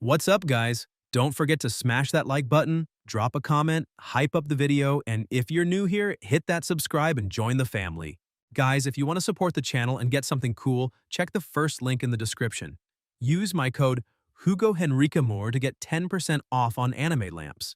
What's up, guys? Don't forget to smash that like button, drop a comment, hype up the video, and if you're new here, hit that subscribe and join the family. Guys, if you want to support the channel and get something cool, check the first link in the description. Use my code HugoHenriqueMore to get 10% off on anime lamps.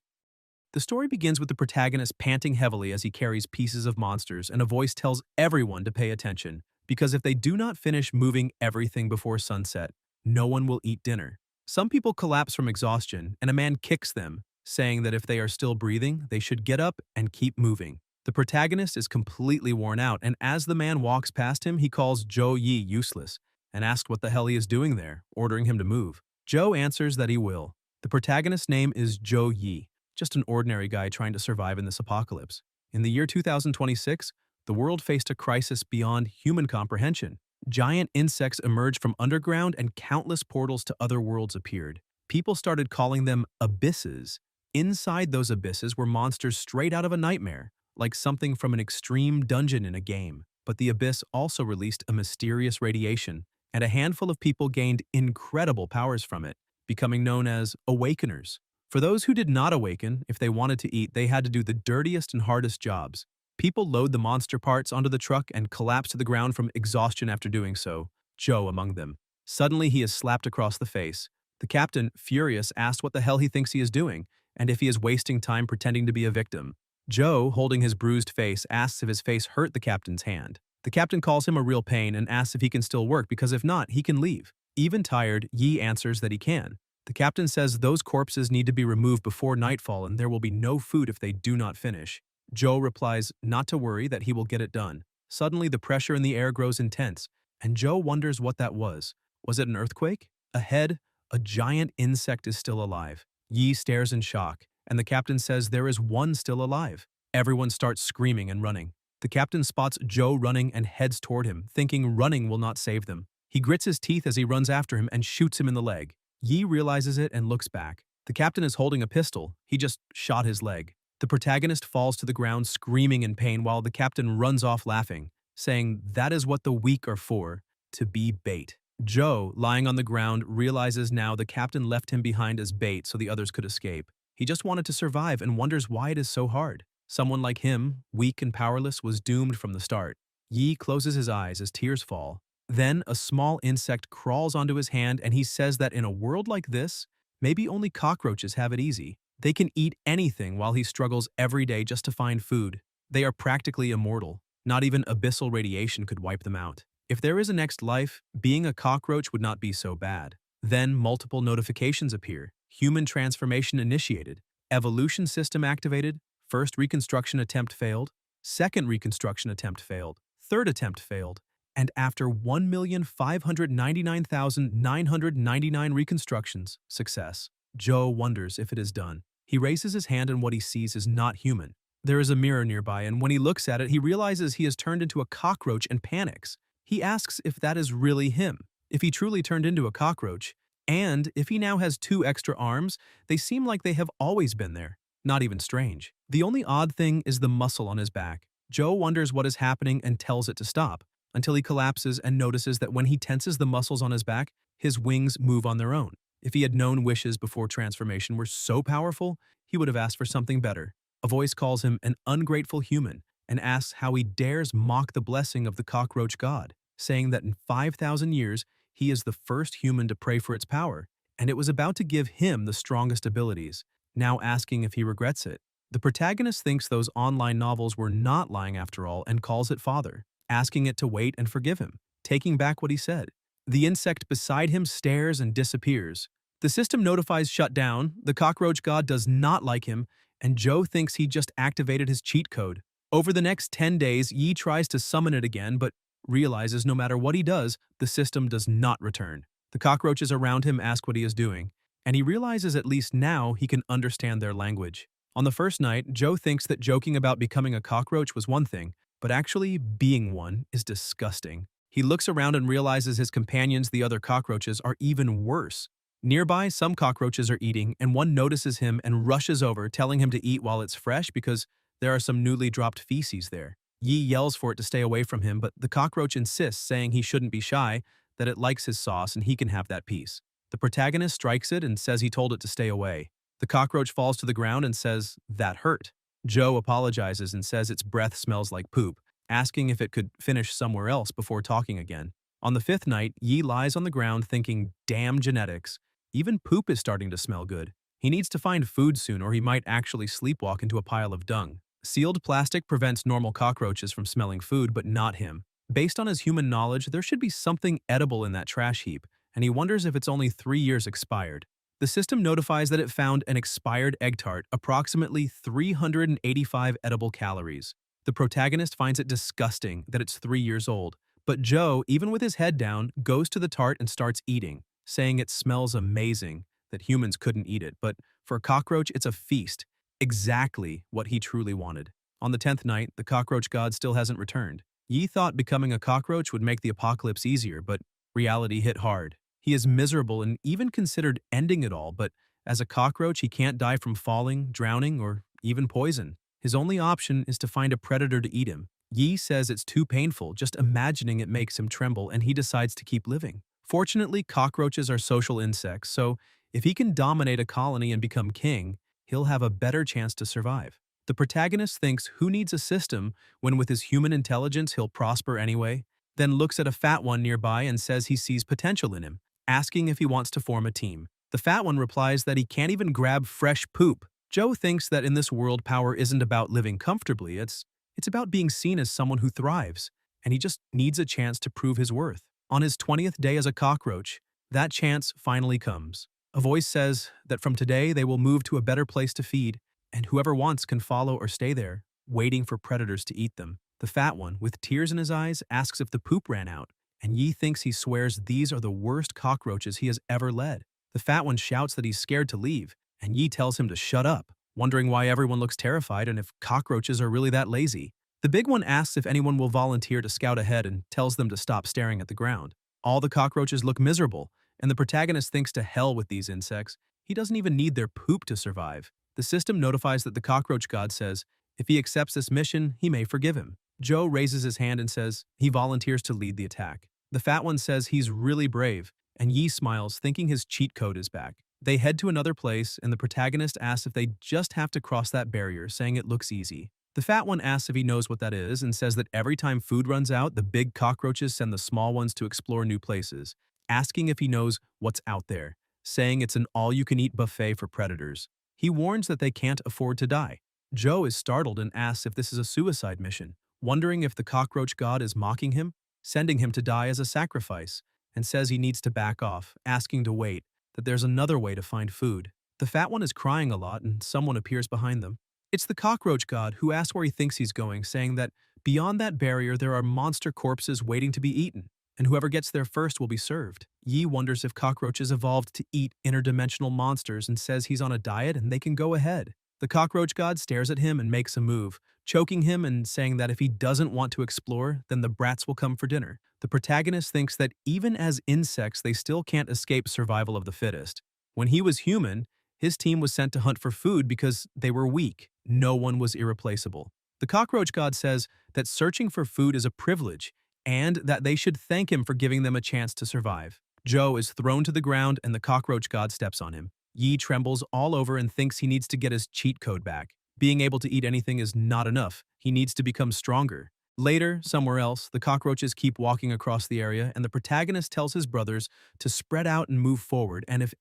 The story begins with the protagonist panting heavily as he carries pieces of monsters, and a voice tells everyone to pay attention, because if they do not finish moving everything before sunset, no one will eat dinner. Some people collapse from exhaustion, and a man kicks them, saying that if they are still breathing, they should get up and keep moving. The protagonist is completely worn out, and as the man walks past him, he calls Jong Yi useless and asks what the hell he is doing there, ordering him to move. Joe answers that he will. The protagonist's name is Jong Yi, just an ordinary guy trying to survive in this apocalypse. In the year 2026, the world faced a crisis beyond human comprehension. Giant insects emerged from underground and countless portals to other worlds appeared. People started calling them abysses. Inside those abysses were monsters straight out of a nightmare, like something from an extreme dungeon in a game. But the abyss also released a mysterious radiation, and a handful of people gained incredible powers from it, becoming known as awakeners. For those who did not awaken, if they wanted to eat, they had to do the dirtiest and hardest jobs. People load the monster parts onto the truck and collapse to the ground from exhaustion after doing so, Joe among them. Suddenly, he is slapped across the face. The captain, furious, asks what the hell he thinks he is doing, and if he is wasting time pretending to be a victim. Joe, holding his bruised face, asks if his face hurt the captain's hand. The captain calls him a real pain and asks if he can still work because if not, he can leave. Even tired, Yi answers that he can. The captain says those corpses need to be removed before nightfall and there will be no food if they do not finish. Joe replies not to worry, that he will get it done. Suddenly, the pressure in the air grows intense, and Joe wonders what that was. Was it an earthquake? Ahead, a giant insect is still alive. Yi stares in shock, and the captain says there is one still alive. Everyone starts screaming and running. The captain spots Joe running and heads toward him, thinking running will not save them. He grits his teeth as he runs after him and shoots him in the leg. Yi realizes it and looks back. The captain is holding a pistol. He just shot his leg. The protagonist falls to the ground screaming in pain while the captain runs off laughing, saying that is what the weak are for, to be bait. Joe, lying on the ground, realizes now the captain left him behind as bait so the others could escape. He just wanted to survive and wonders why it is so hard. Someone like him, weak and powerless, was doomed from the start. Yi closes his eyes as tears fall. Then a small insect crawls onto his hand and he says that in a world like this, maybe only cockroaches have it easy. They can eat anything while he struggles every day just to find food. They are practically immortal. Not even abyssal radiation could wipe them out. If there is a next life, being a cockroach would not be so bad. Then multiple notifications appear. Human transformation initiated. Evolution system activated. First reconstruction attempt failed. Second reconstruction attempt failed. Third attempt failed. And after 1,599,999 reconstructions, success. Joe wonders if it is done. He raises his hand and what he sees is not human. There is a mirror nearby, and when he looks at it, he realizes he has turned into a cockroach and panics. He asks if that is really him, if he truly turned into a cockroach, and if he now has 2 extra arms, they seem like they have always been there. Not even strange. The only odd thing is the muscle on his back. Joe wonders what is happening and tells it to stop, until he collapses and notices that when he tenses the muscles on his back, his wings move on their own. If he had known wishes before transformation were so powerful, he would have asked for something better. A voice calls him an ungrateful human and asks how he dares mock the blessing of the cockroach god, saying that in 5,000 years, he is the first human to pray for its power, and it was about to give him the strongest abilities, now asking if he regrets it. The protagonist thinks those online novels were not lying after all and calls it father, asking it to wait and forgive him, taking back what he said. The insect beside him stares and disappears. The system notifies shutdown, the cockroach god does not like him, and Joe thinks he just activated his cheat code. Over the next 10 days, Yi tries to summon it again, but realizes no matter what he does, the system does not return. The cockroaches around him ask what he is doing, and he realizes at least now he can understand their language. On the first night, Joe thinks that joking about becoming a cockroach was one thing, but actually being one is disgusting. He looks around and realizes his companions, the other cockroaches, are even worse. Nearby, some cockroaches are eating, and one notices him and rushes over, telling him to eat while it's fresh because there are some newly dropped feces there. Yi yells for it to stay away from him, but the cockroach insists, saying he shouldn't be shy, that it likes his sauce and he can have that piece. The protagonist strikes it and says he told it to stay away. The cockroach falls to the ground and says, "That hurt." Joe apologizes and says its breath smells like poop, asking if it could finish somewhere else before talking again. On the fifth night, Yi lies on the ground thinking, damn genetics. Even poop is starting to smell good. He needs to find food soon or he might actually sleepwalk into a pile of dung. Sealed plastic prevents normal cockroaches from smelling food, but not him. Based on his human knowledge, there should be something edible in that trash heap, and he wonders if it's only 3 years expired. The system notifies that it found an expired egg tart, approximately 385 edible calories. The protagonist finds it disgusting that it's 3 years old, but Joe, even with his head down, goes to the tart and starts eating, saying it smells amazing, that humans couldn't eat it, but for a cockroach, it's a feast, exactly what he truly wanted. On the 10th night, the cockroach god still hasn't returned. Yi thought becoming a cockroach would make the apocalypse easier, but reality hit hard. He is miserable and even considered ending it all, but as a cockroach, he can't die from falling, drowning, or even poison. His only option is to find a predator to eat him. Yi says it's too painful, just imagining it makes him tremble, and he decides to keep living. Fortunately, cockroaches are social insects, so if he can dominate a colony and become king, he'll have a better chance to survive. The protagonist thinks who needs a system when with his human intelligence he'll prosper anyway, then looks at a fat one nearby and says he sees potential in him, asking if he wants to form a team. The fat one replies that he can't even grab fresh poop. Joe thinks that in this world power isn't about living comfortably, it's about being seen as someone who thrives, and he just needs a chance to prove his worth. On his 20th day as a cockroach, that chance finally comes. A voice says that from today they will move to a better place to feed, and whoever wants can follow or stay there, waiting for predators to eat them. The fat one, with tears in his eyes, asks if the poop ran out, and Yi thinks he swears these are the worst cockroaches he has ever led. The fat one shouts that he's scared to leave, and Yi tells him to shut up, wondering why everyone looks terrified and if cockroaches are really that lazy. The big one asks if anyone will volunteer to scout ahead and tells them to stop staring at the ground. All the cockroaches look miserable, and the protagonist thinks to hell with these insects. He doesn't even need their poop to survive. The system notifies that the cockroach god says if he accepts this mission, he may forgive him. Joe raises his hand and says he volunteers to lead the attack. The fat one says he's really brave, and Yi smiles, thinking his cheat code is back. They head to another place, and the protagonist asks if they just have to cross that barrier, saying it looks easy. The fat one asks if he knows what that is and says that every time food runs out, the big cockroaches send the small ones to explore new places, asking if he knows what's out there, saying it's an all-you-can-eat buffet for predators. He warns that they can't afford to die. Joe is startled and asks if this is a suicide mission, wondering if the cockroach god is mocking him, sending him to die as a sacrifice, and says he needs to back off, asking to wait, that there's another way to find food. The fat one is crying a lot and someone appears behind them. It's the cockroach god who asks where he thinks he's going, saying that beyond that barrier there are monster corpses waiting to be eaten, and whoever gets there first will be served. Yi wonders if cockroaches evolved to eat interdimensional monsters and says he's on a diet and they can go ahead. The cockroach god stares at him and makes a move, choking him and saying that if he doesn't want to explore, then the brats will come for dinner. The protagonist thinks that even as insects, they still can't escape survival of the fittest. When he was human, his team was sent to hunt for food because they were weak. No one was irreplaceable. The cockroach god says that searching for food is a privilege and that they should thank him for giving them a chance to survive. Joe is thrown to the ground and the cockroach god steps on him. Yi trembles all over and thinks he needs to get his cheat code back. Being able to eat anything is not enough. He needs to become stronger. Later, somewhere else, the cockroaches keep walking across the area and the protagonist tells his brothers to spread out and move forward, and if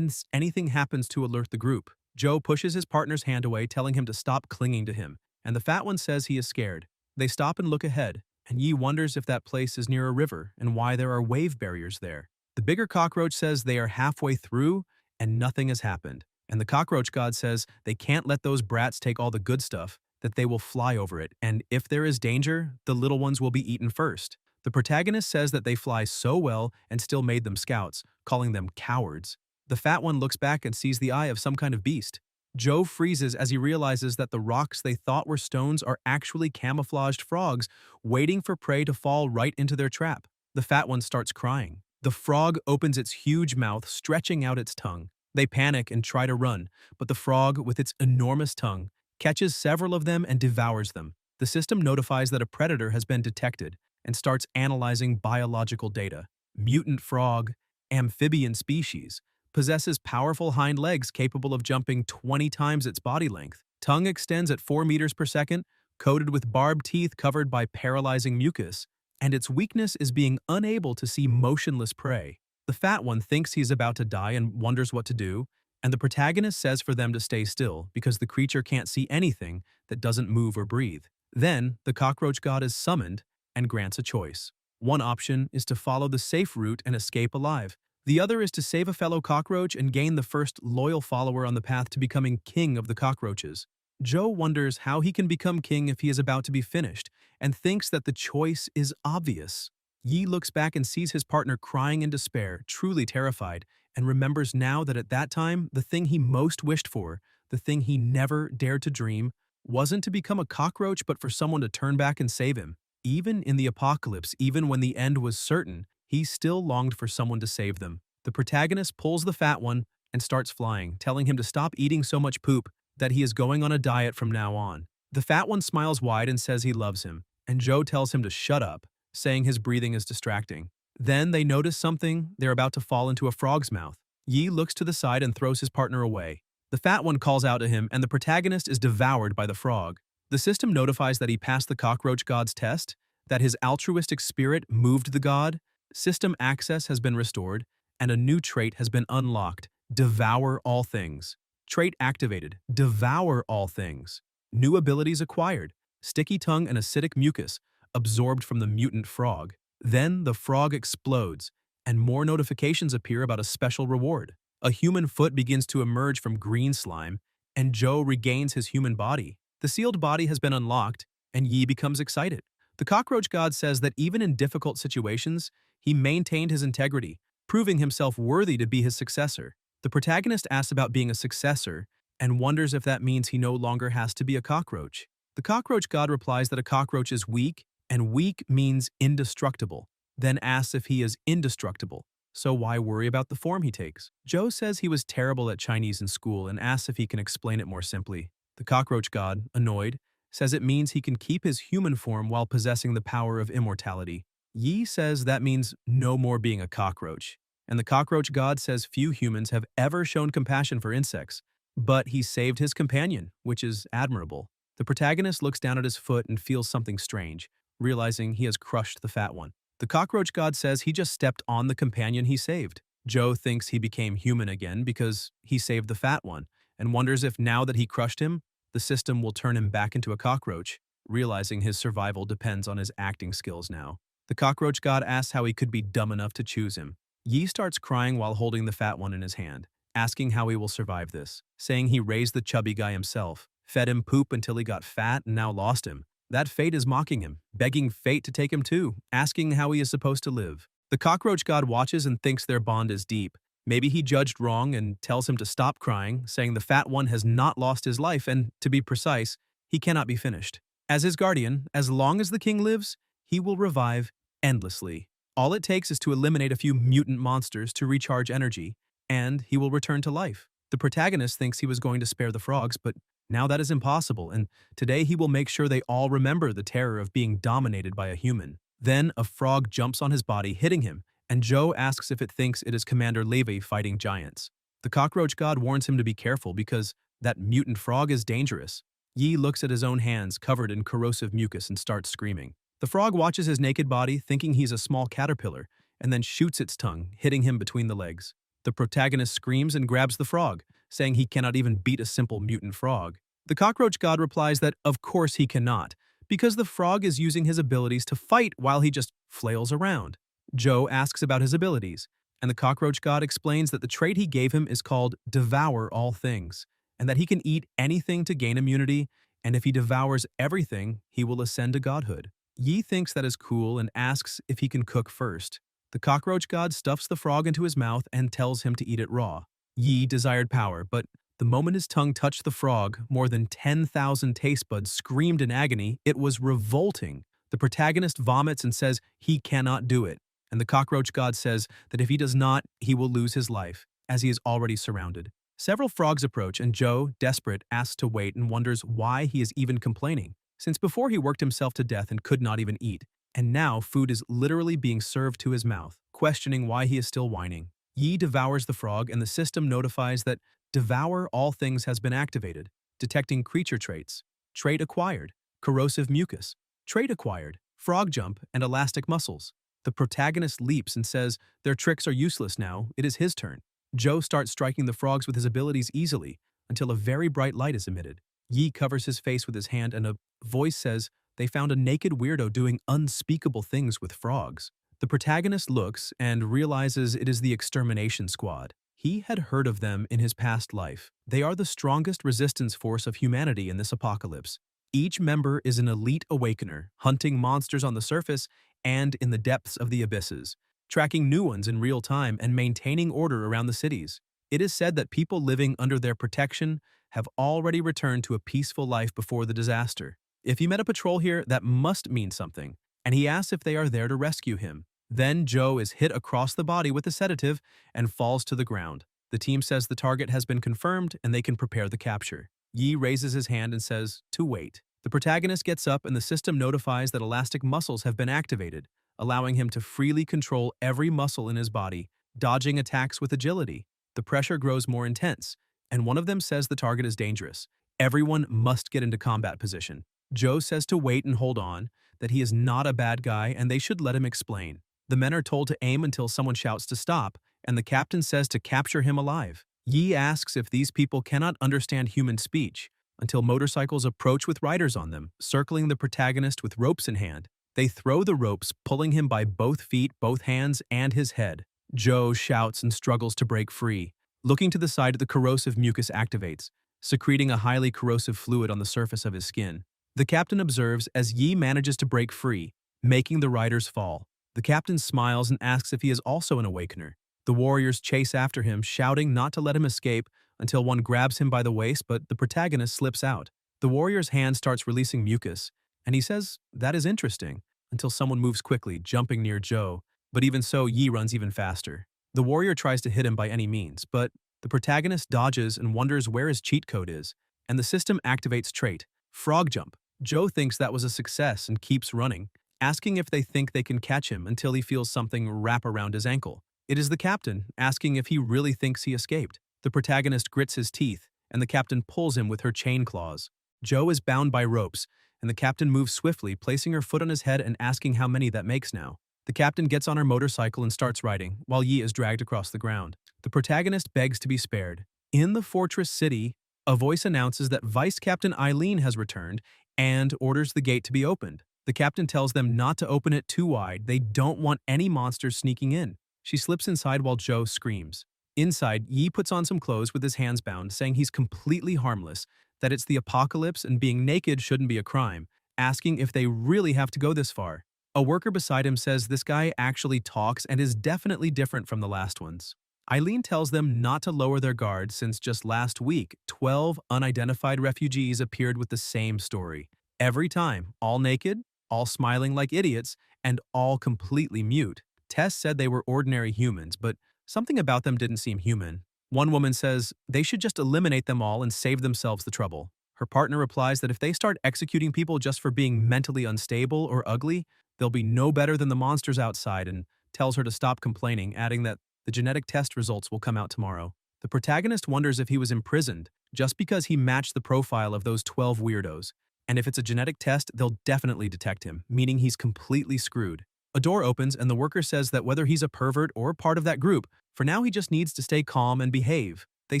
anything happens to alert the group. Joe pushes his partner's hand away, telling him to stop clinging to him, and the fat one says he is scared. They stop and look ahead, and Yi wonders if that place is near a river and why there are wave barriers there. The bigger cockroach says they are halfway through and nothing has happened, and the cockroach god says they can't let those brats take all the good stuff, that they will fly over it, and if there is danger, the little ones will be eaten first. The protagonist says that they fly so well and still made them scouts, calling them cowards. The fat one looks back and sees the eye of some kind of beast. Joe freezes as he realizes that the rocks they thought were stones are actually camouflaged frogs waiting for prey to fall right into their trap. The fat one starts crying. The frog opens its huge mouth, stretching out its tongue. They panic and try to run, but the frog, with its enormous tongue, catches several of them and devours them. The system notifies that a predator has been detected and starts analyzing biological data. Mutant frog, amphibian species, possesses powerful hind legs capable of jumping 20 times its body length. Tongue extends at 4 meters per second, coated with barbed teeth covered by paralyzing mucus, and its weakness is being unable to see motionless prey. The fat one thinks he's about to die and wonders what to do, and the protagonist says for them to stay still because the creature can't see anything that doesn't move or breathe. Then, the cockroach god is summoned and grants a choice. One option is to follow the safe route and escape alive. The other is to save a fellow cockroach and gain the first loyal follower on the path to becoming king of the cockroaches. Joe wonders how he can become king if he is about to be finished, and thinks that the choice is obvious. Yi looks back and sees his partner crying in despair, truly terrified, and remembers now that at that time, the thing he most wished for, the thing he never dared to dream, wasn't to become a cockroach but for someone to turn back and save him. Even in the apocalypse, even when the end was certain, he still longed for someone to save them. The protagonist pulls the fat one and starts flying, telling him to stop eating so much poop, that he is going on a diet from now on. The fat one smiles wide and says he loves him, and Joe tells him to shut up, saying his breathing is distracting. Then they notice something. They're about to fall into a frog's mouth. Yi looks to the side and throws his partner away. The fat one calls out to him, and the protagonist is devoured by the frog. The system notifies that he passed the cockroach god's test, that his altruistic spirit moved the god, system access has been restored, and a new trait has been unlocked: devour all things. Trait activated: devour all things. New abilities acquired: sticky tongue and acidic mucus, absorbed from the mutant frog. Then the frog explodes, and more notifications appear about a special reward. A human foot begins to emerge from green slime, and Joe regains his human body. The sealed body has been unlocked, and Yi becomes excited. The cockroach god says that even in difficult situations, he maintained his integrity, proving himself worthy to be his successor. The protagonist asks about being a successor and wonders if that means he no longer has to be a cockroach. The cockroach god replies that a cockroach is weak, and weak means indestructible, then asks if he is indestructible, so why worry about the form he takes? Joe says he was terrible at Chinese in school and asks if he can explain it more simply. The cockroach god, annoyed, says it means he can keep his human form while possessing the power of immortality. Yi says that means no more being a cockroach, and the cockroach god says few humans have ever shown compassion for insects, but he saved his companion, which is admirable. The protagonist looks down at his foot and feels something strange, realizing he has crushed the fat one. The cockroach god says he just stepped on the companion he saved. Joe thinks he became human again because he saved the fat one, and wonders if now that he crushed him, the system will turn him back into a cockroach, realizing his survival depends on his acting skills now. The cockroach god asks how he could be dumb enough to choose him. Yi starts crying while holding the fat one in his hand, asking how he will survive this, saying he raised the chubby guy himself, fed him poop until he got fat and now lost him. That fate is mocking him, begging fate to take him too, asking how he is supposed to live. The cockroach god watches and thinks their bond is deep. Maybe he judged wrong and tells him to stop crying, saying the fat one has not lost his life and, to be precise, he cannot be finished. As his guardian, as long as the king lives, he will revive endlessly. All it takes is to eliminate a few mutant monsters to recharge energy, and he will return to life. The protagonist thinks he was going to spare the frogs, but now that is impossible, and today he will make sure they all remember the terror of being dominated by a human. Then a frog jumps on his body, hitting him, and Joe asks if it thinks it is Commander Levy fighting giants. The cockroach god warns him to be careful because that mutant frog is dangerous. Yi looks at his own hands covered in corrosive mucus and starts screaming. The frog watches his naked body, thinking he's a small caterpillar, and then shoots its tongue, hitting him between the legs. The protagonist screams and grabs the frog, saying he cannot even beat a simple mutant frog. The cockroach god replies that of course he cannot, because the frog is using his abilities to fight while he just flails around. Joe asks about his abilities, and the cockroach god explains that the trait he gave him is called devour all things, and that he can eat anything to gain immunity, and if he devours everything, he will ascend to godhood. Yi thinks that is cool and asks if he can cook first. The cockroach god stuffs the frog into his mouth and tells him to eat it raw. Yi desired power, but the moment his tongue touched the frog, more than 10,000 taste buds screamed in agony. It was revolting. The protagonist vomits and says he cannot do it, and the cockroach god says that if he does not, he will lose his life, as he is already surrounded. Several frogs approach, and Joe, desperate, asks to wait and wonders why he is even complaining, since before he worked himself to death and could not even eat, and now food is literally being served to his mouth, questioning why he is still whining. Yi devours the frog and the system notifies that Devour All Things has been activated, detecting creature traits. Trait acquired, corrosive mucus. Trait acquired, frog jump and elastic muscles. The protagonist leaps and says their tricks are useless now, it is his turn. Joe starts striking the frogs with his abilities easily until a very bright light is emitted. Yi covers his face with his hand and a voice says they found a naked weirdo doing unspeakable things with frogs. The protagonist looks and realizes it is the extermination squad. He had heard of them in his past life. They are the strongest resistance force of humanity in this apocalypse. Each member is an elite awakener, hunting monsters on the surface and in the depths of the abysses, tracking new ones in real time and maintaining order around the cities. It is said that people living under their protection have already returned to a peaceful life before the disaster. If you met a patrol here, that must mean something, and he asks if they are there to rescue him. Then Joe is hit across the body with a sedative and falls to the ground. The team says the target has been confirmed and they can prepare the capture. Yi raises his hand and says, to wait. The protagonist gets up and the system notifies that elastic muscles have been activated, allowing him to freely control every muscle in his body, dodging attacks with agility. The pressure grows more intense, and one of them says the target is dangerous. Everyone must get into combat position. Joe says to wait and hold on, that he is not a bad guy and they should let him explain. The men are told to aim until someone shouts to stop, and the captain says to capture him alive. Yi asks if these people cannot understand human speech, until motorcycles approach with riders on them, circling the protagonist with ropes in hand. They throw the ropes, pulling him by both feet, both hands, and his head. Joe shouts and struggles to break free. Looking to the side, the corrosive mucus activates, secreting a highly corrosive fluid on the surface of his skin. The captain observes as Yi manages to break free, making the riders fall. The captain smiles and asks if he is also an awakener. The warriors chase after him, shouting not to let him escape until one grabs him by the waist, but the protagonist slips out. The warrior's hand starts releasing mucus, and he says, that is interesting, until someone moves quickly, jumping near Joe. But even so, Yi runs even faster. The warrior tries to hit him by any means, but the protagonist dodges and wonders where his cheat code is, and the system activates trait, frog jump. Joe thinks that was a success and keeps running, asking if they think they can catch him until he feels something wrap around his ankle. It is the captain, asking if he really thinks he escaped. The protagonist grits his teeth, and the captain pulls him with her chain claws. Joe is bound by ropes, and the captain moves swiftly, placing her foot on his head and asking how many that makes now. The captain gets on her motorcycle and starts riding, while Yi is dragged across the ground. The protagonist begs to be spared. In the fortress city, a voice announces that Vice Captain Eileen has returned and orders the gate to be opened. The captain tells them not to open it too wide. They don't want any monsters sneaking in. She slips inside while Joe screams. Inside, Yi puts on some clothes with his hands bound, saying he's completely harmless, that it's the apocalypse and being naked shouldn't be a crime, asking if they really have to go this far. A worker beside him says this guy actually talks and is definitely different from the last ones. Eileen tells them not to lower their guard since just last week, 12 unidentified refugees appeared with the same story. Every time, all naked, all smiling like idiots, and all completely mute. Tess said they were ordinary humans, but something about them didn't seem human. One woman says they should just eliminate them all and save themselves the trouble. Her partner replies that if they start executing people just for being mentally unstable or ugly, they'll be no better than the monsters outside, and tells her to stop complaining, adding that the genetic test results will come out tomorrow. The protagonist wonders if he was imprisoned just because he matched the profile of those 12 weirdos. And if it's a genetic test, they'll definitely detect him, meaning he's completely screwed. A door opens and the worker says that whether he's a pervert or part of that group, for now he just needs to stay calm and behave. They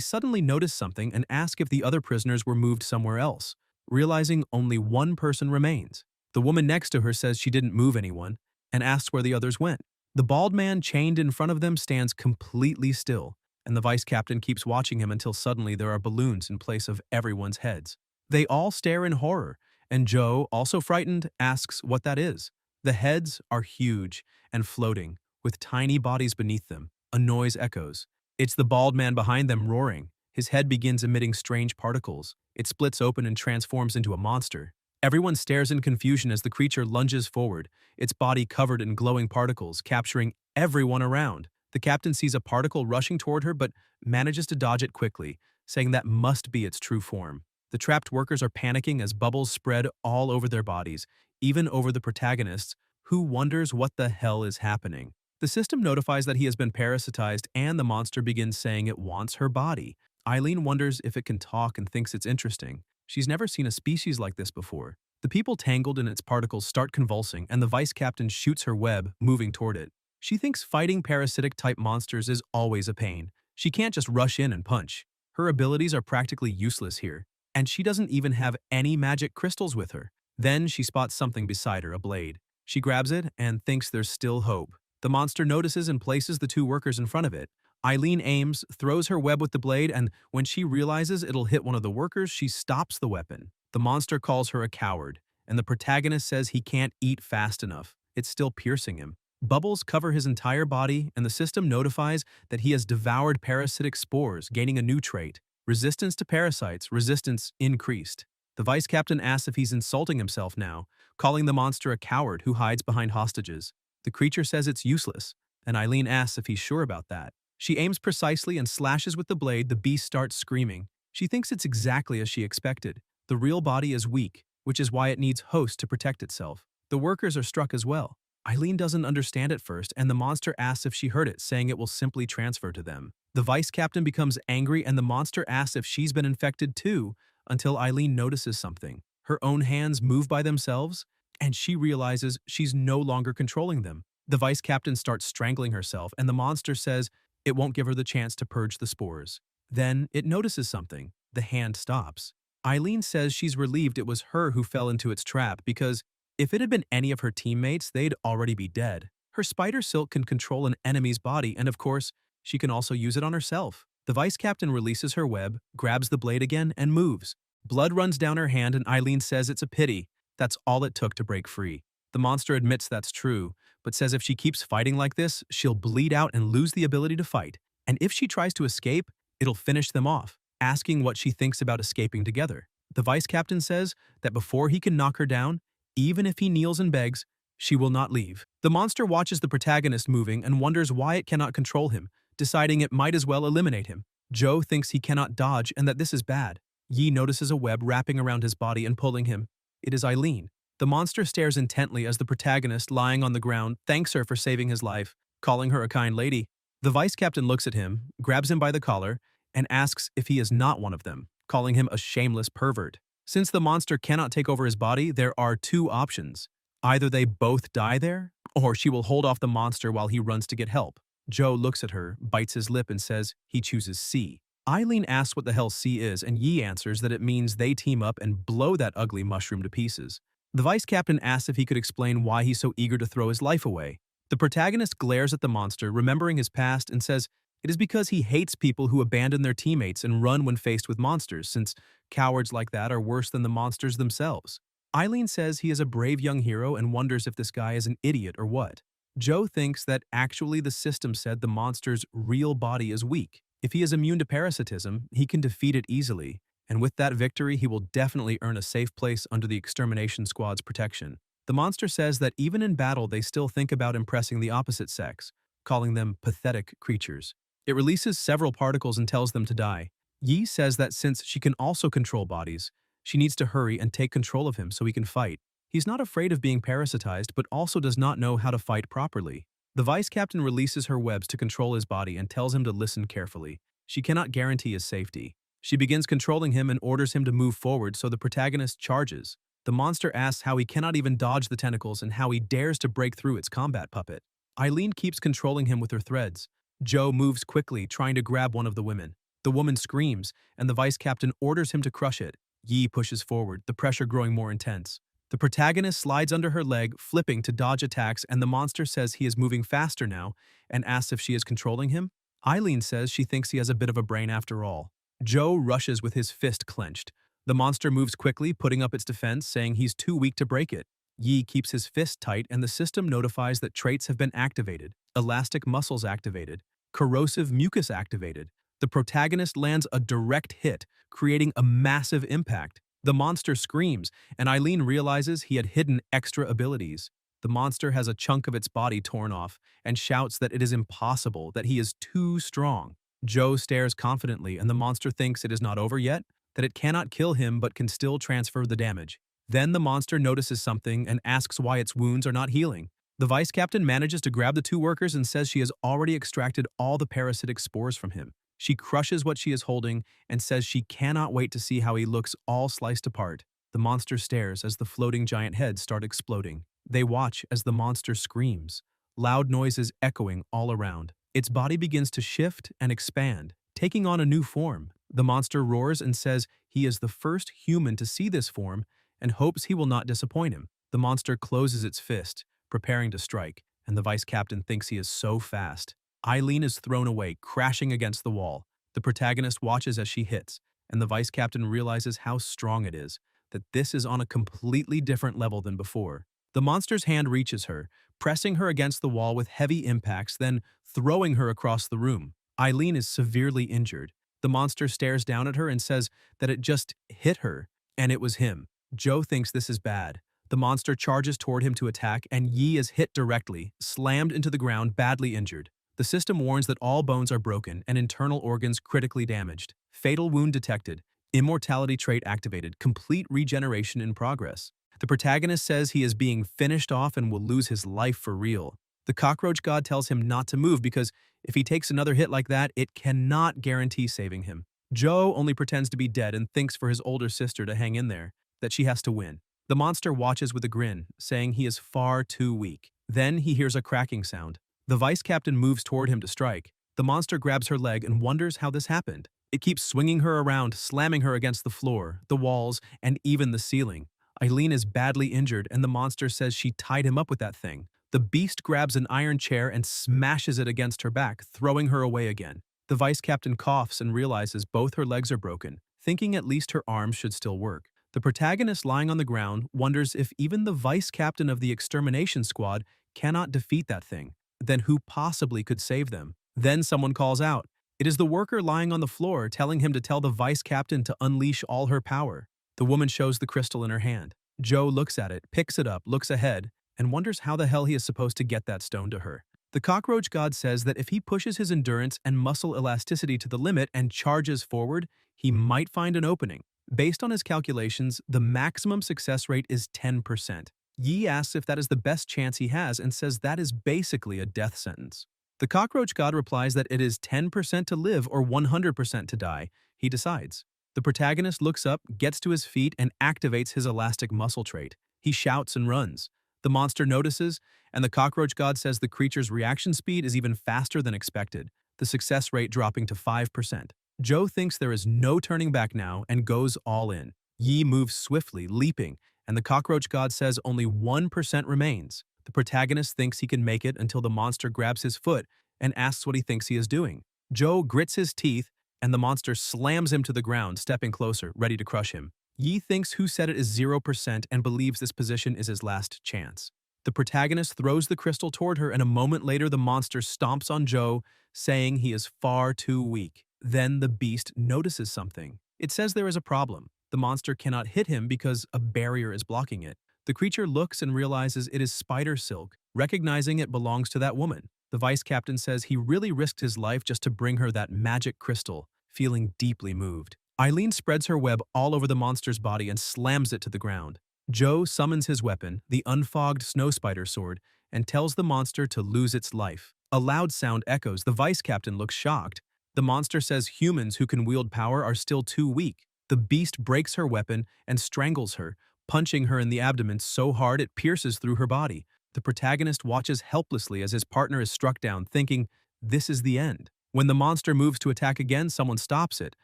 suddenly notice something and ask if the other prisoners were moved somewhere else, realizing only one person remains. The woman next to her says she didn't move anyone and asks where the others went. The bald man chained in front of them stands completely still, and the vice captain keeps watching him until suddenly there are balloons in place of everyone's heads. They all stare in horror, and Joe, also frightened, asks what that is. The heads are huge and floating, with tiny bodies beneath them. A noise echoes. It's the bald man behind them roaring. His head begins emitting strange particles. It splits open and transforms into a monster. Everyone stares in confusion as the creature lunges forward, its body covered in glowing particles, capturing everyone around. The captain sees a particle rushing toward her but manages to dodge it quickly, saying that must be its true form. The trapped workers are panicking as bubbles spread all over their bodies, even over the protagonists, who wonders what the hell is happening. The system notifies that he has been parasitized and the monster begins saying it wants her body. Eileen wonders if it can talk and thinks it's interesting. She's never seen a species like this before. The people tangled in its particles start convulsing and the vice captain shoots her web, moving toward it. She thinks fighting parasitic-type monsters is always a pain. She can't just rush in and punch. Her abilities are practically useless here, and she doesn't even have any magic crystals with her. Then she spots something beside her, a blade. She grabs it and thinks there's still hope. The monster notices and places the two workers in front of it. Eileen aims, throws her web with the blade, and when she realizes it'll hit one of the workers, she stops the weapon. The monster calls her a coward, and the protagonist says he can't eat fast enough. It's still piercing him. Bubbles cover his entire body, and the system notifies that he has devoured parasitic spores, gaining a new trait. Resistance to parasites, resistance increased. The vice captain asks if he's insulting himself now, calling the monster a coward who hides behind hostages. The creature says it's useless, and Eileen asks if he's sure about that. She aims precisely and slashes with the blade. The beast starts screaming. She thinks it's exactly as she expected. The real body is weak, which is why it needs hosts to protect itself. The workers are struck as well. Eileen doesn't understand at first, and the monster asks if she heard it, saying it will simply transfer to them. The vice captain becomes angry, and the monster asks if she's been infected too, until Eileen notices something. Her own hands move by themselves, and she realizes she's no longer controlling them. The vice captain starts strangling herself, and the monster says it won't give her the chance to purge the spores. Then it notices something. The hand stops. Eileen says she's relieved it was her who fell into its trap because if it had been any of her teammates, they'd already be dead. Her spider silk can control an enemy's body, and of course, she can also use it on herself. The vice captain releases her web, grabs the blade again, and moves. Blood runs down her hand, and Eileen says it's a pity. That's all it took to break free. The monster admits that's true, but says if she keeps fighting like this, she'll bleed out and lose the ability to fight. And if she tries to escape, it'll finish them off, asking what she thinks about escaping together. The vice captain says that before he can knock her down, even if he kneels and begs, she will not leave. The monster watches the protagonist moving and wonders why it cannot control him, deciding it might as well eliminate him. Joe thinks he cannot dodge and that this is bad. Yi notices a web wrapping around his body and pulling him. It is Eileen. The monster stares intently as the protagonist, lying on the ground, thanks her for saving his life, calling her a kind lady. The vice captain looks at him, grabs him by the collar, and asks if he is not one of them, calling him a shameless pervert. Since the monster cannot take over his body, there are two options. Either they both die there, or she will hold off the monster while he runs to get help. Joe looks at her, bites his lip, and says he chooses C. Eileen asks what the hell C is, and Yi answers that it means they team up and blow that ugly mushroom to pieces. The vice captain asks if he could explain why he's so eager to throw his life away. The protagonist glares at the monster, remembering his past, and says it is because he hates people who abandon their teammates and run when faced with monsters, since cowards like that are worse than the monsters themselves. Eileen says he is a brave young hero and wonders if this guy is an idiot or what. Joe thinks that actually the system said the monster's real body is weak. If he is immune to parasitism, he can defeat it easily, and with that victory he will definitely earn a safe place under the extermination squad's protection. The monster says that even in battle they still think about impressing the opposite sex, calling them pathetic creatures. It releases several particles and tells them to die. Yi says that since she can also control bodies, she needs to hurry and take control of him so he can fight. He's not afraid of being parasitized, but also does not know how to fight properly. The vice captain releases her webs to control his body and tells him to listen carefully. She cannot guarantee his safety. She begins controlling him and orders him to move forward, so the protagonist charges. The monster asks how he cannot even dodge the tentacles and how he dares to break through its combat puppet. Eileen keeps controlling him with her threads. Joe moves quickly, trying to grab one of the women. The woman screams, and the vice captain orders him to crush it. Yi pushes forward, the pressure growing more intense. The protagonist slides under her leg, flipping to dodge attacks, and the monster says he is moving faster now and asks if she is controlling him. Eileen says she thinks he has a bit of a brain after all. Joe rushes with his fist clenched. The monster moves quickly, putting up its defense, saying he's too weak to break it. Yi keeps his fist tight, and the system notifies that traits have been activated. Elastic muscles activated. Corrosive mucus activated. The protagonist lands a direct hit, creating a massive impact. The monster screams, and Eileen realizes he had hidden extra abilities. The monster has a chunk of its body torn off and shouts that it is impossible, that he is too strong. Joe stares confidently, and the monster thinks it is not over yet, that it cannot kill him but can still transfer the damage. Then the monster notices something and asks why its wounds are not healing. The vice captain manages to grab the two workers and says she has already extracted all the parasitic spores from him. She crushes what she is holding and says she cannot wait to see how he looks all sliced apart. The monster stares as the floating giant heads start exploding. They watch as the monster screams, loud noises echoing all around. Its body begins to shift and expand, taking on a new form. The monster roars and says he is the first human to see this form and hopes he will not disappoint him. The monster closes its fist, preparing to strike, and the vice captain thinks he is so fast. Eileen is thrown away, crashing against the wall. The protagonist watches as she hits, and the vice captain realizes how strong it is, that this is on a completely different level than before. The monster's hand reaches her, pressing her against the wall with heavy impacts, then throwing her across the room. Eileen is severely injured. The monster stares down at her and says that it just hit her, and it was him. Joe thinks this is bad. The monster charges toward him to attack, and Yi is hit directly, slammed into the ground, badly injured. The system warns that all bones are broken and internal organs critically damaged. Fatal wound detected. Immortality trait activated. Complete regeneration in progress. The protagonist says he is being finished off and will lose his life for real. The cockroach god tells him not to move because if he takes another hit like that, it cannot guarantee saving him. Joe only pretends to be dead and thinks for his older sister to hang in there, that she has to win. The monster watches with a grin, saying he is far too weak. Then he hears a cracking sound. The vice captain moves toward him to strike. The monster grabs her leg and wonders how this happened. It keeps swinging her around, slamming her against the floor, the walls, and even the ceiling. Eileen is badly injured, and the monster says she tied him up with that thing. The beast grabs an iron chair and smashes it against her back, throwing her away again. The vice captain coughs and realizes both her legs are broken, thinking at least her arms should still work. The protagonist lying on the ground wonders if even the vice captain of the extermination squad cannot defeat that thing. Then who possibly could save them? Then someone calls out. It is the worker lying on the floor telling him to tell the vice captain to unleash all her power. The woman shows the crystal in her hand. Joe looks at it, picks it up, looks ahead, and wonders how the hell he is supposed to get that stone to her. The cockroach god says that if he pushes his endurance and muscle elasticity to the limit and charges forward, he might find an opening. Based on his calculations, the maximum success rate is 10%. Yi asks if that is the best chance he has and says that is basically a death sentence. The cockroach god replies that it is 10% to live or 100% to die. He decides. The protagonist looks up, gets to his feet, and activates his elastic muscle trait. He shouts and runs. The monster notices, and the cockroach god says the creature's reaction speed is even faster than expected, the success rate dropping to 5%. Joe thinks there is no turning back now and goes all in. Yi moves swiftly, leaping, and the cockroach god says only 1% remains. The protagonist thinks he can make it until the monster grabs his foot and asks what he thinks he is doing. Joe grits his teeth, and the monster slams him to the ground, stepping closer, ready to crush him. Yi thinks who said it is 0% and believes this position is his last chance. The protagonist throws the crystal toward her, and a moment later the monster stomps on Joe, saying he is far too weak. Then the beast notices something. It says there is a problem. The monster cannot hit him because a barrier is blocking it. The creature looks and realizes it is spider silk, recognizing it belongs to that woman. The vice captain says he really risked his life just to bring her that magic crystal, feeling deeply moved. Eileen spreads her web all over the monster's body and slams it to the ground. Joe summons his weapon, the unfogged snow spider sword, and tells the monster to lose its life. A loud sound echoes. The vice captain looks shocked. The monster says humans who can wield power are still too weak. The beast breaks her weapon and strangles her, punching her in the abdomen so hard it pierces through her body. The protagonist watches helplessly as his partner is struck down, thinking, this is the end. When the monster moves to attack again, someone stops it,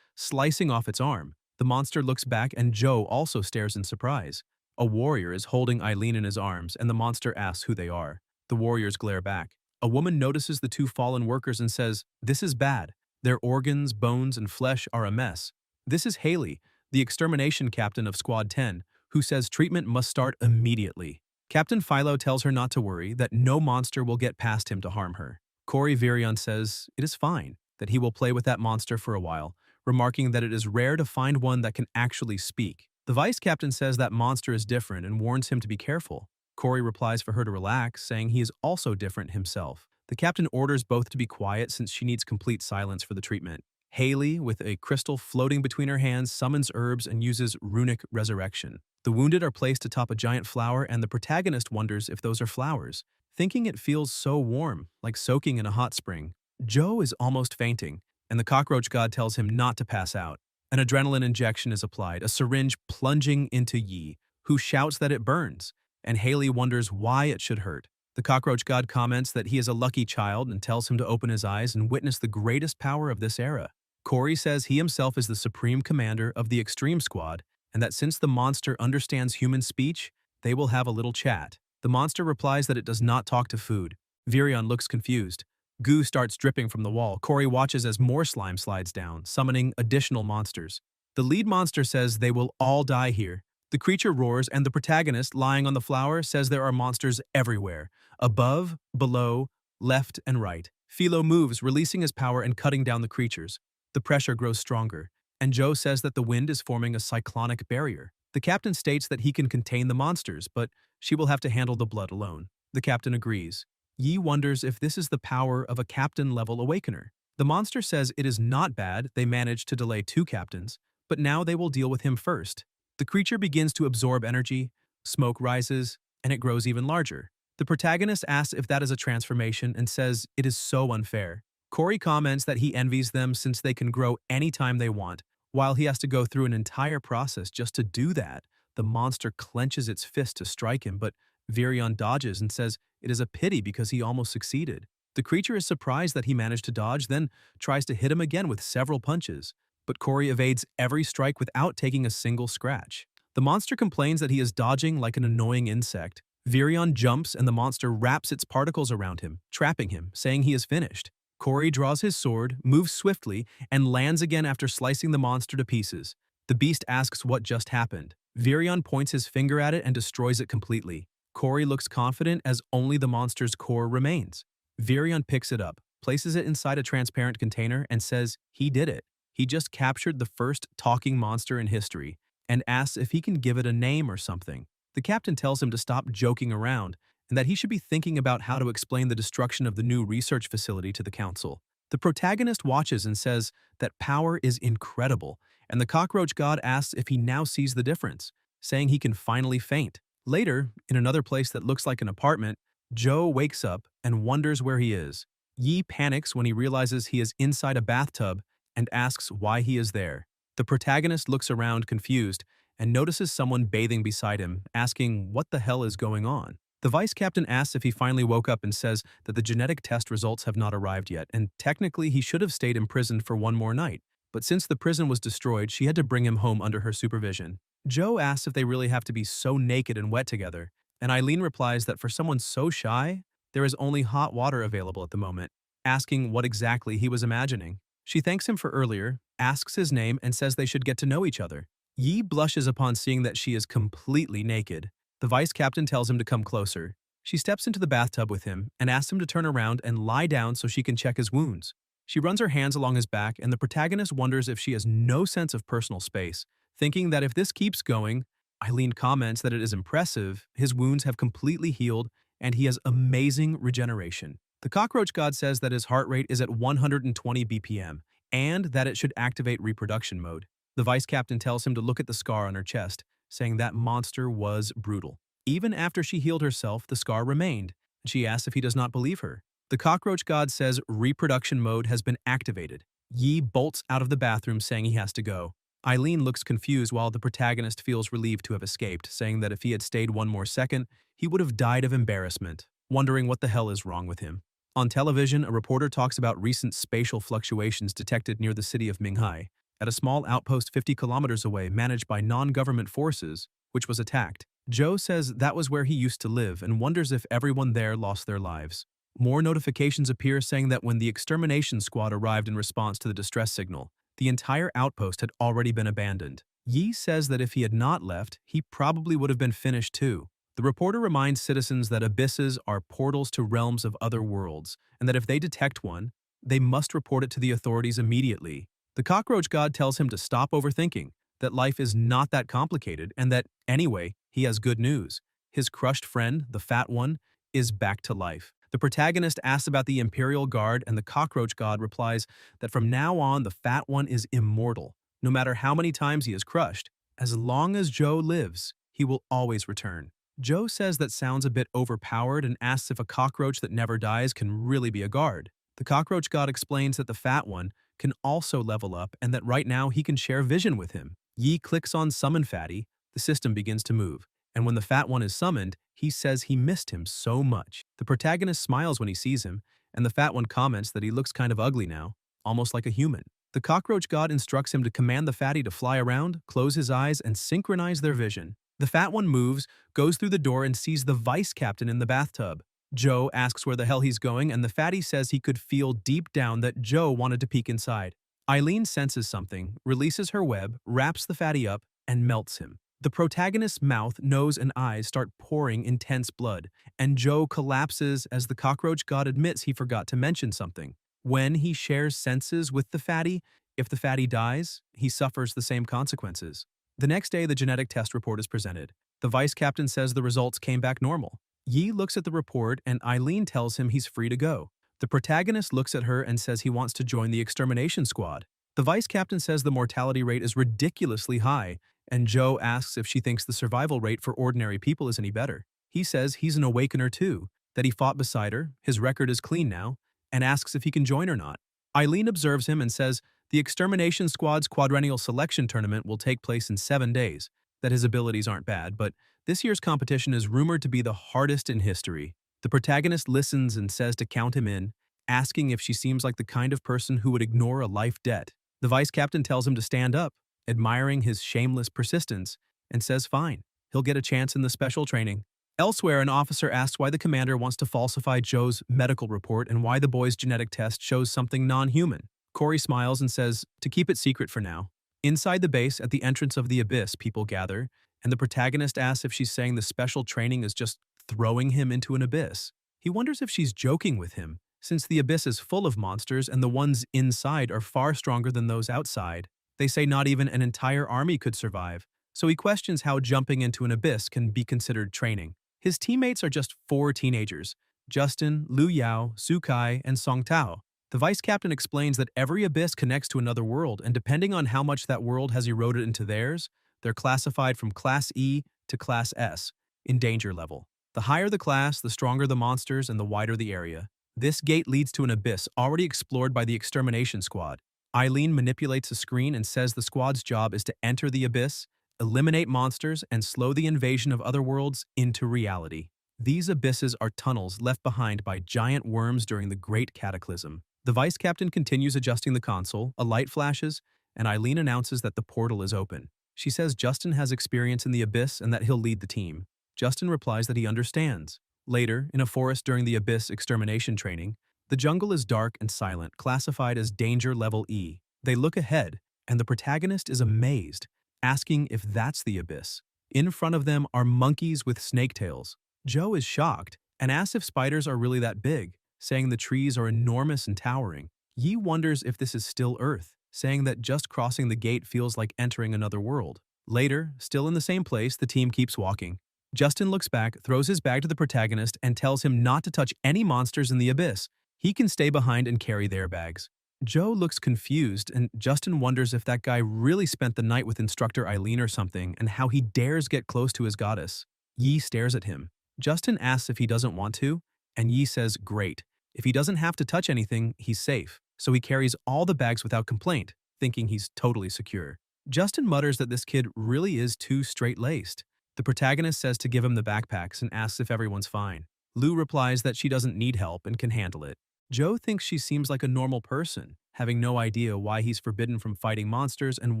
slicing off its arm. The monster looks back and Joe also stares in surprise. A warrior is holding Eileen in his arms, and the monster asks who they are. The warriors glare back. A woman notices the two fallen workers and says, this is bad. Their organs, bones, and flesh are a mess. This is Haley, the extermination captain of Squad 10, who says treatment must start immediately. Captain Philo tells her not to worry, that no monster will get past him to harm her. Corey Virion says it is fine, that he will play with that monster for a while, remarking that it is rare to find one that can actually speak. The vice captain says that monster is different and warns him to be careful. Corey replies for her to relax, saying he is also different himself. The captain orders both to be quiet since she needs complete silence for the treatment. Haley, with a crystal floating between her hands, summons herbs and uses runic resurrection. The wounded are placed atop a giant flower, and the protagonist wonders if those are flowers, thinking it feels so warm, like soaking in a hot spring. Joe is almost fainting, and the cockroach god tells him not to pass out. An adrenaline injection is applied, a syringe plunging into Yi, who shouts that it burns, and Haley wonders why it should hurt. The cockroach god comments that he is a lucky child and tells him to open his eyes and witness the greatest power of this era. Corey says he himself is the supreme commander of the Extreme Squad, and that since the monster understands human speech, they will have a little chat. The monster replies that it does not talk to food. Virion looks confused. Goo starts dripping from the wall. Corey watches as more slime slides down, summoning additional monsters. The lead monster says they will all die here. The creature roars, and the protagonist, lying on the flower, says there are monsters everywhere. Above, below, left, and right. Philo moves, releasing his power and cutting down the creatures. The pressure grows stronger, and Joe says that the wind is forming a cyclonic barrier. The captain states that he can contain the monsters, but she will have to handle the blood alone. The captain agrees. Yi wonders if this is the power of a captain-level awakener. The monster says it is not bad they managed to delay 2 captains, but now they will deal with him first. The creature begins to absorb energy, smoke rises, and it grows even larger. The protagonist asks if that is a transformation and says it is so unfair. Corey comments that he envies them since they can grow anytime they want, while he has to go through an entire process just to do that. The monster clenches its fist to strike him, but Virion dodges and says it is a pity because he almost succeeded. The creature is surprised that he managed to dodge, then tries to hit him again with several punches, but Corey evades every strike without taking a single scratch. The monster complains that he is dodging like an annoying insect. Virion jumps and the monster wraps its particles around him, trapping him, saying he is finished. Corey draws his sword, moves swiftly, and lands again after slicing the monster to pieces. The beast asks what just happened. Virion points his finger at it and destroys it completely. Corey looks confident as only the monster's core remains. Virion picks it up, places it inside a transparent container, and says he did it. He just captured the first talking monster in history, and asks if he can give it a name or something. The captain tells him to stop joking around, and that he should be thinking about how to explain the destruction of the new research facility to the council. The protagonist watches and says that power is incredible, and the cockroach god asks if he now sees the difference, saying he can finally faint. Later, in another place that looks like an apartment, Joe wakes up and wonders where he is. Yi panics when he realizes he is inside a bathtub and asks why he is there. The protagonist looks around confused and notices someone bathing beside him, asking what the hell is going on. The vice captain asks if he finally woke up and says that the genetic test results have not arrived yet, and technically he should have stayed imprisoned for one more night. But since the prison was destroyed, she had to bring him home under her supervision. Joe asks if they really have to be so naked and wet together, and Eileen replies that for someone so shy, there is only hot water available at the moment, asking what exactly he was imagining. She thanks him for earlier, asks his name, and says they should get to know each other. Yi blushes upon seeing that she is completely naked. The vice captain tells him to come closer. She steps into the bathtub with him and asks him to turn around and lie down so she can check his wounds. She runs her hands along his back, and the protagonist wonders if she has no sense of personal space, thinking that if this keeps going, Eileen comments that it is impressive, his wounds have completely healed, and he has amazing regeneration. The cockroach god says that his heart rate is at 120 BPM, and that it should activate reproduction mode. The vice captain tells him to look at the scar on her chest, saying that monster was brutal. Even after she healed herself, the scar remained, and she asks if he does not believe her. The cockroach god says reproduction mode has been activated. Yi bolts out of the bathroom saying he has to go. Eileen looks confused while the protagonist feels relieved to have escaped, saying that if he had stayed one more second, he would have died of embarrassment, wondering what the hell is wrong with him. On television, a reporter talks about recent spatial fluctuations detected near the city of Minhai, at a small outpost 50 kilometers away managed by non-government forces, which was attacked. Joe says that was where he used to live and wonders if everyone there lost their lives. More notifications appear saying that when the extermination squad arrived in response to the distress signal, the entire outpost had already been abandoned. Yi says that if he had not left, he probably would have been finished too. The reporter reminds citizens that abysses are portals to realms of other worlds, and that if they detect one, they must report it to the authorities immediately. The cockroach god tells him to stop overthinking, that life is not that complicated, and that, anyway, he has good news. His crushed friend, the fat one, is back to life. The protagonist asks about the Imperial Guard, and the cockroach god replies that from now on the fat one is immortal. No matter how many times he is crushed, as long as Joe lives, he will always return. Joe says that sounds a bit overpowered and asks if a cockroach that never dies can really be a guard. The cockroach god explains that the fat one can also level up and that right now he can share vision with him. Yi clicks on Summon Fatty, the system begins to move, and when the fat one is summoned, he says he missed him so much. The protagonist smiles when he sees him, and the fat one comments that he looks kind of ugly now, almost like a human. The cockroach god instructs him to command the fatty to fly around, close his eyes, and synchronize their vision. The fat one moves, goes through the door, and sees the vice captain in the bathtub. Joe asks where the hell he's going, and the fatty says he could feel deep down that Joe wanted to peek inside. Eileen senses something, releases her web, wraps the fatty up, and melts him. The protagonist's mouth, nose, and eyes start pouring intense blood, and Joe collapses as the cockroach god admits he forgot to mention something. When he shares senses with the fatty, if the fatty dies, he suffers the same consequences. The next day, the genetic test report is presented. The vice captain says the results came back normal. Yi looks at the report and Eileen tells him he's free to go. The protagonist looks at her and says he wants to join the extermination squad. The vice captain says the mortality rate is ridiculously high, and Joe asks if she thinks the survival rate for ordinary people is any better. He says he's an awakener too, that he fought beside her, his record is clean now, and asks if he can join or not. Eileen observes him and says the extermination squad's quadrennial selection tournament will take place in 7 days, that his abilities aren't bad, but this year's competition is rumored to be the hardest in history. The protagonist listens and says to count him in, asking if she seems like the kind of person who would ignore a life debt. The vice captain tells him to stand up, admiring his shameless persistence, and says fine, he'll get a chance in the special training. Elsewhere, an officer asks why the commander wants to falsify Joe's medical report and why the boy's genetic test shows something non-human. Corey smiles and says to keep it secret for now. Inside the base, at the entrance of the abyss, people gather, and the protagonist asks if she's saying the special training is just throwing him into an abyss. He wonders if she's joking with him, since the abyss is full of monsters and the ones inside are far stronger than those outside. They say not even an entire army could survive, so he questions how jumping into an abyss can be considered training. His teammates are just 4 teenagers, Justin, Lu Yao, Su Kai, and Song Tao. The vice captain explains that every abyss connects to another world, and depending on how much that world has eroded into theirs, they're classified from Class E to Class S, in danger level. The higher the class, the stronger the monsters and the wider the area. This gate leads to an abyss already explored by the extermination squad. Eileen manipulates a screen and says the squad's job is to enter the abyss, eliminate monsters, and slow the invasion of other worlds into reality. These abysses are tunnels left behind by giant worms during the Great Cataclysm. The vice captain continues adjusting the console, a light flashes, and Eileen announces that the portal is open. She says Justin has experience in the abyss and that he'll lead the team. Justin replies that he understands. Later, in a forest during the abyss extermination training, the jungle is dark and silent, classified as danger level E. They look ahead, and the protagonist is amazed, asking if that's the abyss. In front of them are monkeys with snake tails. Joe is shocked and asks if spiders are really that big, saying the trees are enormous and towering. Yi wonders if this is still Earth, saying that just crossing the gate feels like entering another world. Later, still in the same place, the team keeps walking. Justin looks back, throws his bag to the protagonist, and tells him not to touch any monsters in the abyss. He can stay behind and carry their bags. Joe looks confused, and Justin wonders if that guy really spent the night with instructor Eileen or something, and how he dares get close to his goddess. Yi stares at him. Justin asks if he doesn't want to, and Yi says great. If he doesn't have to touch anything, he's safe. So he carries all the bags without complaint, thinking he's totally secure. Justin mutters that this kid really is too straight-laced. The protagonist says to give him the backpacks and asks if everyone's fine. Lu replies that she doesn't need help and can handle it. Joe thinks she seems like a normal person, having no idea why he's forbidden from fighting monsters and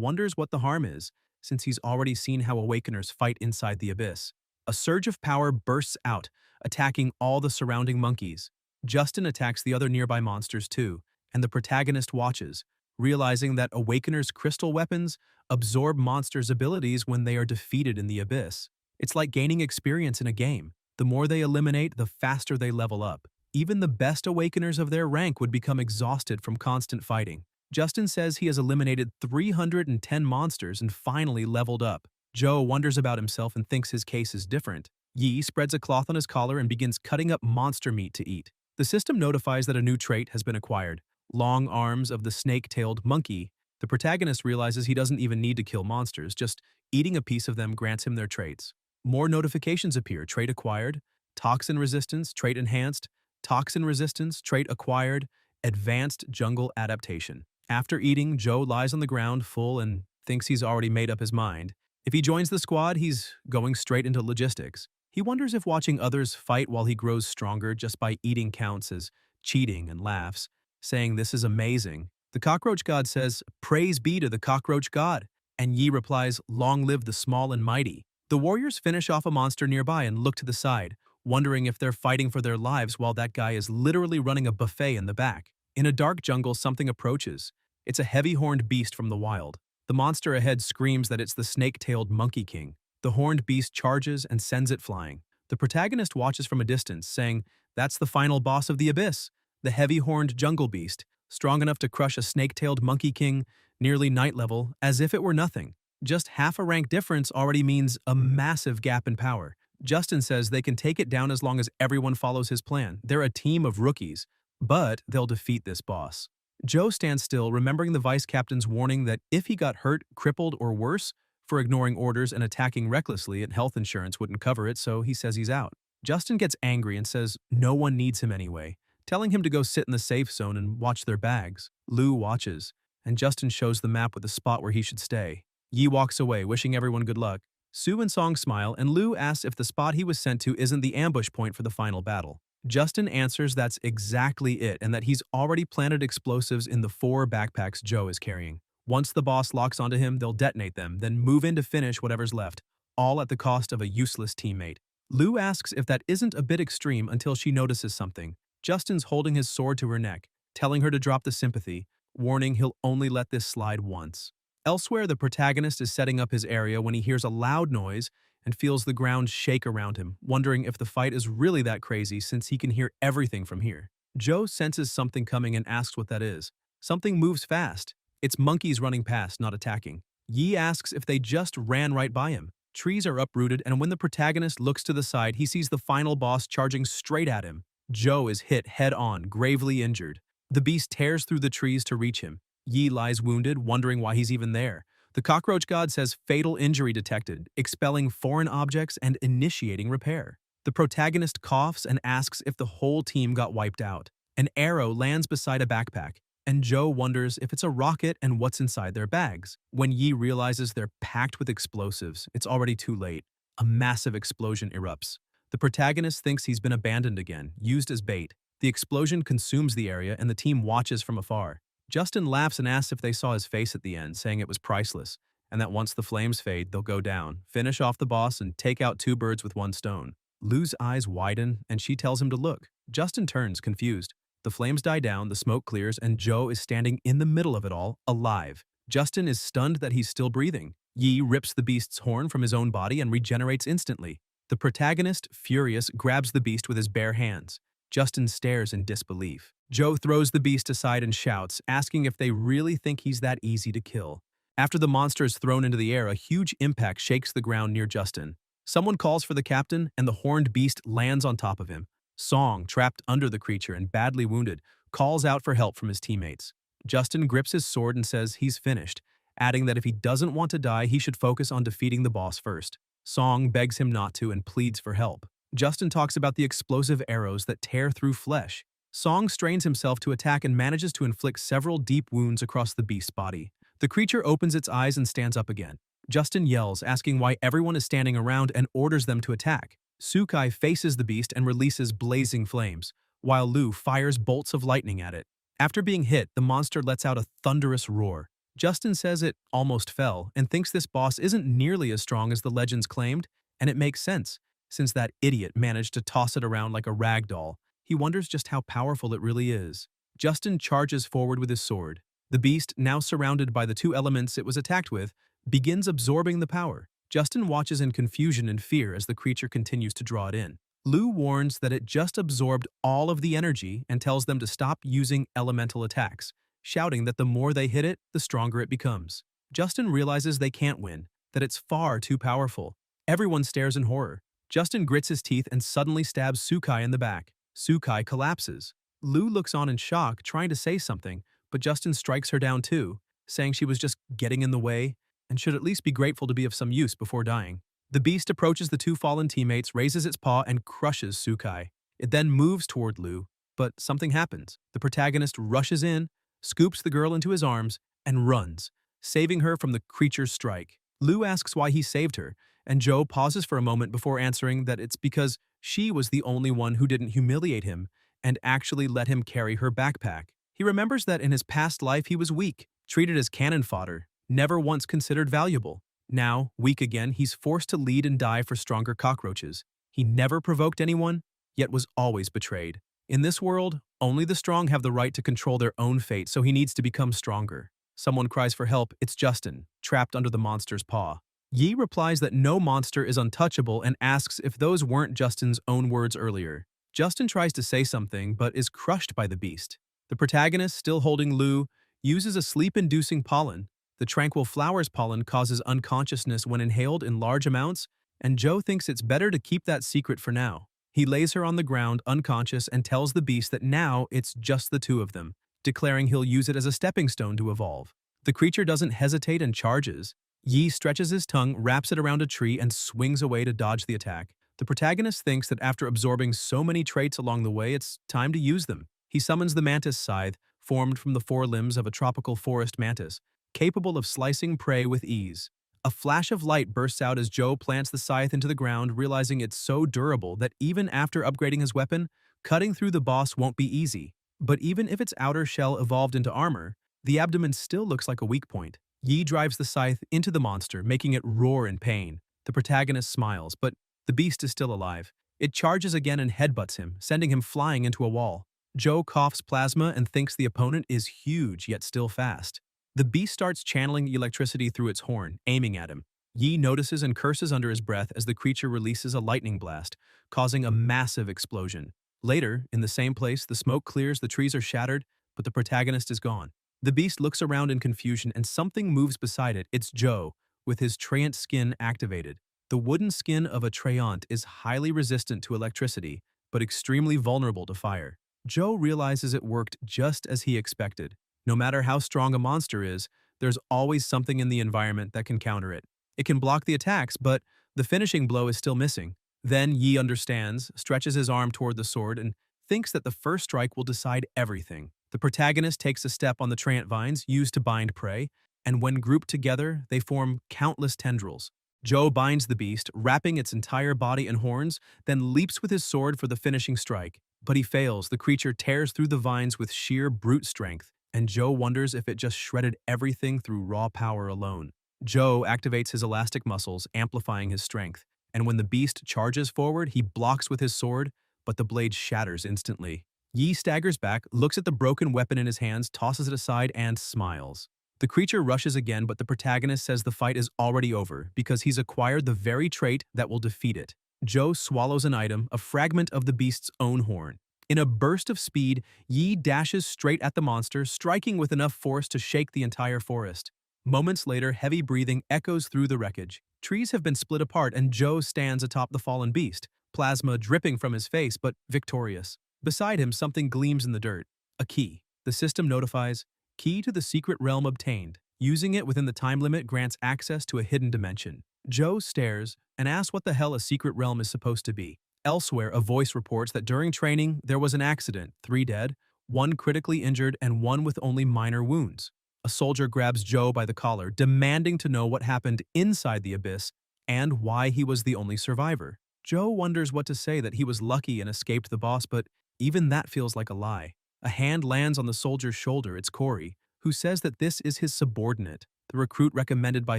wonders what the harm is, since he's already seen how Awakeners fight inside the abyss. A surge of power bursts out, attacking all the surrounding monkeys. Justin attacks the other nearby monsters too, and the protagonist watches, realizing that Awakeners' crystal weapons absorb monsters' abilities when they are defeated in the abyss. It's like gaining experience in a game. The more they eliminate, the faster they level up. Even the best Awakeners of their rank would become exhausted from constant fighting. Justin says he has eliminated 310 monsters and finally leveled up. Joe wonders about himself and thinks his case is different. Yi spreads a cloth on his collar and begins cutting up monster meat to eat. The system notifies that a new trait has been acquired. Long arms of the snake-tailed monkey. The protagonist realizes he doesn't even need to kill monsters, just eating a piece of them grants him their traits. more notifications appear. Trait acquired, toxin resistance, trait enhanced, toxin resistance, trait acquired, advanced jungle adaptation. After eating, Joe lies on the ground full and thinks he's already made up his mind. If he joins the squad, he's going straight into logistics. He wonders if watching others fight while he grows stronger just by eating counts as cheating, and laughs, saying this is amazing. The cockroach god says, "Praise be to the cockroach god," and Yi replies, "Long live the small and mighty." The warriors finish off a monster nearby and look to the side, wondering if they're fighting for their lives while that guy is literally running a buffet in the back. In a dark jungle, something approaches. It's a heavy-horned beast from the wild. The monster ahead screams that it's the snake-tailed Monkey King. The horned beast charges and sends it flying. The protagonist watches from a distance, saying, "That's the final boss of the abyss, the heavy-horned jungle beast, strong enough to crush a snake-tailed Monkey King, nearly night level, as if it were nothing." Just half a rank difference already means a massive gap in power. Justin says they can take it down as long as everyone follows his plan. They're a team of rookies, but they'll defeat this boss. Joe stands still, remembering the vice captain's warning that if he got hurt, crippled, or worse, for ignoring orders and attacking recklessly, and health insurance wouldn't cover it, so he says he's out. Justin gets angry and says no one needs him anyway, telling him to go sit in the safe zone and watch their bags. Lou watches, and Justin shows the map with the spot where he should stay. Yi walks away, wishing everyone good luck. Sue and Song smile, and Lou asks if the spot he was sent to isn't the ambush point for the final battle. Justin answers that's exactly it, and that he's already planted explosives in the 4 backpacks Joe is carrying. Once the boss locks onto him, they'll detonate them, then move in to finish whatever's left, all at the cost of a useless teammate. Lou asks if that isn't a bit extreme until she notices something. Justin's holding his sword to her neck, telling her to drop the sympathy, warning he'll only let this slide once. Elsewhere, the protagonist is setting up his area when he hears a loud noise and feels the ground shake around him, wondering if the fight is really that crazy since he can hear everything from here. Joe senses something coming and asks what that is. Something moves fast. It's monkeys running past, not attacking. Yi asks if they just ran right by him. Trees are uprooted, and when the protagonist looks to the side, he sees the final boss charging straight at him. Joe is hit head-on, gravely injured. The beast tears through the trees to reach him. Yi lies wounded, wondering why he's even there. The cockroach god says fatal injury detected, expelling foreign objects and initiating repair. The protagonist coughs and asks if the whole team got wiped out. An arrow lands beside a backpack, and Joe wonders if it's a rocket and what's inside their bags. When Yi realizes they're packed with explosives, it's already too late. A massive explosion erupts. The protagonist thinks he's been abandoned again, used as bait. The explosion consumes the area, and the team watches from afar. Justin laughs and asks if they saw his face at the end, saying it was priceless, and that once the flames fade, they'll go down, finish off the boss, and take out 2 birds with 1 stone. Lou's eyes widen, and she tells him to look. Justin turns, confused. The flames die down, the smoke clears, and Joe is standing in the middle of it all, alive. Justin is stunned that he's still breathing. Yi rips the beast's horn from his own body and regenerates instantly. The protagonist, furious, grabs the beast with his bare hands. Justin stares in disbelief. Joe throws the beast aside and shouts, asking if they really think he's that easy to kill. After the monster is thrown into the air, a huge impact shakes the ground near Justin. Someone calls for the captain, and the horned beast lands on top of him. Song, trapped under the creature and badly wounded, calls out for help from his teammates. Justin grips his sword and says he's finished, adding that if he doesn't want to die, he should focus on defeating the boss first. Song begs him not to and pleads for help. Justin talks about the explosive arrows that tear through flesh. Song strains himself to attack and manages to inflict several deep wounds across the beast's body. The creature opens its eyes and stands up again. Justin yells, asking why everyone is standing around, and orders them to attack. Sukai faces the beast and releases blazing flames, while Lou fires bolts of lightning at it. After being hit, the monster lets out a thunderous roar. Justin says it almost fell and thinks this boss isn't nearly as strong as the legends claimed, and it makes sense, since that idiot managed to toss it around like a rag doll. He wonders just how powerful it really is. Justin charges forward with his sword. The beast, now surrounded by the 2 elements it was attacked with, begins absorbing the power. Justin watches in confusion and fear as the creature continues to draw it in. Lou warns that it just absorbed all of the energy and tells them to stop using elemental attacks, shouting that the more they hit it, the stronger it becomes. Justin realizes they can't win, that it's far too powerful. Everyone stares in horror. Justin grits his teeth and suddenly stabs Sukai in the back. Sukai collapses. Lou looks on in shock, trying to say something, but Justin strikes her down too, saying she was just getting in the way and should at least be grateful to be of some use before dying. The beast approaches the two fallen teammates, raises its paw, and crushes Sukai. It then moves toward Lu, but something happens. The protagonist rushes in, scoops the girl into his arms, and runs, saving her from the creature's strike. Lu asks why he saved her, and Joe pauses for a moment before answering that it's because she was the only one who didn't humiliate him and actually let him carry her backpack. He remembers that in his past life he was weak, treated as cannon fodder, never once considered valuable. Now, weak again, he's forced to lead and die for stronger cockroaches. He never provoked anyone, yet was always betrayed. In this world, only the strong have the right to control their own fate, so he needs to become stronger. Someone cries for help. It's Justin, trapped under the monster's paw. Yi replies that no monster is untouchable and asks if those weren't Justin's own words earlier. Justin tries to say something, but is crushed by the beast. The protagonist, still holding Lu, uses a sleep-inducing pollen. The tranquil flower's pollen causes unconsciousness when inhaled in large amounts, and Joe thinks it's better to keep that secret for now. He lays her on the ground, unconscious, and tells the beast that now it's just the two of them, declaring he'll use it as a stepping stone to evolve. The creature doesn't hesitate and charges. Yi stretches his tongue, wraps it around a tree, and swings away to dodge the attack. The protagonist thinks that after absorbing so many traits along the way, it's time to use them. He summons the mantis scythe, formed from the forelimbs of a tropical forest mantis, capable of slicing prey with ease. A flash of light bursts out as Joe plants the scythe into the ground, realizing it's so durable that even after upgrading his weapon, cutting through the boss won't be easy. But even if its outer shell evolved into armor, the abdomen still looks like a weak point. Yi drives the scythe into the monster, making it roar in pain. The protagonist smiles, but the beast is still alive. It charges again and headbutts him, sending him flying into a wall. Joe coughs plasma and thinks the opponent is huge yet still fast. The beast starts channeling electricity through its horn, aiming at him. Yi notices and curses under his breath as the creature releases a lightning blast, causing a massive explosion. Later, in the same place, the smoke clears, the trees are shattered, but the protagonist is gone. The beast looks around in confusion and something moves beside it. It's Joe, with his Treant skin activated. The wooden skin of a Treant is highly resistant to electricity, but extremely vulnerable to fire. Joe realizes it worked just as he expected. No matter how strong a monster is, there's always something in the environment that can counter it. It can block the attacks, but the finishing blow is still missing. Then Yi understands, stretches his arm toward the sword, and thinks that the first strike will decide everything. The protagonist takes a step on the Treant vines used to bind prey, and when grouped together, they form countless tendrils. Joe binds the beast, wrapping its entire body in horns, then leaps with his sword for the finishing strike. But he fails. The creature tears through the vines with sheer brute strength, and Joe wonders if it just shredded everything through raw power alone. Joe activates his elastic muscles, amplifying his strength, and when the beast charges forward, he blocks with his sword, but the blade shatters instantly. Yi staggers back, looks at the broken weapon in his hands, tosses it aside, and smiles. The creature rushes again, but the protagonist says the fight is already over because he's acquired the very trait that will defeat it. Joe swallows an item, a fragment of the beast's own horn. In a burst of speed, Yi dashes straight at the monster, striking with enough force to shake the entire forest. Moments later, heavy breathing echoes through the wreckage. Trees have been split apart and Joe stands atop the fallen beast, plasma dripping from his face but victorious. Beside him, something gleams in the dirt. A key. The system notifies, key to the secret realm obtained. Using it within the time limit grants access to a hidden dimension. Joe stares and asks what the hell a secret realm is supposed to be. Elsewhere, a voice reports that during training, there was an accident, 3 dead, 1 critically injured, and 1 with only minor wounds. A soldier grabs Joe by the collar, demanding to know what happened inside the abyss and why he was the only survivor. Joe wonders what to say, that he was lucky and escaped the boss, but even that feels like a lie. A hand lands on the soldier's shoulder. It's Corey, who says that this is his subordinate, the recruit recommended by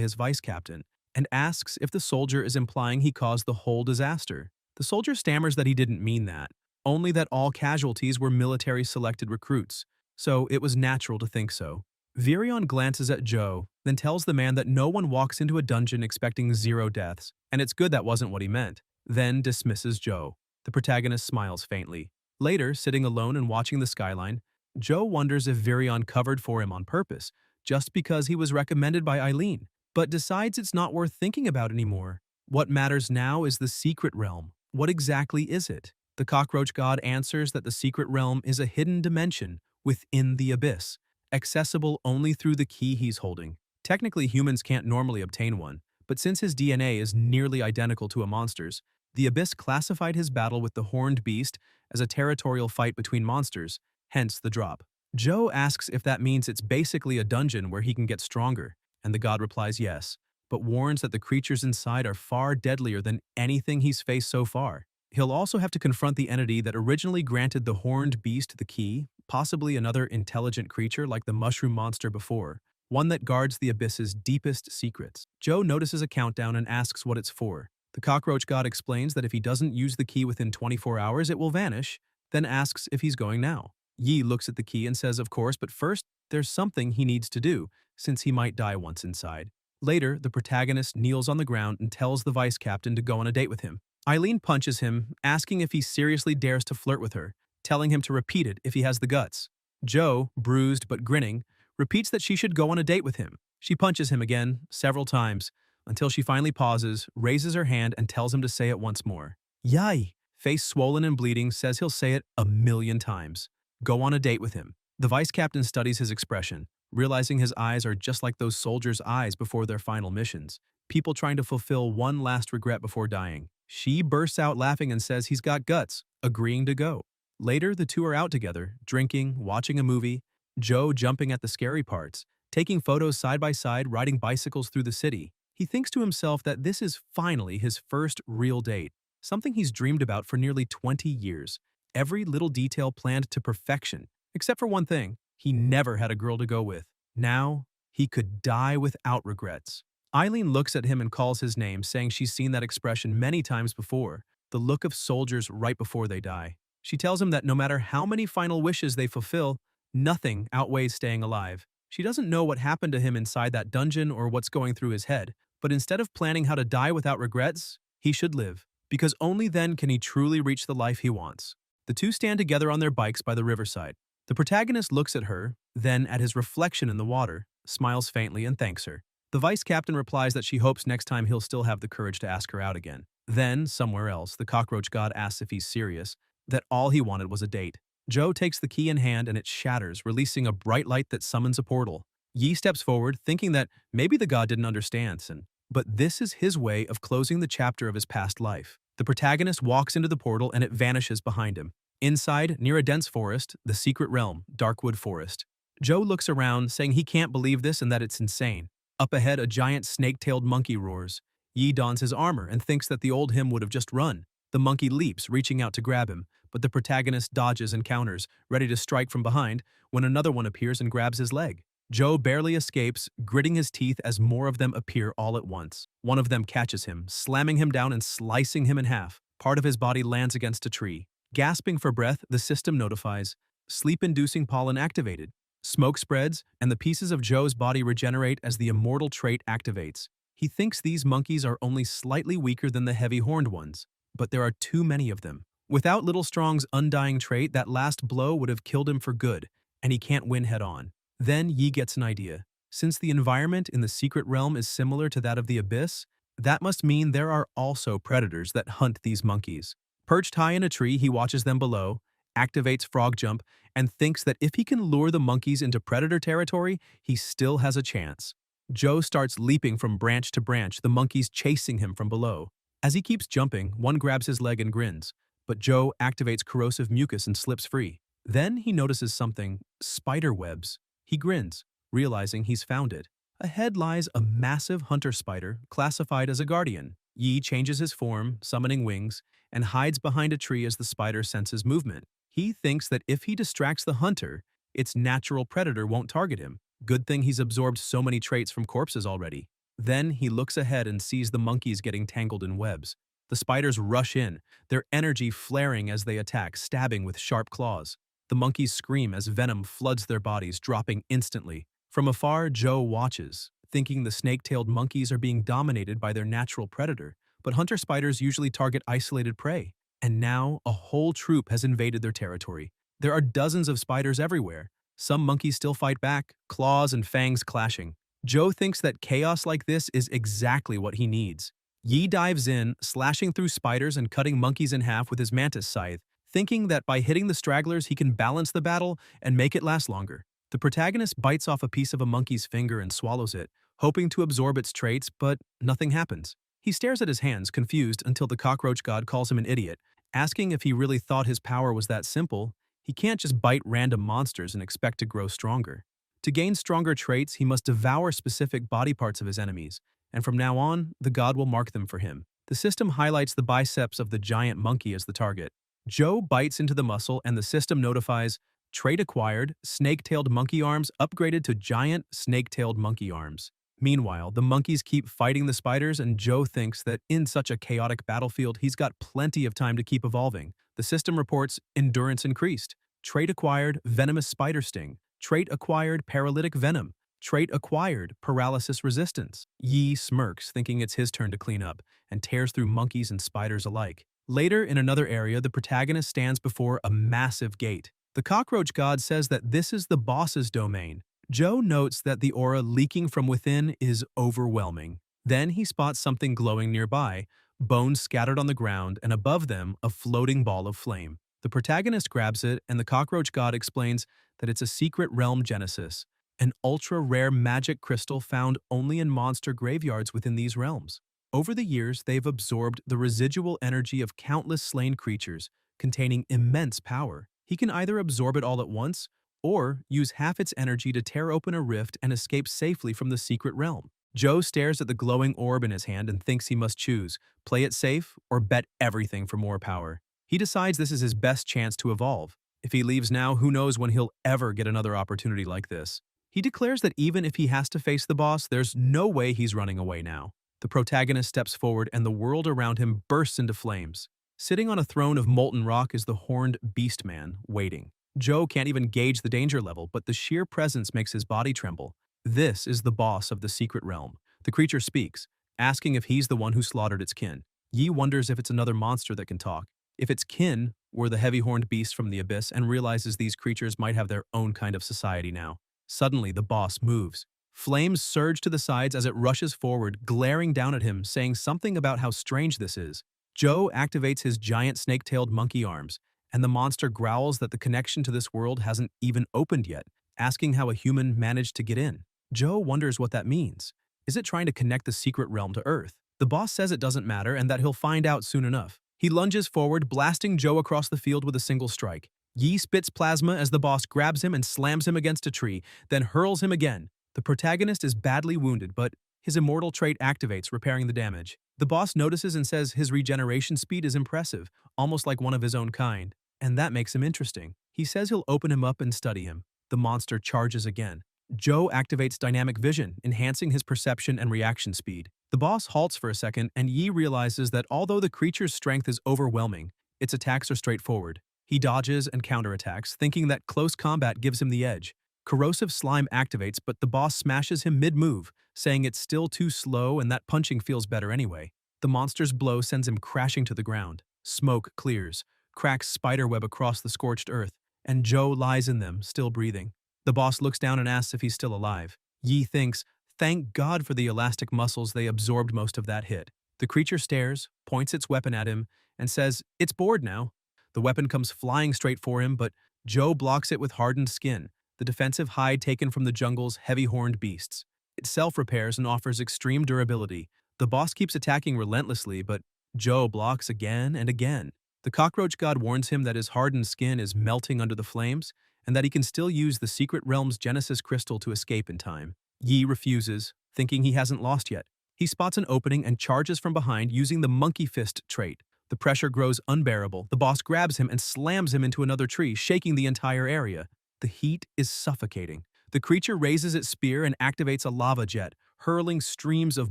his vice captain, and asks if the soldier is implying he caused the whole disaster. The soldier stammers that he didn't mean that, only that all casualties were military-selected recruits, so it was natural to think so. Virion glances at Joe, then tells the man that no one walks into a dungeon expecting 0 deaths, and it's good that wasn't what he meant, then dismisses Joe. The protagonist smiles faintly. Later, sitting alone and watching the skyline, Joe wonders if Virion covered for him on purpose, just because he was recommended by Eileen, but decides it's not worth thinking about anymore. What matters now is the secret realm. What exactly is it? The cockroach god answers that the secret realm is a hidden dimension within the abyss, accessible only through the key he's holding. Technically, humans can't normally obtain one, But since his DNA is nearly identical to a monster's, the Abyss classified his battle with the horned beast as a territorial fight between monsters, hence the drop. Joe asks if that means it's basically a dungeon where he can get stronger, and the god replies yes, but warns that the creatures inside are far deadlier than anything he's faced so far. He'll also have to confront the entity that originally granted the horned beast the key, possibly another intelligent creature like the mushroom monster before, one that guards the Abyss's deepest secrets. Joe notices a countdown and asks what it's for. The cockroach god explains that if he doesn't use the key within 24 hours, it will vanish, then asks if he's going now. Yi looks at the key and says of course, but first, there's something he needs to do, since he might die once inside. Later, the protagonist kneels on the ground and tells the vice captain to go on a date with him. Eileen punches him, asking if he seriously dares to flirt with her, telling him to repeat it if he has the guts. Joe, bruised but grinning, repeats that she should go on a date with him. She punches him again, several times, until she finally pauses, raises her hand, and tells him to say it once more. Yai, face swollen and bleeding, says he'll say it 1,000,000 times. Go on a date with him. The vice captain studies his expression, realizing his eyes are just like those soldiers' eyes before their final missions, people trying to fulfill one last regret before dying. She bursts out laughing and says he's got guts, agreeing to go. Later, the two are out together, drinking, watching a movie, Joe jumping at the scary parts, taking photos side by side, riding bicycles through the city. He thinks to himself that this is finally his first real date, something he's dreamed about for nearly 20 years. Every little detail planned to perfection, except for one thing, he never had a girl to go with. Now, he could die without regrets. Eileen looks at him and calls his name, saying she's seen that expression many times before, the look of soldiers right before they die. She tells him that no matter how many final wishes they fulfill, nothing outweighs staying alive. She doesn't know what happened to him inside that dungeon or what's going through his head, but instead of planning how to die without regrets, he should live, because only then can he truly reach the life he wants. The two stand together on their bikes by the riverside. The protagonist looks at her, then at his reflection in the water, smiles faintly and thanks her. The vice captain replies that she hopes next time he'll still have the courage to ask her out again. Then, somewhere else, the cockroach god asks if he's serious, that all he wanted was a date. Joe takes the key in hand and it shatters, releasing a bright light that summons a portal. Yi steps forward, thinking that maybe the god didn't understand, but this is his way of closing the chapter of his past life. The protagonist walks into the portal and it vanishes behind him. Inside, near a dense forest, the secret realm, Darkwood Forest. Joe looks around, saying he can't believe this and that it's insane. Up ahead, a giant snake-tailed monkey roars. Yi dons his armor and thinks that the old him would have just run. The monkey leaps, reaching out to grab him, but the protagonist dodges and counters, ready to strike from behind, when another one appears and grabs his leg. Joe barely escapes, gritting his teeth as more of them appear all at once. One of them catches him, slamming him down and slicing him in half. Part of his body lands against a tree. Gasping for breath, the system notifies. Sleep-inducing pollen activated. Smoke spreads, and the pieces of Joe's body regenerate as the immortal trait activates. He thinks these monkeys are only slightly weaker than the heavy-horned ones, but there are too many of them. Without Little Strong's undying trait, that last blow would have killed him for good, and he can't win head-on. Then Yi gets an idea. Since the environment in the secret realm is similar to that of the Abyss, that must mean there are also predators that hunt these monkeys. Perched high in a tree, he watches them below, activates Frog Jump, and thinks that if he can lure the monkeys into predator territory, he still has a chance. Joe starts leaping from branch to branch, the monkeys chasing him from below. As he keeps jumping, one grabs his leg and grins, but Joe activates corrosive mucus and slips free. Then he notices something, spider webs. He grins, realizing he's found it. Ahead lies a massive hunter spider, classified as a guardian. Yi changes his form, summoning wings, and hides behind a tree as the spider senses movement. He thinks that if he distracts the hunter, its natural predator won't target him. Good thing he's absorbed so many traits from corpses already. Then he looks ahead and sees the monkeys getting tangled in webs. The spiders rush in, their energy flaring as they attack, stabbing with sharp claws. The monkeys scream as venom floods their bodies, dropping instantly. From afar, Joe watches, thinking the snake-tailed monkeys are being dominated by their natural predator, but hunter spiders usually target isolated prey. And now, a whole troop has invaded their territory. There are dozens of spiders everywhere. Some monkeys still fight back, claws and fangs clashing. Joe thinks that chaos like this is exactly what he needs. Yi dives in, slashing through spiders and cutting monkeys in half with his mantis scythe, thinking that by hitting the stragglers he can balance the battle and make it last longer. The protagonist bites off a piece of a monkey's finger and swallows it, hoping to absorb its traits, but nothing happens. He stares at his hands, confused, until the cockroach god calls him an idiot, asking if he really thought his power was that simple. He can't just bite random monsters and expect to grow stronger. To gain stronger traits, he must devour specific body parts of his enemies, and from now on, the god will mark them for him. The system highlights the biceps of the giant monkey as the target. Joe bites into the muscle and the system notifies, trait acquired, snake-tailed monkey arms upgraded to giant snake-tailed monkey arms. Meanwhile, the monkeys keep fighting the spiders and Joe thinks that in such a chaotic battlefield, he's got plenty of time to keep evolving. The system reports endurance increased, trait acquired, venomous spider sting, trait acquired, paralytic venom, trait acquired, paralysis resistance. Yi smirks, thinking it's his turn to clean up, and tears through monkeys and spiders alike. Later, in another area, the protagonist stands before a massive gate. The cockroach god says that this is the boss's domain. Joe notes that the aura leaking from within is overwhelming. Then he spots something glowing nearby, bones scattered on the ground, and above them, a floating ball of flame. The protagonist grabs it, and the cockroach god explains that it's a secret realm genesis, an ultra-rare magic crystal found only in monster graveyards within these realms. Over the years, they've absorbed the residual energy of countless slain creatures, containing immense power. He can either absorb it all at once, or use half its energy to tear open a rift and escape safely from the secret realm. Joe stares at the glowing orb in his hand and thinks he must choose, play it safe or bet everything for more power. He decides this is his best chance to evolve. If he leaves now, who knows when he'll ever get another opportunity like this. He declares that even if he has to face the boss, there's no way he's running away now. The protagonist steps forward and the world around him bursts into flames. Sitting on a throne of molten rock is the horned beast man, waiting. Joe can't even gauge the danger level, but the sheer presence makes his body tremble. This is the boss of the secret realm. The creature speaks, asking if he's the one who slaughtered its kin. Yi wonders if it's another monster that can talk. If its kin were the heavy-horned beast from the abyss and realizes these creatures might have their own kind of society now. Suddenly, the boss moves. Flames surge to the sides as it rushes forward, glaring down at him, saying something about how strange this is. Joe activates his giant snake-tailed monkey arms, and the monster growls that the connection to this world hasn't even opened yet, asking how a human managed to get in. Joe wonders what that means. Is it trying to connect the secret realm to Earth? The boss says it doesn't matter and that he'll find out soon enough. He lunges forward, blasting Joe across the field with a single strike. Yi spits plasma as the boss grabs him and slams him against a tree, then hurls him again. The protagonist is badly wounded, but his immortal trait activates, repairing the damage. The boss notices and says his regeneration speed is impressive, almost like one of his own kind, and that makes him interesting. He says he'll open him up and study him. The monster charges again. Joe activates dynamic vision, enhancing his perception and reaction speed. The boss halts for a second, and Yi realizes that although the creature's strength is overwhelming, its attacks are straightforward. He dodges and counterattacks, thinking that close combat gives him the edge. Corrosive slime activates, but the boss smashes him mid-move, saying it's still too slow and that punching feels better anyway. The monster's blow sends him crashing to the ground. Smoke clears, cracks spiderweb across the scorched earth, and Joe lies in them, still breathing. The boss looks down and asks if he's still alive. Yi thinks, thank God for the elastic muscles, they absorbed most of that hit. The creature stares, points its weapon at him, and says, it's bored now. The weapon comes flying straight for him, but Joe blocks it with hardened skin, the defensive hide taken from the jungle's heavy-horned beasts. It self-repairs and offers extreme durability. The boss keeps attacking relentlessly, but Joe blocks again and again. The cockroach god warns him that his hardened skin is melting under the flames, and that he can still use the secret realm's Genesis crystal to escape in time. Yi refuses, thinking he hasn't lost yet. He spots an opening and charges from behind using the monkey fist trait. The pressure grows unbearable. The boss grabs him and slams him into another tree, shaking the entire area. The heat is suffocating. The creature raises its spear and activates a lava jet, hurling streams of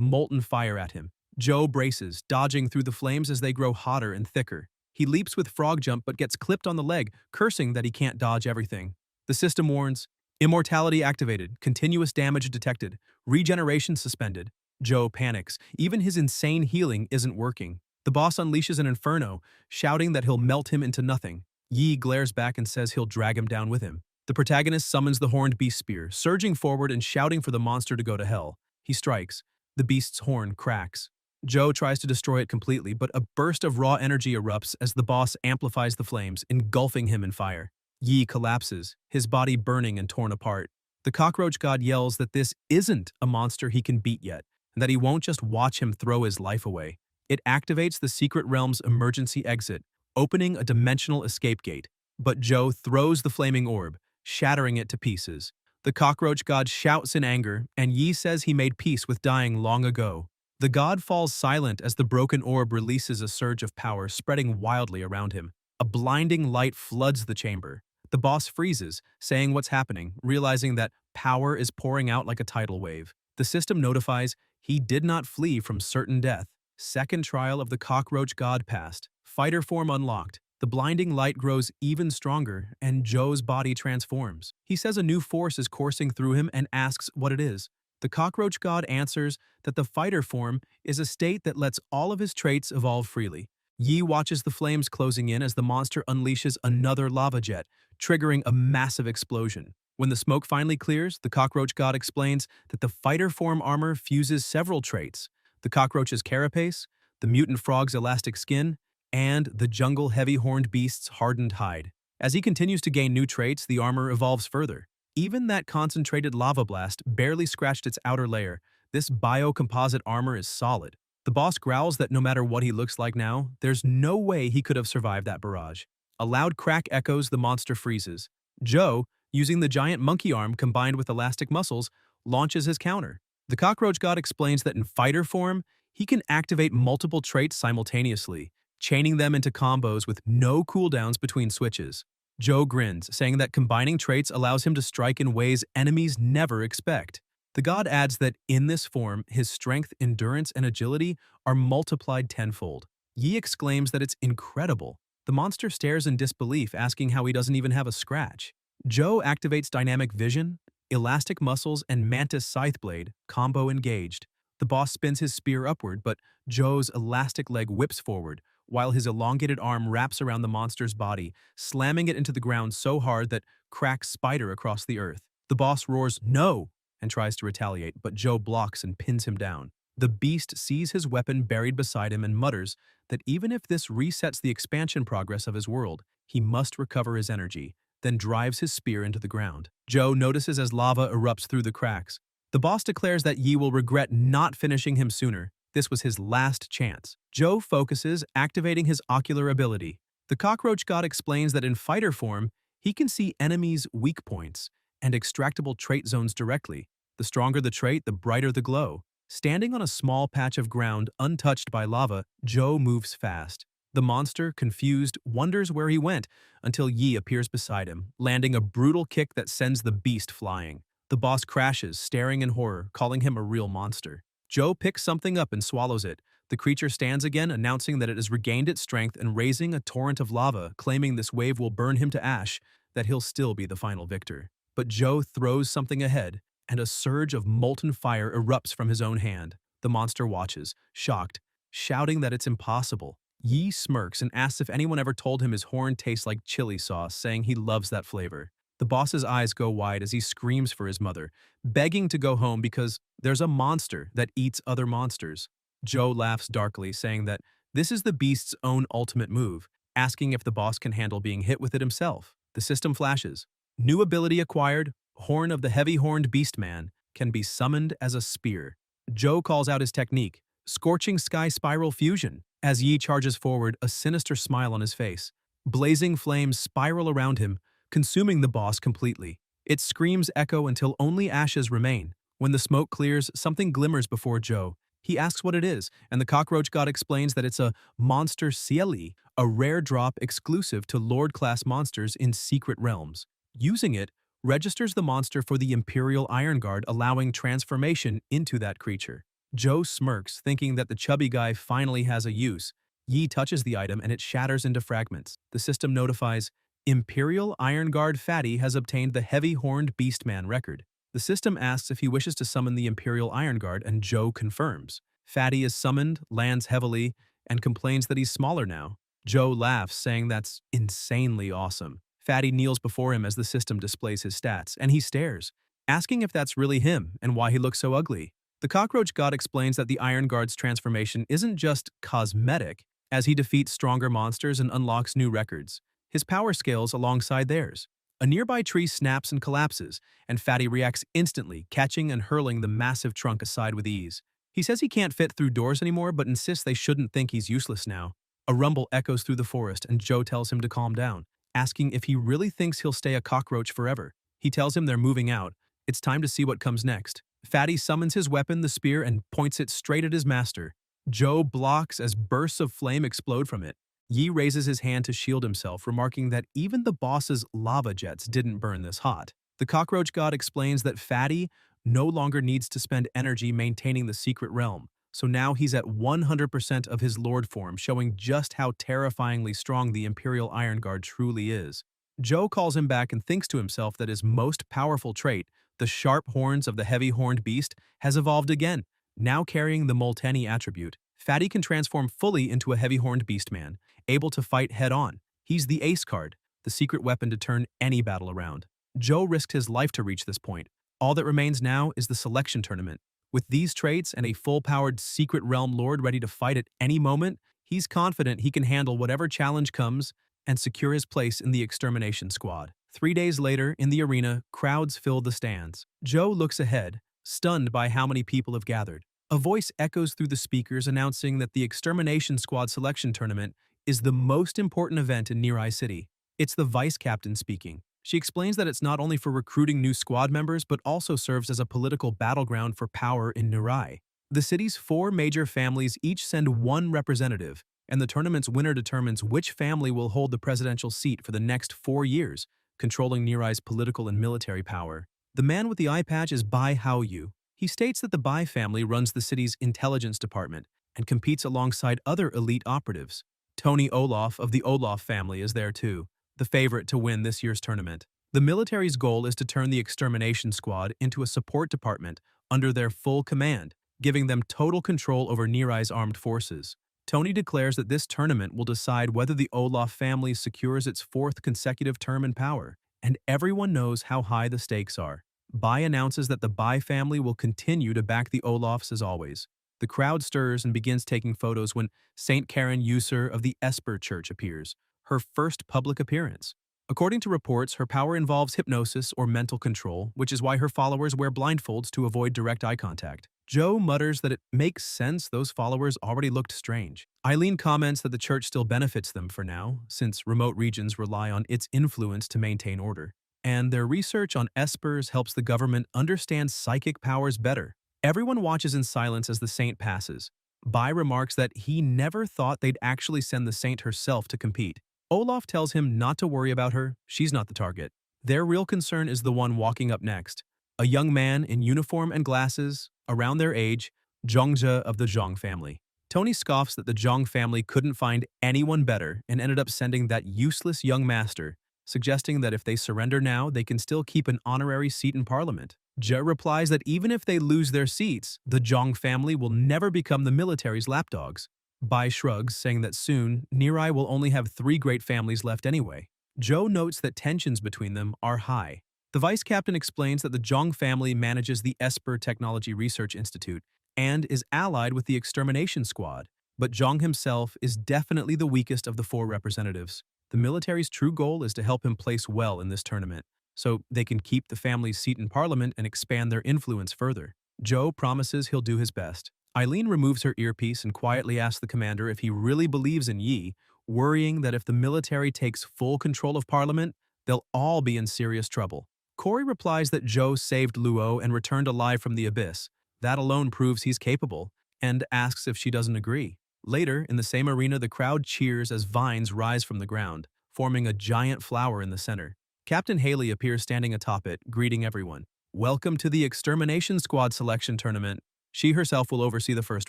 molten fire at him. Joe braces, dodging through the flames as they grow hotter and thicker. He leaps with frog jump but gets clipped on the leg, cursing that he can't dodge everything. The system warns, immortality activated, continuous damage detected, regeneration suspended. Joe panics. Even his insane healing isn't working. The boss unleashes an inferno, shouting that he'll melt him into nothing. Yi glares back and says he'll drag him down with him. The protagonist summons the horned beast spear, surging forward and shouting for the monster to go to hell. He strikes. The beast's horn cracks. Joe tries to destroy it completely, but a burst of raw energy erupts as the boss amplifies the flames, engulfing him in fire. Yi collapses, his body burning and torn apart. The cockroach god yells that this isn't a monster he can beat yet, and that he won't just watch him throw his life away. It activates the secret realm's emergency exit, opening a dimensional escape gate. But Joe throws the flaming orb, shattering it to pieces. The cockroach god shouts in anger, and Yi says he made peace with dying long ago. The god falls silent as the broken orb releases a surge of power spreading wildly around him. A blinding light floods the chamber. The boss freezes, saying what's happening, realizing that power is pouring out like a tidal wave. The system notifies he did not flee from certain death. Second trial of the cockroach god passed. Fighter form unlocked. The blinding light grows even stronger, and Joe's body transforms. He says a new force is coursing through him and asks what it is. The cockroach god answers that the fighter form is a state that lets all of his traits evolve freely. Yi watches the flames closing in as the monster unleashes another lava jet, triggering a massive explosion. When the smoke finally clears, the cockroach god explains that the fighter form armor fuses several traits: the cockroach's carapace, the mutant frog's elastic skin, and the jungle heavy-horned beast's hardened hide. As he continues to gain new traits, the armor evolves further. Even that concentrated lava blast barely scratched its outer layer. This biocomposite armor is solid. The boss growls that no matter what he looks like now, there's no way he could have survived that barrage. A loud crack echoes, the monster freezes. Joe, using the giant monkey arm combined with elastic muscles, launches his counter. The cockroach god explains that in fighter form, he can activate multiple traits simultaneously, chaining them into combos with no cooldowns between switches. Joe grins, saying that combining traits allows him to strike in ways enemies never expect. The god adds that in this form, his strength, endurance, and agility are multiplied tenfold. Yi exclaims that it's incredible. The monster stares in disbelief, asking how he doesn't even have a scratch. Joe activates dynamic vision, elastic muscles, and mantis scythe blade, combo engaged. The boss spins his spear upward, but Joe's elastic leg whips forward, while his elongated arm wraps around the monster's body, slamming it into the ground so hard that cracks spider across the earth. The boss roars, "No!" and tries to retaliate, but Joe blocks and pins him down. The beast sees his weapon buried beside him and mutters that even if this resets the expansion progress of his world, he must recover his energy, then drives his spear into the ground. Joe notices as lava erupts through the cracks. The boss declares that Yi will regret not finishing him sooner. This was his last chance. Joe focuses, activating his ocular ability. The cockroach god explains that in fighter form, he can see enemies' weak points and extractable trait zones directly. The stronger the trait, the brighter the glow. Standing on a small patch of ground untouched by lava, Joe moves fast. The monster, confused, wonders where he went until Yi appears beside him, landing a brutal kick that sends the beast flying. The boss crashes, staring in horror, calling him a real monster. Joe picks something up and swallows it. The creature stands again, announcing that it has regained its strength and raising a torrent of lava, claiming this wave will burn him to ash, that he'll still be the final victor. But Joe throws something ahead, and a surge of molten fire erupts from his own hand. The monster watches, shocked, shouting that it's impossible. Yi smirks and asks if anyone ever told him his horn tastes like chili sauce, saying he loves that flavor. The boss's eyes go wide as he screams for his mother, begging to go home because there's a monster that eats other monsters. Joe laughs darkly, saying that this is the beast's own ultimate move, asking if the boss can handle being hit with it himself. The system flashes. New ability acquired, Horn of the Heavy-Horned Beastman, can be summoned as a spear. Joe calls out his technique, Scorching Sky Spiral Fusion. As Yi charges forward, a sinister smile on his face. Blazing flames spiral around him, consuming the boss completely. Its screams echo until only ashes remain. When the smoke clears, something glimmers before Joe. He asks what it is, and the cockroach god explains that it's a monster cieli, a rare drop exclusive to Lord-class monsters in secret realms. Using it registers the monster for the Imperial Iron Guard, allowing transformation into that creature. Joe smirks, thinking that the chubby guy finally has a use. Yi touches the item and it shatters into fragments. The system notifies, Imperial Iron Guard Fatty has obtained the Heavy-Horned Beastman record. The system asks if he wishes to summon the Imperial Iron Guard, and Joe confirms. Fatty is summoned, lands heavily, and complains that he's smaller now. Joe laughs, saying that's insanely awesome. Fatty kneels before him as the system displays his stats, and he stares, asking if that's really him and why he looks so ugly. The cockroach god explains that the Iron Guard's transformation isn't just cosmetic, as he defeats stronger monsters and unlocks new records. His power scales alongside theirs. A nearby tree snaps and collapses, and Fatty reacts instantly, catching and hurling the massive trunk aside with ease. He says he can't fit through doors anymore, but insists they shouldn't think he's useless now. A rumble echoes through the forest, and Joe tells him to calm down, asking if he really thinks he'll stay a cockroach forever. He tells him they're moving out. It's time to see what comes next. Fatty summons his weapon, the spear, and points it straight at his master. Joe blocks as bursts of flame explode from it. Yi raises his hand to shield himself, remarking that even the boss's lava jets didn't burn this hot. The cockroach god explains that Fatty no longer needs to spend energy maintaining the secret realm, so now he's at 100% of his lord form, showing just how terrifyingly strong the Imperial Iron Guard truly is. Joe calls him back and thinks to himself that his most powerful trait, the sharp horns of the heavy-horned beast, has evolved again. Now carrying the Molteni attribute, Fatty can transform fully into a heavy-horned beastman, able to fight head-on. He's the ace card, the secret weapon to turn any battle around. Joe risked his life to reach this point. All that remains now is the selection tournament. With these traits and a full-powered secret realm lord ready to fight at any moment, he's confident he can handle whatever challenge comes and secure his place in the extermination squad. 3 days later, in the arena, crowds fill the stands. Joe looks ahead, stunned by how many people have gathered. A voice echoes through the speakers announcing that the extermination squad selection tournament is the most important event in Nirai City. It's the vice captain speaking. She explains that it's not only for recruiting new squad members, but also serves as a political battleground for power in Nirai. The city's 4 major families each send one representative, and the tournament's winner determines which family will hold the presidential seat for the next 4 years, controlling Nirai's political and military power. The man with the eye patch is Bai Haoyu. He states that the Bai family runs the city's intelligence department and competes alongside other elite operatives. Tony Olaf of the Olaf family is there too, the favorite to win this year's tournament. The military's goal is to turn the extermination squad into a support department under their full command, giving them total control over Nirai's armed forces. Tony declares that this tournament will decide whether the Olaf family secures its 4th consecutive term in power, and everyone knows how high the stakes are. Bai announces that the Bai family will continue to back the Olafs as always. The crowd stirs and begins taking photos when St. Karen User of the Esper Church appears, her first public appearance. According to reports, her power involves hypnosis or mental control, which is why her followers wear blindfolds to avoid direct eye contact. Joe mutters that it makes sense those followers already looked strange. Eileen comments that the church still benefits them for now, since remote regions rely on its influence to maintain order. And their research on espers helps the government understand psychic powers better. Everyone watches in silence as the saint passes. Bai remarks that he never thought they'd actually send the saint herself to compete. Olaf tells him not to worry about her, she's not the target. Their real concern is the one walking up next. A young man in uniform and glasses, around their age, Jong Yi of the Jong family. Tony scoffs that the Jong family couldn't find anyone better and ended up sending that useless young master, suggesting that if they surrender now, they can still keep an honorary seat in parliament. Yi replies that even if they lose their seats, the Jong family will never become the military's lapdogs. Bai shrugs, saying that soon, Nirai will only have 3 great families left anyway. Joe notes that tensions between them are high. The vice captain explains that the Jong family manages the Esper Technology Research Institute and is allied with the extermination squad, but Jong himself is definitely the weakest of the 4 representatives. The military's true goal is to help him place well in this tournament, so they can keep the family's seat in parliament and expand their influence further. Joe promises he'll do his best. Eileen removes her earpiece and quietly asks the commander if he really believes in Yi, worrying that if the military takes full control of parliament, they'll all be in serious trouble. Corey replies that Joe saved Luo and returned alive from the abyss. That alone proves he's capable, and asks if she doesn't agree. Later, in the same arena, the crowd cheers as vines rise from the ground, forming a giant flower in the center. Captain Haley appears standing atop it, greeting everyone. Welcome to the Extermination Squad Selection Tournament. She herself will oversee the first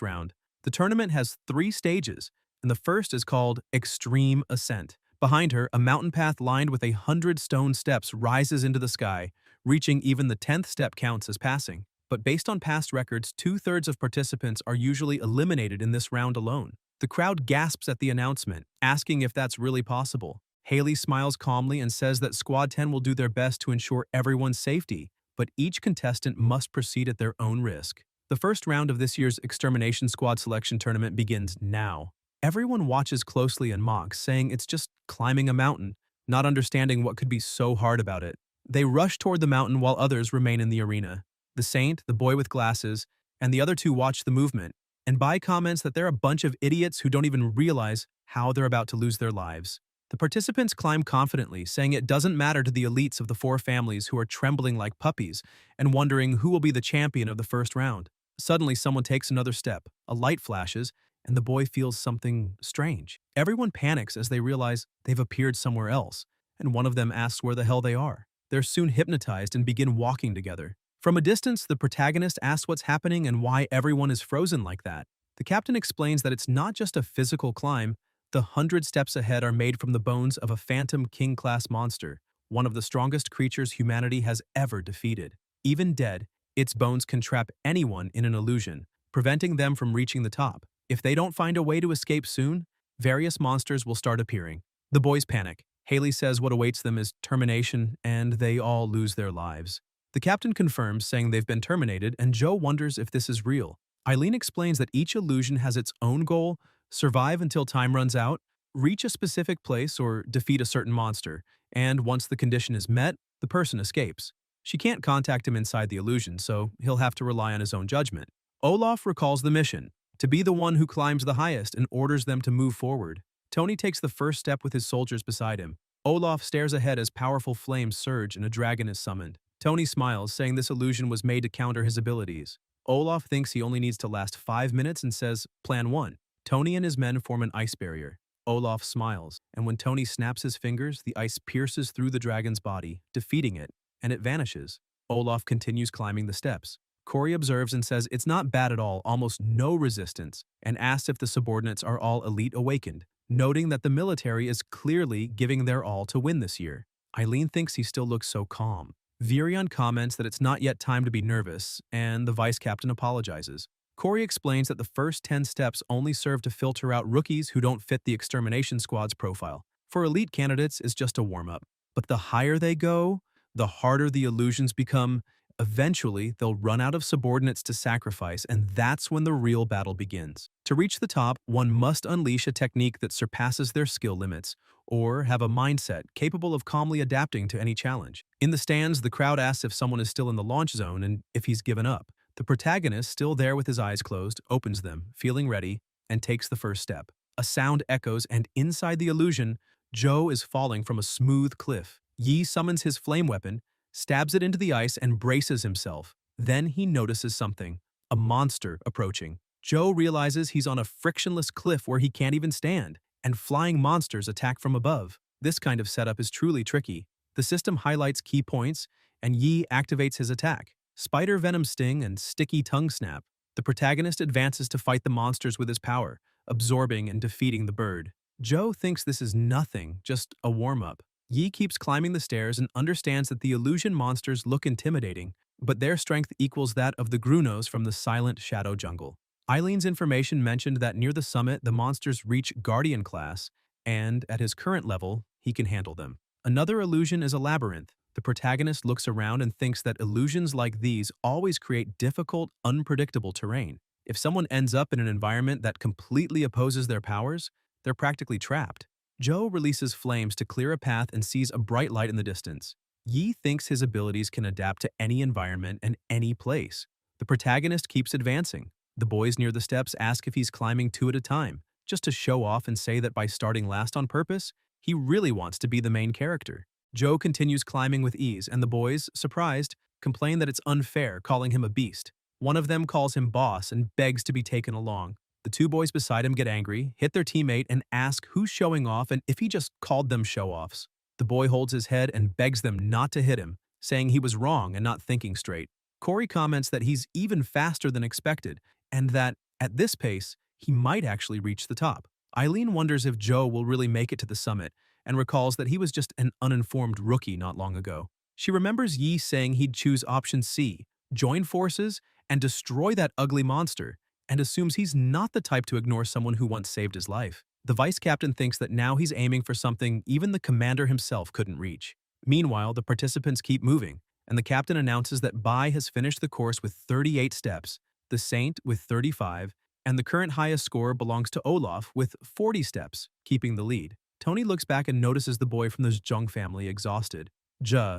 round. The tournament has 3 stages, and the first is called Extreme Ascent. Behind her, a mountain path lined with 100 stone steps rises into the sky. Reaching even the 10th step counts as passing. But based on past records, 2/3 of participants are usually eliminated in this round alone. The crowd gasps at the announcement, asking if that's really possible. Haley smiles calmly and says that Squad 10 will do their best to ensure everyone's safety, but each contestant must proceed at their own risk. The first round of this year's Extermination Squad Selection Tournament begins now. Everyone watches closely and mocks, saying it's just climbing a mountain. not understanding what could be so hard about it. They rush toward the mountain while others remain in the arena. The saint, the boy with glasses, and the other two watch the movement, and Bai comments that they're a bunch of idiots who don't even realize how they're about to lose their lives. The participants climb confidently, saying it doesn't matter to the elites of the four families who are trembling like puppies and wondering who will be the champion of the first round. Suddenly, someone takes another step, a light flashes, and the boy feels something strange. Everyone panics as they realize they've appeared somewhere else, and one of them asks where the hell they are. They're soon hypnotized and begin walking together. From a distance, the protagonist asks what's happening and why everyone is frozen like that. The captain explains that it's not just a physical climb. The 100 steps ahead are made from the bones of a phantom king-class monster, one of the strongest creatures humanity has ever defeated. Even dead, its bones can trap anyone in an illusion, preventing them from reaching the top. If they don't find a way to escape soon, various monsters will start appearing. The boys panic. Haley says what awaits them is termination, and they all lose their lives. The captain confirms, saying they've been terminated, and Joe wonders if this is real. Eileen explains that each illusion has its own goal: survive until time runs out, reach a specific place, or defeat a certain monster, and once the condition is met, the person escapes. She can't contact him inside the illusion, so he'll have to rely on his own judgment. Olaf recalls the mission, to be the one who climbs the highest, and orders them to move forward. Tony takes the first step with his soldiers beside him. Olaf stares ahead as powerful flames surge and a dragon is summoned. Tony smiles, saying this illusion was made to counter his abilities. Olaf thinks he only needs to last 5 minutes and says, Plan 1. Tony and his men form an ice barrier. Olaf smiles, and when Tony snaps his fingers, the ice pierces through the dragon's body, defeating it, and it vanishes. Olaf continues climbing the steps. Corey observes and says it's not bad at all, almost no resistance, and asks if the subordinates are all elite awakened, noting that the military is clearly giving their all to win this year. Eileen thinks he still looks so calm. Virion comments that it's not yet time to be nervous, and the vice captain apologizes. Corey explains that the first 10 steps only serve to filter out rookies who don't fit the extermination squad's profile. For elite candidates, it's just a warm-up. But the higher they go, the harder the illusions become. Eventually, they'll run out of subordinates to sacrifice, and that's when the real battle begins. To reach the top, one must unleash a technique that surpasses their skill limits, or have a mindset capable of calmly adapting to any challenge. In the stands, the crowd asks if someone is still in the launch zone and if he's given up. The protagonist, still there with his eyes closed, opens them, feeling ready, and takes the first step. A sound echoes, and inside the illusion, Joe is falling from a smooth cliff. Yi summons his flame weapon, stabs it into the ice, and braces himself. Then he notices something: a monster approaching. Joe realizes he's on a frictionless cliff where he can't even stand, and flying monsters attack from above. This kind of setup is truly tricky. The system highlights key points, and Yi activates his attack: Spider Venom Sting and Sticky Tongue Snap. The protagonist advances to fight the monsters with his power, absorbing and defeating the bird. Joe thinks this is nothing, just a warm-up. Yi keeps climbing the stairs and understands that the illusion monsters look intimidating, but their strength equals that of the Grunos from the silent shadow jungle. Eileen's information mentioned that near the summit, the monsters reach Guardian class, and at his current level, he can handle them. Another illusion is a labyrinth. The protagonist looks around and thinks that illusions like these always create difficult, unpredictable terrain. If someone ends up in an environment that completely opposes their powers, they're practically trapped. Joe releases flames to clear a path and sees a bright light in the distance. Yi thinks his abilities can adapt to any environment and any place. The protagonist keeps advancing. The boys near the steps ask if he's climbing 2 at a time, just to show off and say that by starting last on purpose, he really wants to be the main character. Joe continues climbing with ease, and the boys, surprised, complain that it's unfair, calling him a beast. One of them calls him boss and begs to be taken along. The 2 boys beside him get angry, hit their teammate, and ask who's showing off and if he just called them show-offs. The boy holds his head and begs them not to hit him, saying he was wrong and not thinking straight. Corey comments that he's even faster than expected, and that, at this pace, he might actually reach the top. Eileen wonders if Joe will really make it to the summit, and recalls that he was just an uninformed rookie not long ago. She remembers Yi saying he'd choose option C, join forces, and destroy that ugly monster, and assumes he's not the type to ignore someone who once saved his life. The vice captain thinks that now he's aiming for something even the commander himself couldn't reach. Meanwhile, the participants keep moving, and the captain announces that Bai has finished the course with 38 steps, the Saint with 35, and the current highest score belongs to Olaf with 40 steps, keeping the lead. Tony looks back and notices the boy from the Jong family exhausted.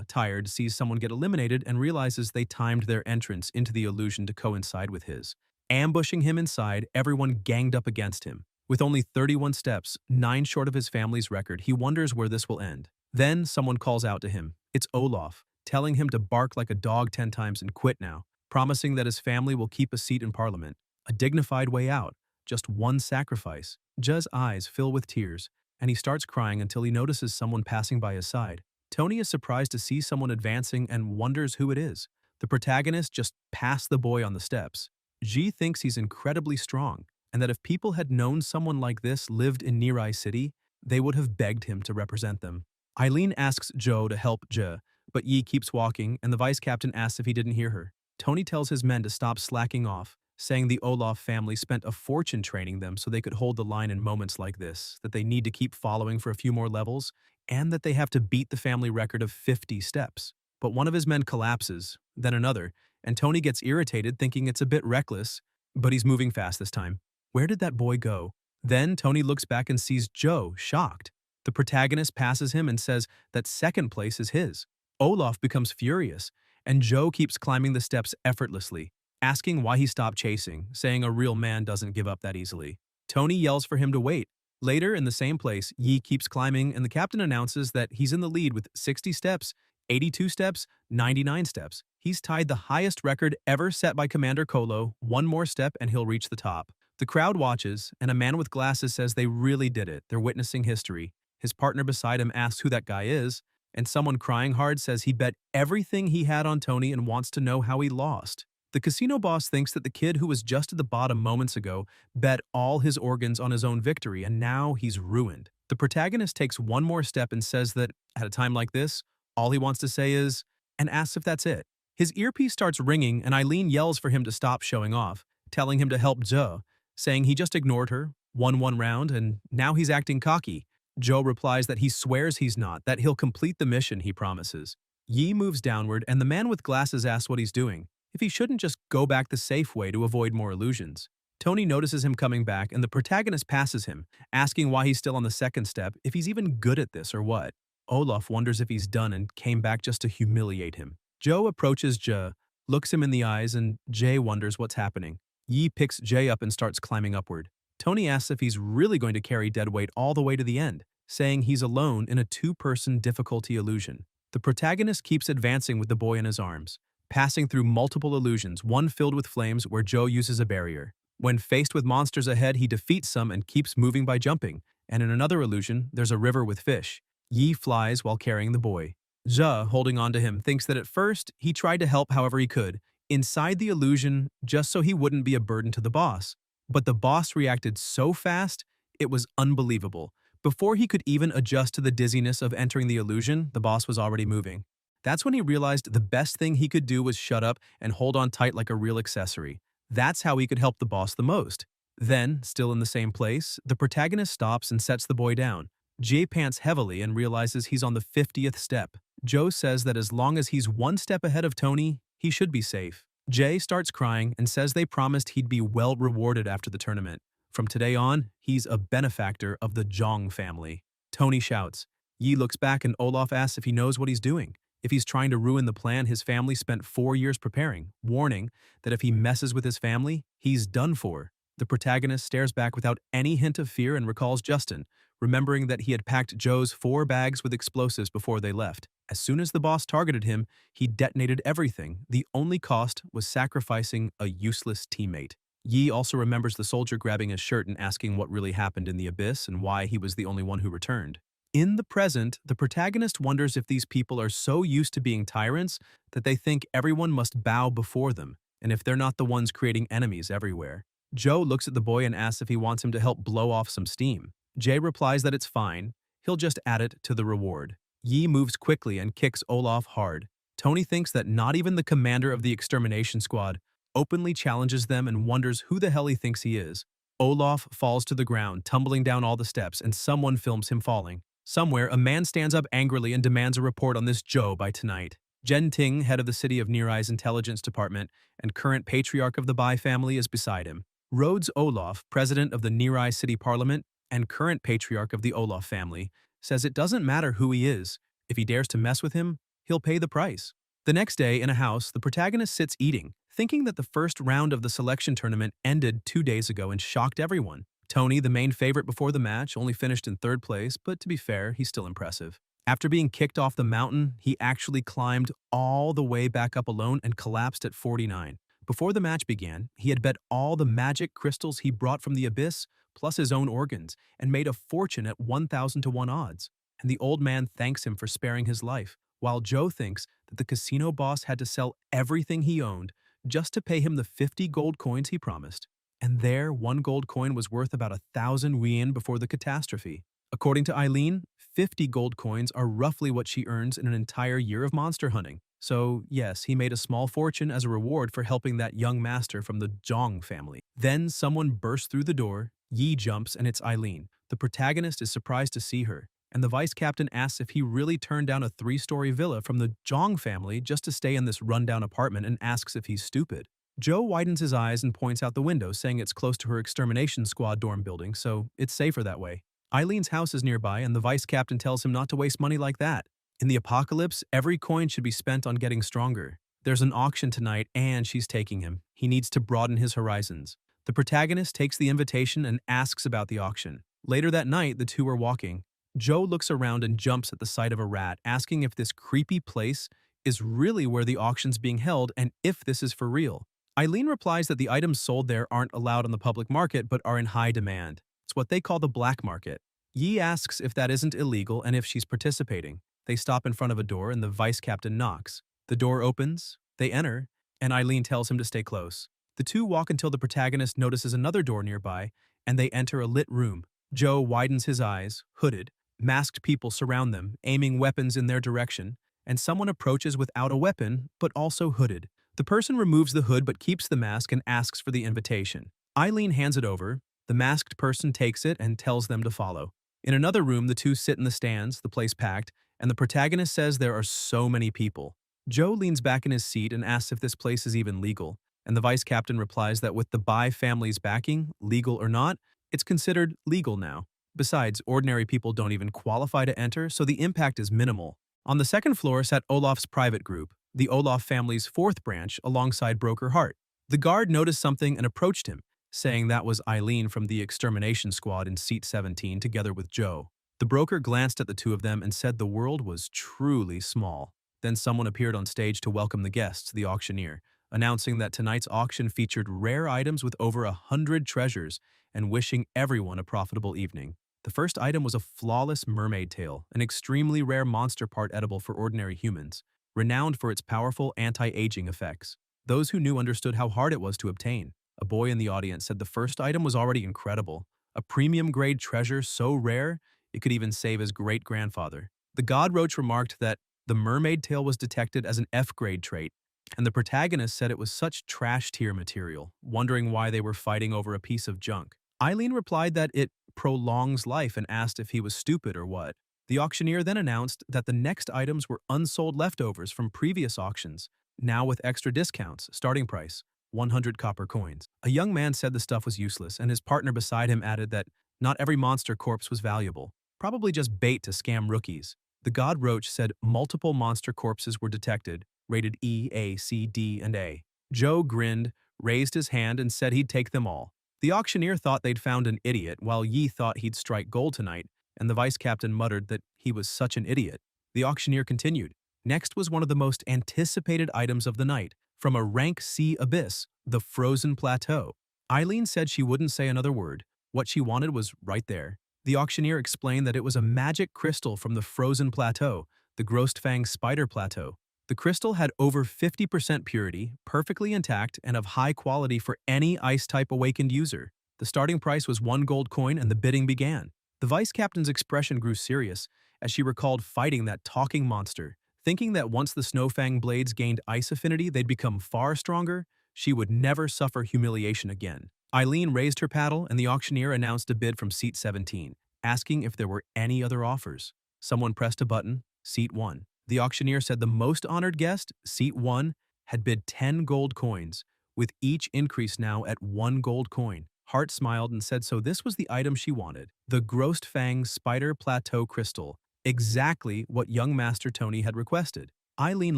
Tired, sees someone get eliminated and realizes they timed their entrance into the illusion to coincide with his. Ambushing him inside, everyone ganged up against him. With only 31 steps, 9 short of his family's record, he wonders where this will end. Then someone calls out to him. It's Olaf, telling him to bark like a dog 10 times and quit now, promising that his family will keep a seat in parliament. A dignified way out, just one sacrifice. J's eyes fill with tears, and he starts crying until he notices someone passing by his side. Tony is surprised to see someone advancing and wonders who it is. The protagonist just passed the boy on the steps. Ji thinks he's incredibly strong, and that if people had known someone like this lived in Nirai City, they would have begged him to represent them. Eileen asks Joe to help J, but Yi keeps walking, and the vice captain asks if he didn't hear her. Tony tells his men to stop slacking off, saying the Olaf family spent a fortune training them so they could hold the line in moments like this, that they need to keep following for a few more levels, and that they have to beat the family record of 50 steps. But one of his men collapses, then another, and Tony gets irritated thinking it's a bit reckless, but he's moving fast this time. Where did that boy go? Then Tony looks back and sees Joe, shocked. The protagonist passes him and says that second place is his. Olaf becomes furious, and Joe keeps climbing the steps effortlessly, asking why he stopped chasing, saying a real man doesn't give up that easily. Tony yells for him to wait. Later, in the same place, Yi keeps climbing, and the captain announces that he's in the lead with 60 steps, 82 steps, 99 steps. He's tied the highest record ever set by Commander Kolo. One more step and he'll reach the top. The crowd watches, and a man with glasses says they really did it. They're witnessing history. His partner beside him asks who that guy is, and someone crying hard says he bet everything he had on Tony and wants to know how he lost. The casino boss thinks that the kid who was just at the bottom moments ago bet all his organs on his own victory, and now he's ruined. The protagonist takes one more step and says that, at a time like this, all he wants to say is, and asks if that's it. His earpiece starts ringing, and Eileen yells for him to stop showing off, telling him to help Joe, saying he just ignored her, won one round, and now he's acting cocky. Joe replies that he swears he's not, that he'll complete the mission he promises. Yi moves downward, and the man with glasses asks what he's doing, if he shouldn't just go back the safe way to avoid more illusions. Tony notices him coming back, and the protagonist passes him, asking why he's still on the second step, if he's even good at this or what. Olaf wonders if he's done and came back just to humiliate him. Joe approaches J, looks him in the eyes, and Jay wonders what's happening. Yi picks Jay up and starts climbing upward. Tony asks if he's really going to carry deadweight all the way to the end, saying he's alone in a two-person difficulty illusion. The protagonist keeps advancing with the boy in his arms, passing through multiple illusions, one filled with flames where Joe uses a barrier. When faced with monsters ahead, he defeats some and keeps moving by jumping, and in another illusion, there's a river with fish. Yi flies while carrying the boy. Zhe, holding on to him, thinks that at first, he tried to help however he could, inside the illusion just so he wouldn't be a burden to the boss. But the boss reacted so fast, it was unbelievable. Before he could even adjust to the dizziness of entering the illusion, the boss was already moving. That's when he realized the best thing he could do was shut up and hold on tight like a real accessory. That's how he could help the boss the most. Then, still in the same place, the protagonist stops and sets the boy down. Jay pants heavily and realizes he's on the 50th step. Joe says that as long as he's one step ahead of Tony, he should be safe. Jay starts crying and says they promised he'd be well rewarded after the tournament. From today on, he's a benefactor of the Jong family. Tony shouts. Yi looks back and Olaf asks if he knows what he's doing, if he's trying to ruin the plan his family spent 4 years preparing, warning that if he messes with his family, he's done for. The protagonist stares back without any hint of fear and recalls Justin, remembering that he had packed Joe's 4 bags with explosives before they left. As soon as the boss targeted him, he detonated everything. The only cost was sacrificing a useless teammate. Yi also remembers the soldier grabbing his shirt and asking what really happened in the abyss and why he was the only one who returned. In the present, the protagonist wonders if these people are so used to being tyrants that they think everyone must bow before them, and if they're not the ones creating enemies everywhere. Joe looks at the boy and asks if he wants him to help blow off some steam. Jay replies that it's fine, he'll just add it to the reward. Yi moves quickly and kicks Olaf hard. Tony thinks that not even the commander of the extermination squad openly challenges them and wonders who the hell he thinks he is. Olaf falls to the ground, tumbling down all the steps, and someone films him falling. Somewhere, a man stands up angrily and demands a report on this Joe by tonight. Jen Ting, head of the city of Nirai's intelligence department and current patriarch of the Bai family, is beside him. Rhodes Olaf, president of the Nirai City Parliament, and current patriarch of the Olaf family, says it doesn't matter who he is. If he dares to mess with him, he'll pay the price. The next day, in a house, the protagonist sits eating, thinking that the first round of the selection tournament ended 2 days ago and shocked everyone. Tony, the main favorite before the match, only finished in third place, but to be fair, he's still impressive. After being kicked off the mountain, he actually climbed all the way back up alone and collapsed at 49. Before the match began, he had bet all the magic crystals he brought from the abyss, plus his own organs, and made a fortune at 1,000 to 1 odds. And the old man thanks him for sparing his life, while Joe thinks that the casino boss had to sell everything he owned just to pay him the 50 gold coins he promised. And there, 1 gold coin was worth about 1,000 yuan before the catastrophe. According to Eileen, 50 gold coins are roughly what she earns in an entire year of monster hunting. So, yes, he made a small fortune as a reward for helping that young master from the Jong family. Then someone bursts through the door, Yi jumps, and it's Eileen. The protagonist is surprised to see her, and the vice captain asks if he really turned down a 3-story villa from the Jong family just to stay in this rundown apartment and asks if he's stupid. Joe widens his eyes and points out the window, saying it's close to her extermination squad dorm building, so it's safer that way. Eileen's house is nearby, and the vice captain tells him not to waste money like that. In the apocalypse, every coin should be spent on getting stronger. There's an auction tonight, and she's taking him. He needs to broaden his horizons. The protagonist takes the invitation and asks about the auction. Later that night, the two are walking. Joe looks around and jumps at the sight of a rat, asking if this creepy place is really where the auction's being held and if this is for real. Eileen replies that the items sold there aren't allowed on the public market but are in high demand. It's what they call the black market. Yi asks if that isn't illegal and if she's participating. They stop in front of a door and the vice captain knocks. The door opens, they enter, and Eileen tells him to stay close. The two walk until the protagonist notices another door nearby, and they enter a lit room. Joe widens his eyes, hooded. Masked people surround them, aiming weapons in their direction, and someone approaches without a weapon, but also hooded. The person removes the hood but keeps the mask and asks for the invitation. Eileen hands it over. The masked person takes it and tells them to follow. In another room, the two sit in the stands, the place packed, and the protagonist says there are so many people. Joe leans back in his seat and asks if this place is even legal, and the vice captain replies that with the Bai family's backing, legal or not, it's considered legal now. Besides, ordinary people don't even qualify to enter, so the impact is minimal. On the second floor sat Olaf's private group, the Olaf family's 4th branch, alongside Broker Hart. The guard noticed something and approached him, saying that was Eileen from the extermination squad in seat 17 together with Joe. The broker glanced at the two of them and said the world was truly small. Then someone appeared on stage to welcome the guests, the auctioneer, announcing that tonight's auction featured rare items with over 100 treasures and wishing everyone a profitable evening. The first item was a flawless mermaid tail, an extremely rare monster part edible for ordinary humans, renowned for its powerful anti-aging effects. Those who knew understood how hard it was to obtain. A boy in the audience said the first item was already incredible, a premium-grade treasure so rare it could even save his great-grandfather. The god roach remarked that the mermaid tail was detected as an F-grade trait, and the protagonist said it was such trash-tier material, wondering why they were fighting over a piece of junk. Eileen replied that it prolongs life and asked if he was stupid or what. The auctioneer then announced that the next items were unsold leftovers from previous auctions, now with extra discounts, starting price, 100 copper coins. A young man said the stuff was useless, and his partner beside him added that not every monster corpse was valuable, probably just bait to scam rookies. The god roach said multiple monster corpses were detected, rated E, A, C, D, and A. Joe grinned, raised his hand, and said he'd take them all. The auctioneer thought they'd found an idiot, while Yi thought he'd strike gold tonight, and the vice captain muttered that he was such an idiot. The auctioneer continued. Next was one of the most anticipated items of the night, from a rank C abyss, the frozen plateau. Eileen said she wouldn't say another word. What she wanted was right there. The auctioneer explained that it was a magic crystal from the frozen plateau, the Grossfang spider plateau. The crystal had over 50% purity, perfectly intact, and of high quality for any ice-type awakened user. The starting price was 1 gold coin and the bidding began. The vice captain's expression grew serious as she recalled fighting that talking monster. Thinking that once the Snowfang blades gained ice affinity, they'd become far stronger, she would never suffer humiliation again. Eileen raised her paddle and the auctioneer announced a bid from seat 17, asking if there were any other offers. Someone pressed a button, seat 1. The auctioneer said the most honored guest, seat 1, had bid 10 gold coins, with each increase now at 1 gold coin. Hart smiled and said so this was the item she wanted, the Grossed Fang Spider Plateau Crystal, exactly what young Master Tony had requested. Eileen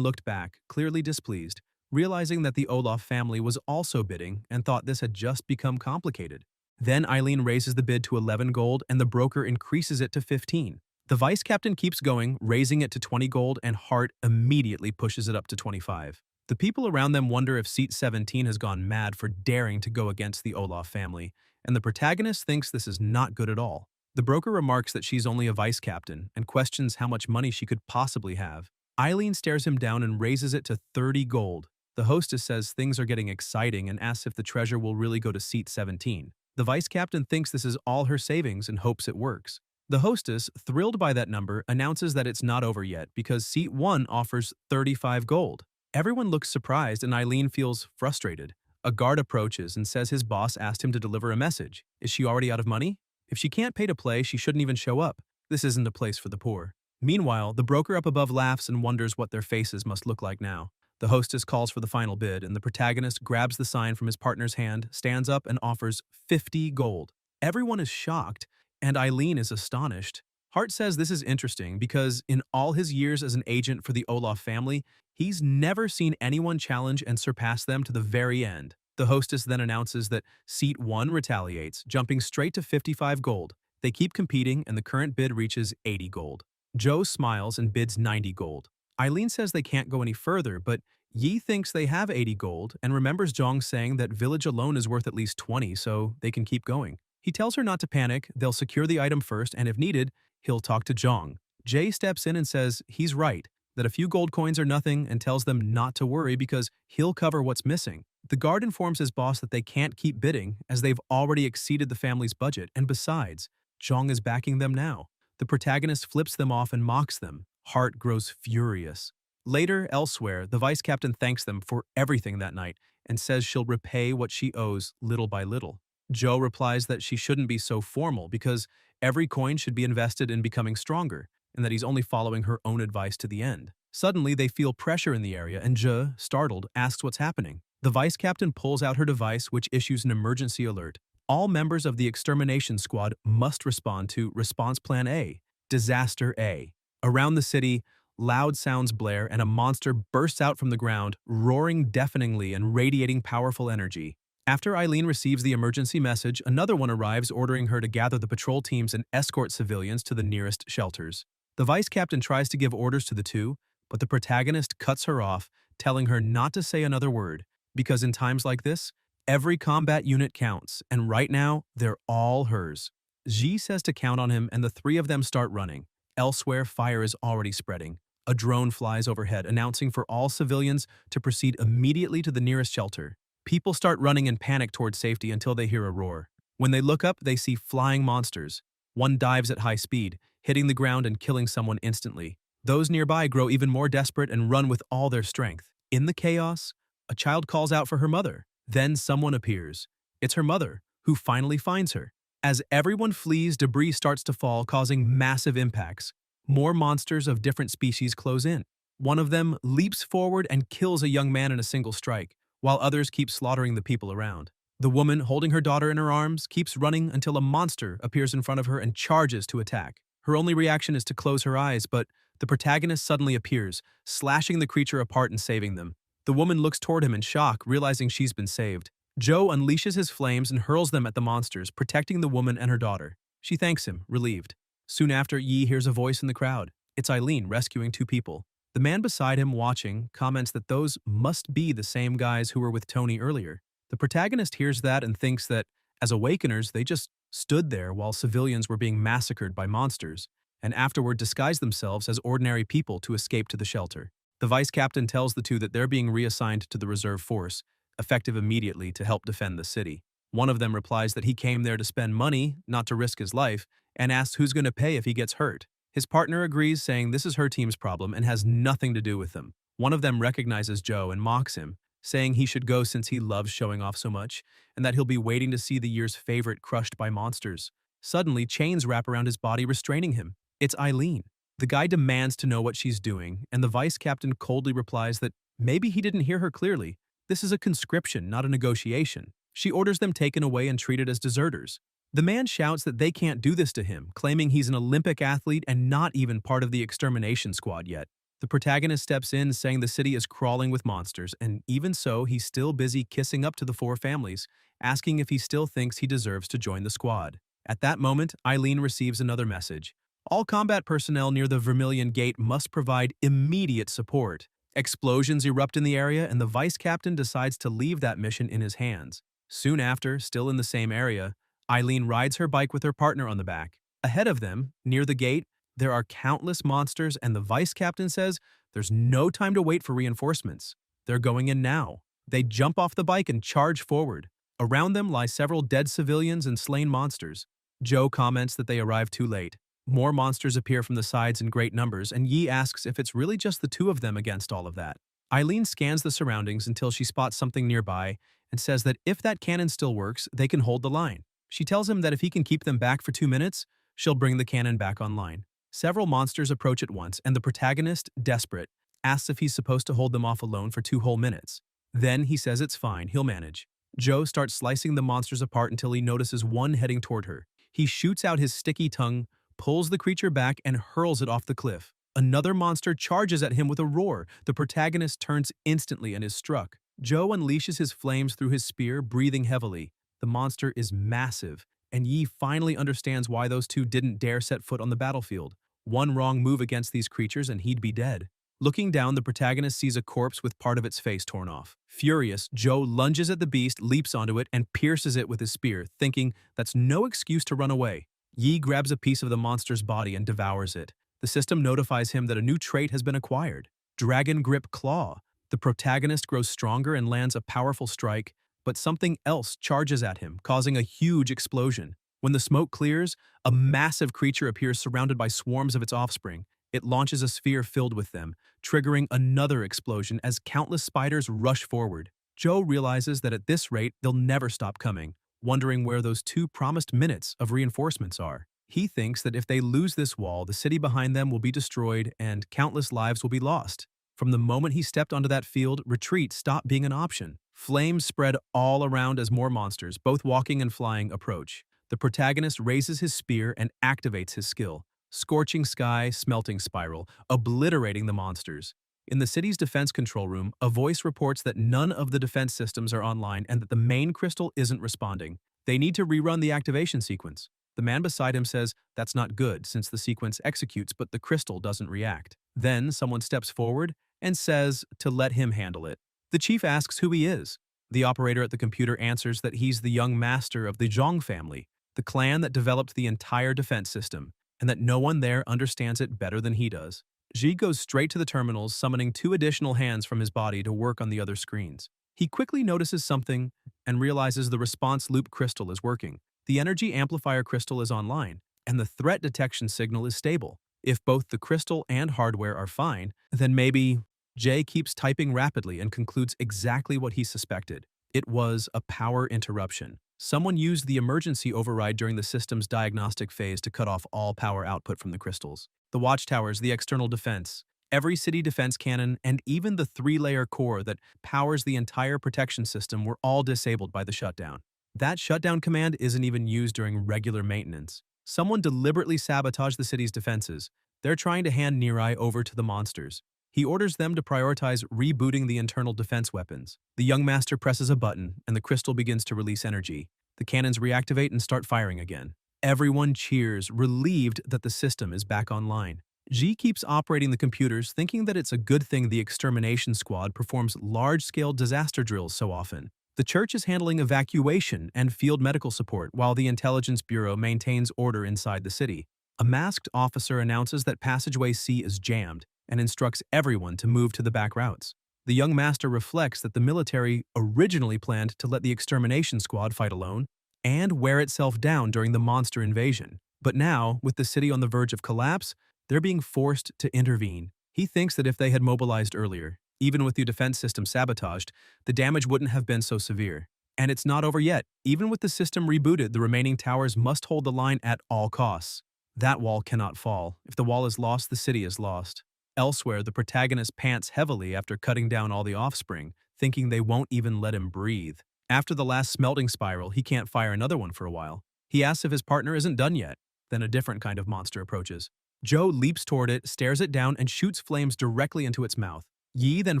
looked back, clearly displeased, realizing that the Olaf family was also bidding and thought this had just become complicated. Then Eileen raises the bid to 11 gold and the broker increases it to 15. The vice captain keeps going, raising it to 20 gold, and Hart immediately pushes it up to 25. The people around them wonder if Seat 17 has gone mad for daring to go against the Olaf family, and the protagonist thinks this is not good at all. The broker remarks that she's only a vice captain and questions how much money she could possibly have. Eileen stares him down and raises it to 30 gold. The hostess says things are getting exciting and asks if the treasure will really go to Seat 17. The vice captain thinks this is all her savings and hopes it works. The hostess, thrilled by that number, announces that it's not over yet because Seat 1 offers 35 gold. Everyone looks surprised and Eileen feels frustrated. A guard approaches and says his boss asked him to deliver a message. Is she already out of money? If she can't pay to play, she shouldn't even show up. This isn't a place for the poor. Meanwhile, the broker up above laughs and wonders what their faces must look like now. The hostess calls for the final bid, and the protagonist grabs the sign from his partner's hand, stands up, and offers 50 gold. Everyone is shocked, and Eileen is astonished. Hart says this is interesting because in all his years as an agent for the Olaf family, he's never seen anyone challenge and surpass them to the very end. The hostess then announces that Seat 1 retaliates, jumping straight to 55 gold. They keep competing, and the current bid reaches 80 gold. Joe smiles and bids 90 gold. Eileen says they can't go any further, but Yi thinks they have 80 gold and remembers Jong saying that village alone is worth at least 20, so they can keep going. He tells her not to panic, they'll secure the item first, and if needed, he'll talk to Jong. Jay steps in and says he's right, that a few gold coins are nothing, and tells them not to worry because he'll cover what's missing. The guard informs his boss that they can't keep bidding as they've already exceeded the family's budget, and besides, Jong is backing them now. The protagonist flips them off and mocks them. Hart grows furious. Later, elsewhere, the vice captain thanks them for everything that night and says she'll repay what she owes little by little. Joe replies that she shouldn't be so formal because every coin should be invested in becoming stronger, and that he's only following her own advice to the end. Suddenly, they feel pressure in the area, and Je, startled, asks what's happening. The vice captain pulls out her device, which issues an emergency alert. All members of the extermination squad must respond to Response Plan A, Disaster A. Around the city, loud sounds blare and a monster bursts out from the ground, roaring deafeningly and radiating powerful energy. After Eileen receives the emergency message, another one arrives ordering her to gather the patrol teams and escort civilians to the nearest shelters. The vice captain tries to give orders to the two, but the protagonist cuts her off, telling her not to say another word, because in times like this, every combat unit counts, and right now, they're all hers. Ji says to count on him and the three of them start running. Elsewhere, fire is already spreading. A drone flies overhead, announcing for all civilians to proceed immediately to the nearest shelter. People start running in panic towards safety until they hear a roar. When they look up, they see flying monsters. One dives at high speed, hitting the ground and killing someone instantly. Those nearby grow even more desperate and run with all their strength. In the chaos, a child calls out for her mother. Then someone appears. It's her mother, who finally finds her. As everyone flees, debris starts to fall, causing massive impacts. More monsters of different species close in. One of them leaps forward and kills a young man in a single strike, while others keep slaughtering the people around. The woman, holding her daughter in her arms, keeps running until a monster appears in front of her and charges to attack. Her only reaction is to close her eyes, but the protagonist suddenly appears, slashing the creature apart and saving them. The woman looks toward him in shock, realizing she's been saved. Joe unleashes his flames and hurls them at the monsters, protecting the woman and her daughter. She thanks him, relieved. Soon after, Yi hears a voice in the crowd. It's Eileen rescuing two people. The man beside him, watching, comments that those must be the same guys who were with Tony earlier. The protagonist hears that and thinks that, as awakeners, they just stood there while civilians were being massacred by monsters, and afterward disguised themselves as ordinary people to escape to the shelter. The vice captain tells the two that they're being reassigned to the reserve force, effective immediately to help defend the city. One of them replies that he came there to spend money, not to risk his life, and asks who's going to pay if he gets hurt. His partner agrees, saying this is her team's problem and has nothing to do with them. One of them recognizes Joe and mocks him, saying he should go since he loves showing off so much, and that he'll be waiting to see the year's favorite crushed by monsters. Suddenly, chains wrap around his body, restraining him. It's Eileen. The guy demands to know what she's doing, and the vice captain coldly replies that maybe he didn't hear her clearly. This is a conscription, not a negotiation. She orders them taken away and treated as deserters. The man shouts that they can't do this to him, claiming he's an Olympic athlete and not even part of the extermination squad yet. The protagonist steps in, saying the city is crawling with monsters, and even so, he's still busy kissing up to the four families, asking if he still thinks he deserves to join the squad. At that moment, Eileen receives another message. All combat personnel near the Vermilion Gate must provide immediate support. Explosions erupt in the area, and the vice captain decides to leave that mission in his hands. Soon after, still in the same area, Eileen rides her bike with her partner on the back. Ahead of them, near the gate, there are countless monsters, and the vice captain says there's no time to wait for reinforcements. They're going in now. They jump off the bike and charge forward. Around them lie several dead civilians and slain monsters. Joe comments that they arrived too late. More monsters appear from the sides in great numbers, and Yi asks if it's really just the two of them against all of that. Eileen scans the surroundings until she spots something nearby and says that if that cannon still works, they can hold the line. She tells him that if he can keep them back for 2 minutes, she'll bring the cannon back online. Several monsters approach at once, and the protagonist, desperate, asks if he's supposed to hold them off alone for 2 whole minutes. Then he says it's fine, he'll manage. Joe starts slicing the monsters apart until he notices one heading toward her. He shoots out his sticky tongue, pulls the creature back, and hurls it off the cliff. Another monster charges at him with a roar. The protagonist turns instantly and is struck. Joe unleashes his flames through his spear, breathing heavily. The monster is massive, and Yi finally understands why those two didn't dare set foot on the battlefield. One wrong move against these creatures and he'd be dead. Looking down, the protagonist sees a corpse with part of its face torn off. Furious, Joe lunges at the beast, leaps onto it, and pierces it with his spear, thinking that's no excuse to run away. Yi grabs a piece of the monster's body and devours it. The system notifies him that a new trait has been acquired, Dragon Grip Claw. The protagonist grows stronger and lands a powerful strike, but something else charges at him, causing a huge explosion. When the smoke clears, a massive creature appears surrounded by swarms of its offspring. It launches a sphere filled with them, triggering another explosion as countless spiders rush forward. Joe realizes that at this rate, they'll never stop coming, wondering where those 2 promised minutes of reinforcements are. He thinks that if they lose this wall, the city behind them will be destroyed and countless lives will be lost. From the moment he stepped onto that field, retreat stopped being an option. Flames spread all around as more monsters, both walking and flying, approach. The protagonist raises his spear and activates his skill. Scorching Sky, Smelting Spiral, obliterating the monsters. In the city's defense control room, a voice reports that none of the defense systems are online and that the main crystal isn't responding. They need to rerun the activation sequence. The man beside him says that's not good since the sequence executes but the crystal doesn't react. Then someone steps forward and says to let him handle it. The chief asks who he is. The operator at the computer answers that he's the young master of the Jong family, the clan that developed the entire defense system, and that no one there understands it better than he does. Ji goes straight to the terminals, summoning 2 additional hands from his body to work on the other screens. He quickly notices something and realizes the response loop crystal is working. The energy amplifier crystal is online, and the threat detection signal is stable. If both the crystal and hardware are fine, then maybe... Jay keeps typing rapidly and concludes exactly what he suspected. It was a power interruption. Someone used the emergency override during the system's diagnostic phase to cut off all power output from the crystals. The watchtowers, the external defense, every city defense cannon, and even the 3-layer core that powers the entire protection system were all disabled by the shutdown. That shutdown command isn't even used during regular maintenance. Someone deliberately sabotaged the city's defenses. They're trying to hand Nirai over to the monsters. He orders them to prioritize rebooting the internal defense weapons. The young master presses a button, and the crystal begins to release energy. The cannons reactivate and start firing again. Everyone cheers, relieved that the system is back online. Ji keeps operating the computers, thinking that it's a good thing the extermination squad performs large-scale disaster drills so often. The church is handling evacuation and field medical support, while the intelligence bureau maintains order inside the city. A masked officer announces that passageway C is jammed, and instructs everyone to move to the back routes. The young master reflects that the military originally planned to let the extermination squad fight alone and wear itself down during the monster invasion. But now, with the city on the verge of collapse, they're being forced to intervene. He thinks that if they had mobilized earlier, even with the defense system sabotaged, the damage wouldn't have been so severe. And it's not over yet. Even with the system rebooted, the remaining towers must hold the line at all costs. That wall cannot fall. If the wall is lost, the city is lost. Elsewhere, the protagonist pants heavily after cutting down all the offspring, thinking they won't even let him breathe. After the last smelting spiral, he can't fire another one for a while. He asks if his partner isn't done yet. Then a different kind of monster approaches. Joe leaps toward it, stares it down, and shoots flames directly into its mouth. Yi then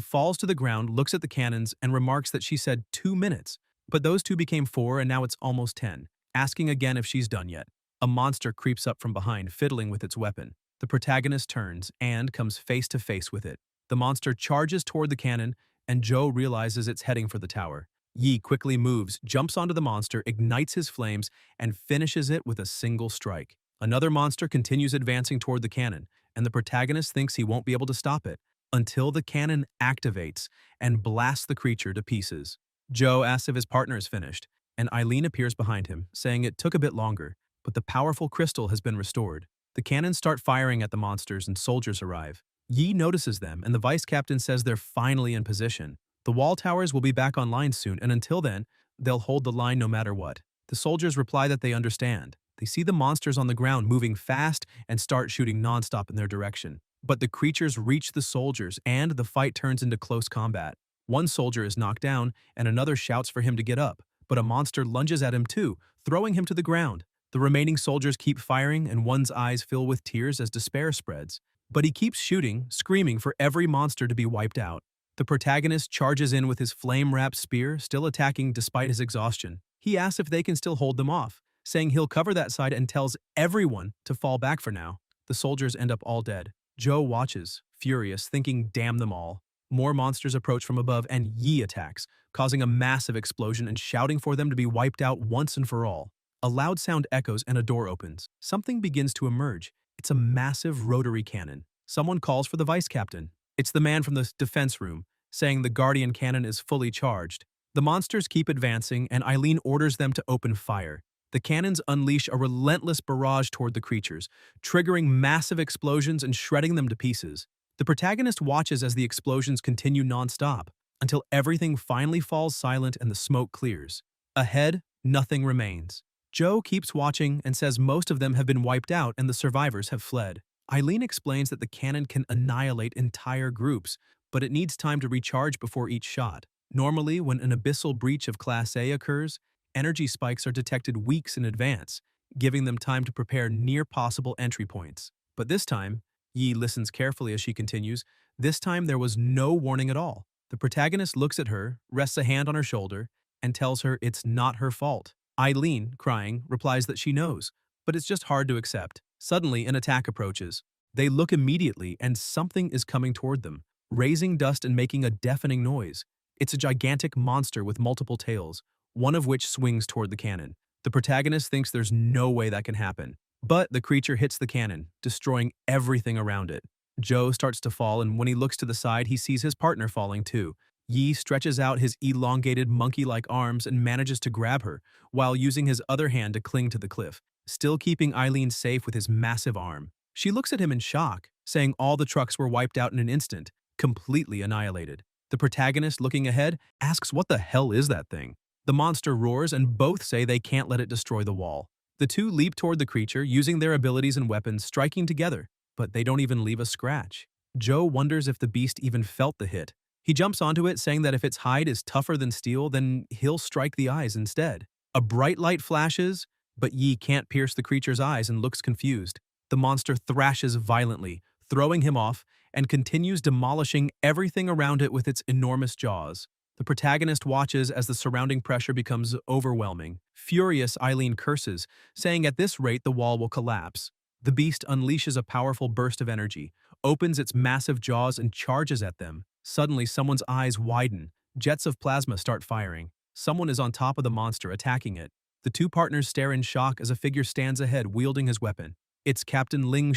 falls to the ground, looks at the cannons, and remarks that she said 2 minutes. But those two became 4 and now it's almost 10, asking again if she's done yet. A monster creeps up from behind, fiddling with its weapon. The protagonist turns and comes face to face with it. The monster charges toward the cannon, and Joe realizes it's heading for the tower. Yi quickly moves, jumps onto the monster, ignites his flames, and finishes it with a single strike. Another monster continues advancing toward the cannon, and the protagonist thinks he won't be able to stop it until the cannon activates and blasts the creature to pieces. Joe asks if his partner is finished, and Eileen appears behind him, saying it took a bit longer, but the powerful crystal has been restored. The cannons start firing at the monsters and soldiers arrive. Yi notices them, and the vice captain says they're finally in position. The wall towers will be back online soon, and until then, they'll hold the line no matter what. The soldiers reply that they understand. They see the monsters on the ground moving fast and start shooting nonstop in their direction. But the creatures reach the soldiers, and the fight turns into close combat. One soldier is knocked down, and another shouts for him to get up, but a monster lunges at him too, throwing him to the ground. The remaining soldiers keep firing, and one's eyes fill with tears as despair spreads. But he keeps shooting, screaming for every monster to be wiped out. The protagonist charges in with his flame-wrapped spear, still attacking despite his exhaustion. He asks if they can still hold them off, saying he'll cover that side and tells everyone to fall back for now. The soldiers end up all dead. Joe watches, furious, thinking damn them all. More monsters approach from above and Yi attacks, causing a massive explosion and shouting for them to be wiped out once and for all. A loud sound echoes and a door opens. Something begins to emerge. It's a massive rotary cannon. Someone calls for the vice captain. It's the man from the defense room, saying the guardian cannon is fully charged. The monsters keep advancing and Eileen orders them to open fire. The cannons unleash a relentless barrage toward the creatures, triggering massive explosions and shredding them to pieces. The protagonist watches as the explosions continue non-stop, until everything finally falls silent and the smoke clears. Ahead, nothing remains. Joe keeps watching and says most of them have been wiped out and the survivors have fled. Eileen explains that the cannon can annihilate entire groups, but it needs time to recharge before each shot. Normally, when an abyssal breach of Class A occurs, energy spikes are detected weeks in advance, giving them time to prepare near possible entry points. But this time, Yi listens carefully as she continues, this time there was no warning at all. The protagonist looks at her, rests a hand on her shoulder, and tells her it's not her fault. Eileen, crying, replies that she knows, but it's just hard to accept. Suddenly, an attack approaches. They look immediately, and something is coming toward them, raising dust and making a deafening noise. It's a gigantic monster with multiple tails, one of which swings toward the cannon. The protagonist thinks there's no way that can happen. But the creature hits the cannon, destroying everything around it. Joe starts to fall, and when he looks to the side, he sees his partner falling too. Yi stretches out his elongated monkey-like arms and manages to grab her, while using his other hand to cling to the cliff, still keeping Eileen safe with his massive arm. She looks at him in shock, saying all the trucks were wiped out in an instant, completely annihilated. The protagonist, looking ahead, asks what the hell is that thing? The monster roars and both say they can't let it destroy the wall. The two leap toward the creature, using their abilities and weapons, striking together, but they don't even leave a scratch. Joe wonders if the beast even felt the hit. He jumps onto it, saying that if its hide is tougher than steel, then he'll strike the eyes instead. A bright light flashes, but Yi can't pierce the creature's eyes and looks confused. The monster thrashes violently, throwing him off, and continues demolishing everything around it with its enormous jaws. The protagonist watches as the surrounding pressure becomes overwhelming. Furious, Eileen curses, saying at this rate the wall will collapse. The beast unleashes a powerful burst of energy, opens its massive jaws and charges at them. Suddenly, someone's eyes widen. Jets of plasma start firing. Someone is on top of the monster, attacking it. The two partners stare in shock as a figure stands ahead, wielding his weapon. It's Captain Ling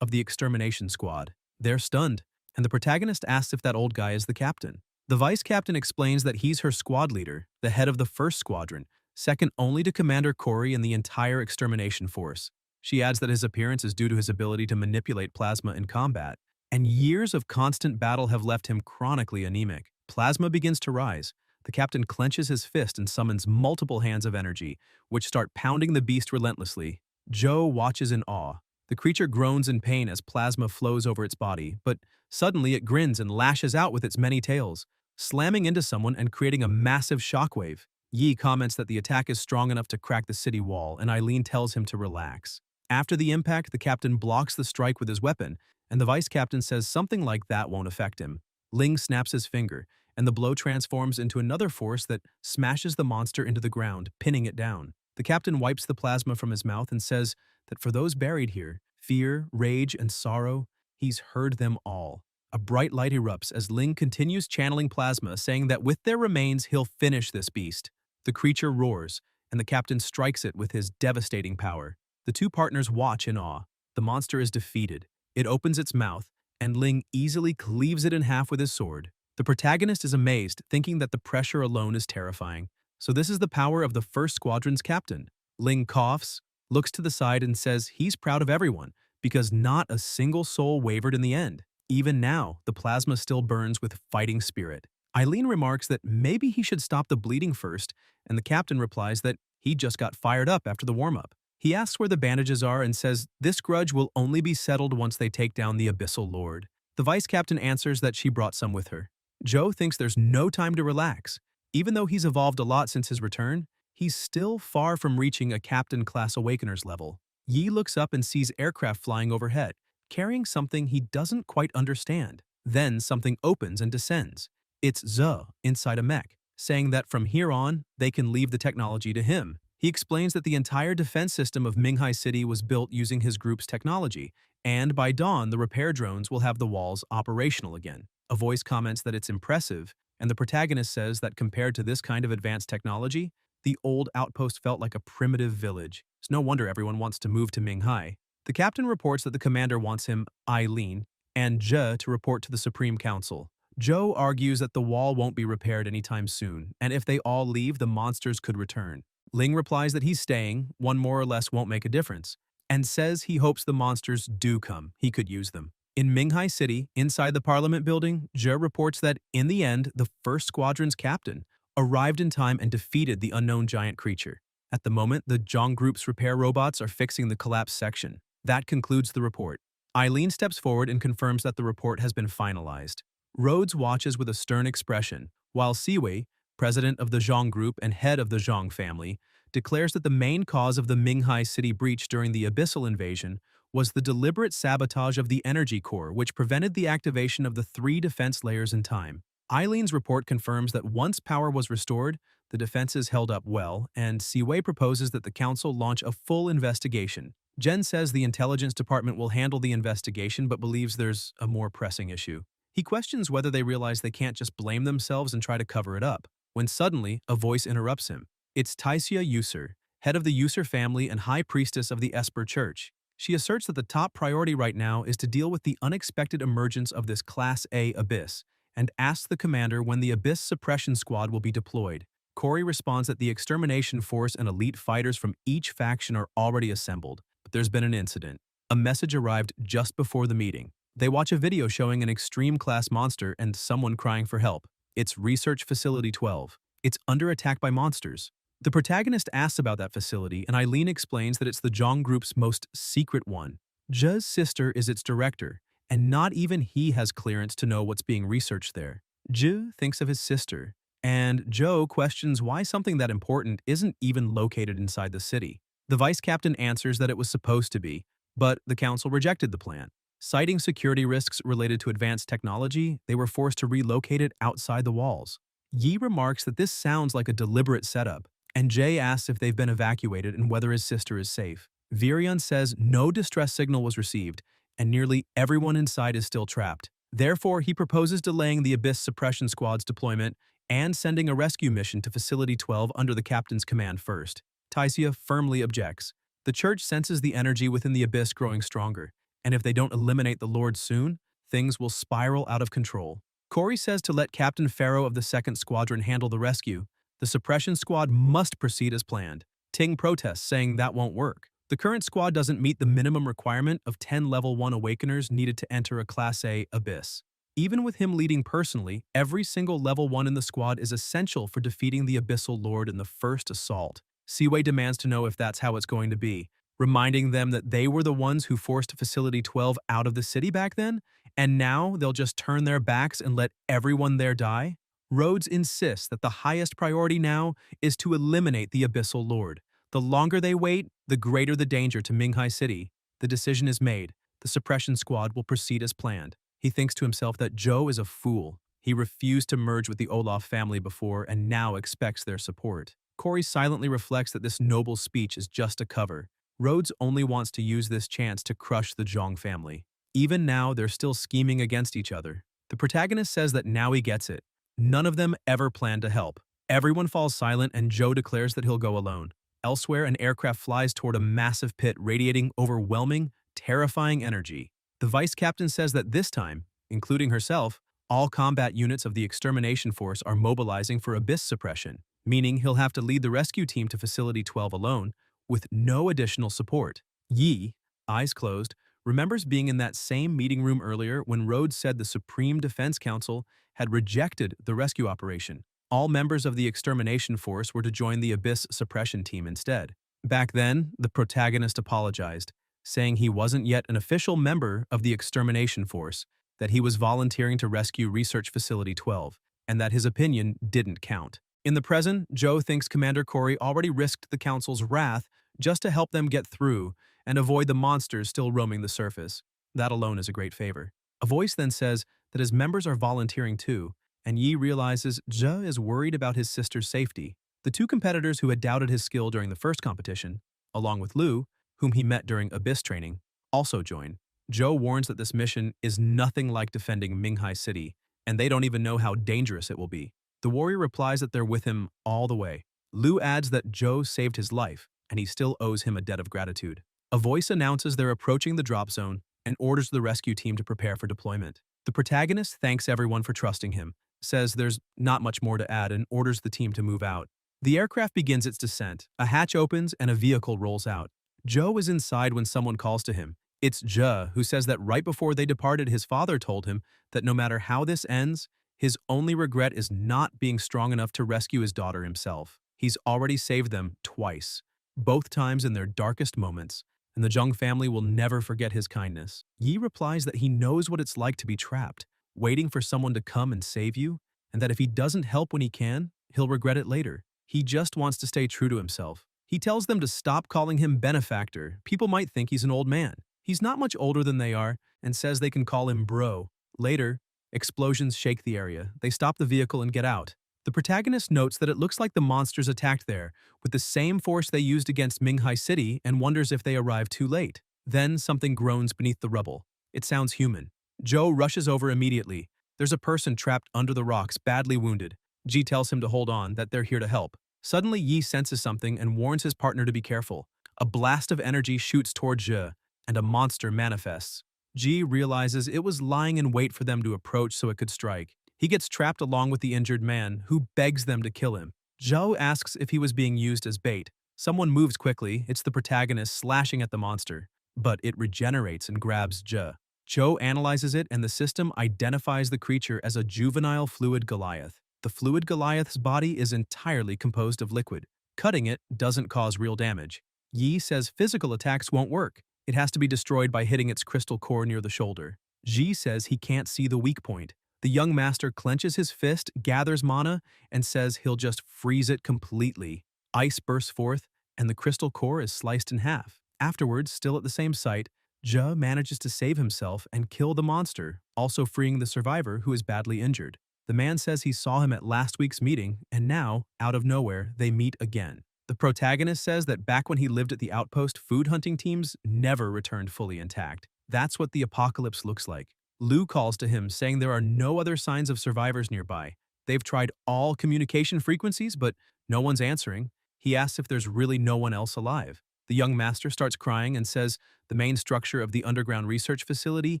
of the extermination squad. They're stunned, and the protagonist asks if that old guy is the captain. The vice captain explains that he's her squad leader, the head of the first squadron, second only to Commander Corey and the entire extermination force. She adds that his appearance is due to his ability to manipulate plasma in combat, and years of constant battle have left him chronically anemic. Plasma begins to rise. The captain clenches his fist and summons multiple hands of energy, which start pounding the beast relentlessly. Joe watches in awe. The creature groans in pain as plasma flows over its body, but suddenly it grins and lashes out with its many tails. slamming into someone and creating a massive shockwave. Yi comments that the attack is strong enough to crack the city wall, and Eileen tells him to relax. After the impact, the captain blocks the strike with his weapon, and the vice captain says something like that won't affect him. Ling snaps his finger, and the blow transforms into another force that smashes the monster into the ground, pinning it down. The captain wipes the plasma from his mouth and says that for those buried here, fear, rage, and sorrow, he's heard them all. A bright light erupts as Ling continues channeling plasma, saying that with their remains, he'll finish this beast. The creature roars, and the captain strikes it with his devastating power. The two partners watch in awe. The monster is defeated. It opens its mouth, and Ling easily cleaves it in half with his sword. The protagonist is amazed, thinking that the pressure alone is terrifying. So this is the power of the first squadron's captain. Ling coughs, looks to the side, and says he's proud of everyone, because not a single soul wavered in the end. Even now, the plasma still burns with fighting spirit. Eileen remarks that maybe he should stop the bleeding first, and the captain replies that he just got fired up after the warm-up. He asks where the bandages are and says this grudge will only be settled once they take down the Abyssal Lord. The vice captain answers that she brought some with her. Joe thinks there's no time to relax. Even though he's evolved a lot since his return, he's still far from reaching a captain-class Awakener's level. Yi looks up and sees aircraft flying overhead, carrying something he doesn't quite understand. Then something opens and descends. It's Ze inside a mech, saying that from here on, they can leave the technology to him. He explains that the entire defense system of Minghai City was built using his group's technology, and by dawn, the repair drones will have the walls operational again. A voice comments that it's impressive, and the protagonist says that compared to this kind of advanced technology, the old outpost felt like a primitive village. It's no wonder everyone wants to move to Minghai. The captain reports that the commander wants him, Eileen, and Je to report to the Supreme Council. Joe argues that the wall won't be repaired anytime soon, and if they all leave, the monsters could return. Ling replies that he's staying, one more or less won't make a difference, and says he hopes the monsters do come, he could use them. In Minghai City, inside the Parliament building, Je reports that, in the end, the first squadron's captain arrived in time and defeated the unknown giant creature. At the moment, the Jong group's repair robots are fixing the collapsed section. That concludes the report. Eileen steps forward and confirms that the report has been finalized. Rhodes watches with a stern expression, while Siwei, president of the Zhong Group and head of the Zhong family, declares that the main cause of the Minghai City breach during the Abyssal invasion was the deliberate sabotage of the energy core, which prevented the activation of the 3 defense layers in time. Eileen's report confirms that once power was restored, the defenses held up well, and Siwei proposes that the council launch a full investigation. Jen says the intelligence department will handle the investigation but believes there's a more pressing issue. He questions whether they realize they can't just blame themselves and try to cover it up, when suddenly a voice interrupts him. It's Taisia Yusur, head of the Yusur family and high priestess of the Esper Church. She asserts that the top priority right now is to deal with the unexpected emergence of this Class A Abyss, and asks the commander when the Abyss Suppression Squad will be deployed. Corey responds that the extermination force and elite fighters from each faction are already assembled, but there's been an incident. A message arrived just before the meeting. They watch a video showing an extreme-class monster and someone crying for help. It's Research Facility 12. It's under attack by monsters. The protagonist asks about that facility, and Eileen explains that it's the Zhong Group's most secret one. Je's sister is its director, and not even he has clearance to know what's being researched there. Je thinks of his sister, and Joe questions why something that important isn't even located inside the city. The vice captain answers that it was supposed to be, but the council rejected the plan. Citing security risks related to advanced technology, they were forced to relocate it outside the walls. Yi remarks that this sounds like a deliberate setup, and Jay asks if they've been evacuated and whether his sister is safe. Virion says no distress signal was received, and nearly everyone inside is still trapped. Therefore, he proposes delaying the Abyss Suppression Squad's deployment and sending a rescue mission to Facility 12 under the captain's command first. Taisia firmly objects. The church senses the energy within the Abyss growing stronger, and if they don't eliminate the Lord soon, things will spiral out of control. Corey says to let Captain Pharaoh of the 2nd Squadron handle the rescue. The suppression squad must proceed as planned. Ting protests, saying that won't work. The current squad doesn't meet the minimum requirement of 10 Level 1 Awakeners needed to enter a Class A Abyss. Even with him leading personally, every single Level 1 in the squad is essential for defeating the Abyssal Lord in the first assault. Siwei demands to know if that's how it's going to be, reminding them that they were the ones who forced Facility 12 out of the city back then, and now they'll just turn their backs and let everyone there die? Rhodes insists that the highest priority now is to eliminate the Abyssal Lord. The longer they wait, the greater the danger to Minghai City. The decision is made. The suppression squad will proceed as planned. He thinks to himself that Joe is a fool. He refused to merge with the Olaf family before and now expects their support. Corey silently reflects that this noble speech is just a cover. Rhodes only wants to use this chance to crush the Jong family. Even now, they're still scheming against each other. The protagonist says that now he gets it. None of them ever planned to help. Everyone falls silent and Joe declares that he'll go alone. Elsewhere, an aircraft flies toward a massive pit radiating overwhelming, terrifying energy. The vice captain says that this time, including herself, all combat units of the extermination force are mobilizing for abyss suppression, meaning he'll have to lead the rescue team to Facility 12 alone, with no additional support. Yi, eyes closed, remembers being in that same meeting room earlier when Rhodes said the Supreme Defense Council had rejected the rescue operation. All members of the extermination force were to join the Abyss suppression team instead. Back then, the protagonist apologized, saying he wasn't yet an official member of the extermination force, that he was volunteering to rescue Research Facility 12, and that his opinion didn't count. In the present, Joe thinks Commander Corey already risked the Council's wrath just to help them get through and avoid the monsters still roaming the surface. That alone is a great favor. A voice then says that his members are volunteering too, and Yi realizes Zhe is worried about his sister's safety. The two competitors who had doubted his skill during the first competition, along with Lu, whom he met during Abyss training, also join. Joe warns that this mission is nothing like defending Minghai City, and they don't even know how dangerous it will be. The warrior replies that they're with him all the way. Lu adds that Joe saved his life, and he still owes him a debt of gratitude. A voice announces they're approaching the drop zone and orders the rescue team to prepare for deployment. The protagonist thanks everyone for trusting him, says there's not much more to add, and orders the team to move out. The aircraft begins its descent. A hatch opens and a vehicle rolls out. Joe is inside when someone calls to him. It's Zhe, who says that right before they departed, his father told him that no matter how this ends, his only regret is not being strong enough to rescue his daughter himself. He's already saved them twice, both times in their darkest moments, and the Jung family will never forget his kindness. Yi replies that he knows what it's like to be trapped, waiting for someone to come and save you, and that if he doesn't help when he can, he'll regret it later. He just wants to stay true to himself. He tells them to stop calling him benefactor. People might think he's an old man. He's not much older than they are, and says they can call him bro. Later, explosions shake the area. They stop the vehicle and get out. The protagonist notes that it looks like the monsters attacked there, with the same force they used against Minghai City, and wonders if they arrived too late. Then something groans beneath the rubble. It sounds human. Joe rushes over immediately. There's a person trapped under the rocks, badly wounded. Ji tells him to hold on, that they're here to help. Suddenly, Yi senses something and warns his partner to be careful. A blast of energy shoots toward Zhe, and a monster manifests. Ji realizes it was lying in wait for them to approach so it could strike. He gets trapped along with the injured man, who begs them to kill him. Zhou asks if he was being used as bait. Someone moves quickly. It's the protagonist slashing at the monster, but it regenerates and grabs Zhe. Zhou analyzes it, and the system identifies the creature as a juvenile fluid Goliath. The fluid Goliath's body is entirely composed of liquid. Cutting it doesn't cause real damage. Yi says physical attacks won't work. It has to be destroyed by hitting its crystal core near the shoulder. Ji says he can't see the weak point. The young master clenches his fist, gathers mana, and says he'll just freeze it completely. Ice bursts forth, and the crystal core is sliced in half. Afterwards, still at the same site, Zhe manages to save himself and kill the monster, also freeing the survivor who is badly injured. The man says he saw him at last week's meeting, and now, out of nowhere, they meet again. The protagonist says that back when he lived at the outpost, food hunting teams never returned fully intact. That's what the apocalypse looks like. Lu calls to him, saying there are no other signs of survivors nearby. They've tried all communication frequencies, but no one's answering. He asks if there's really no one else alive. The young master starts crying and says the main structure of the underground research facility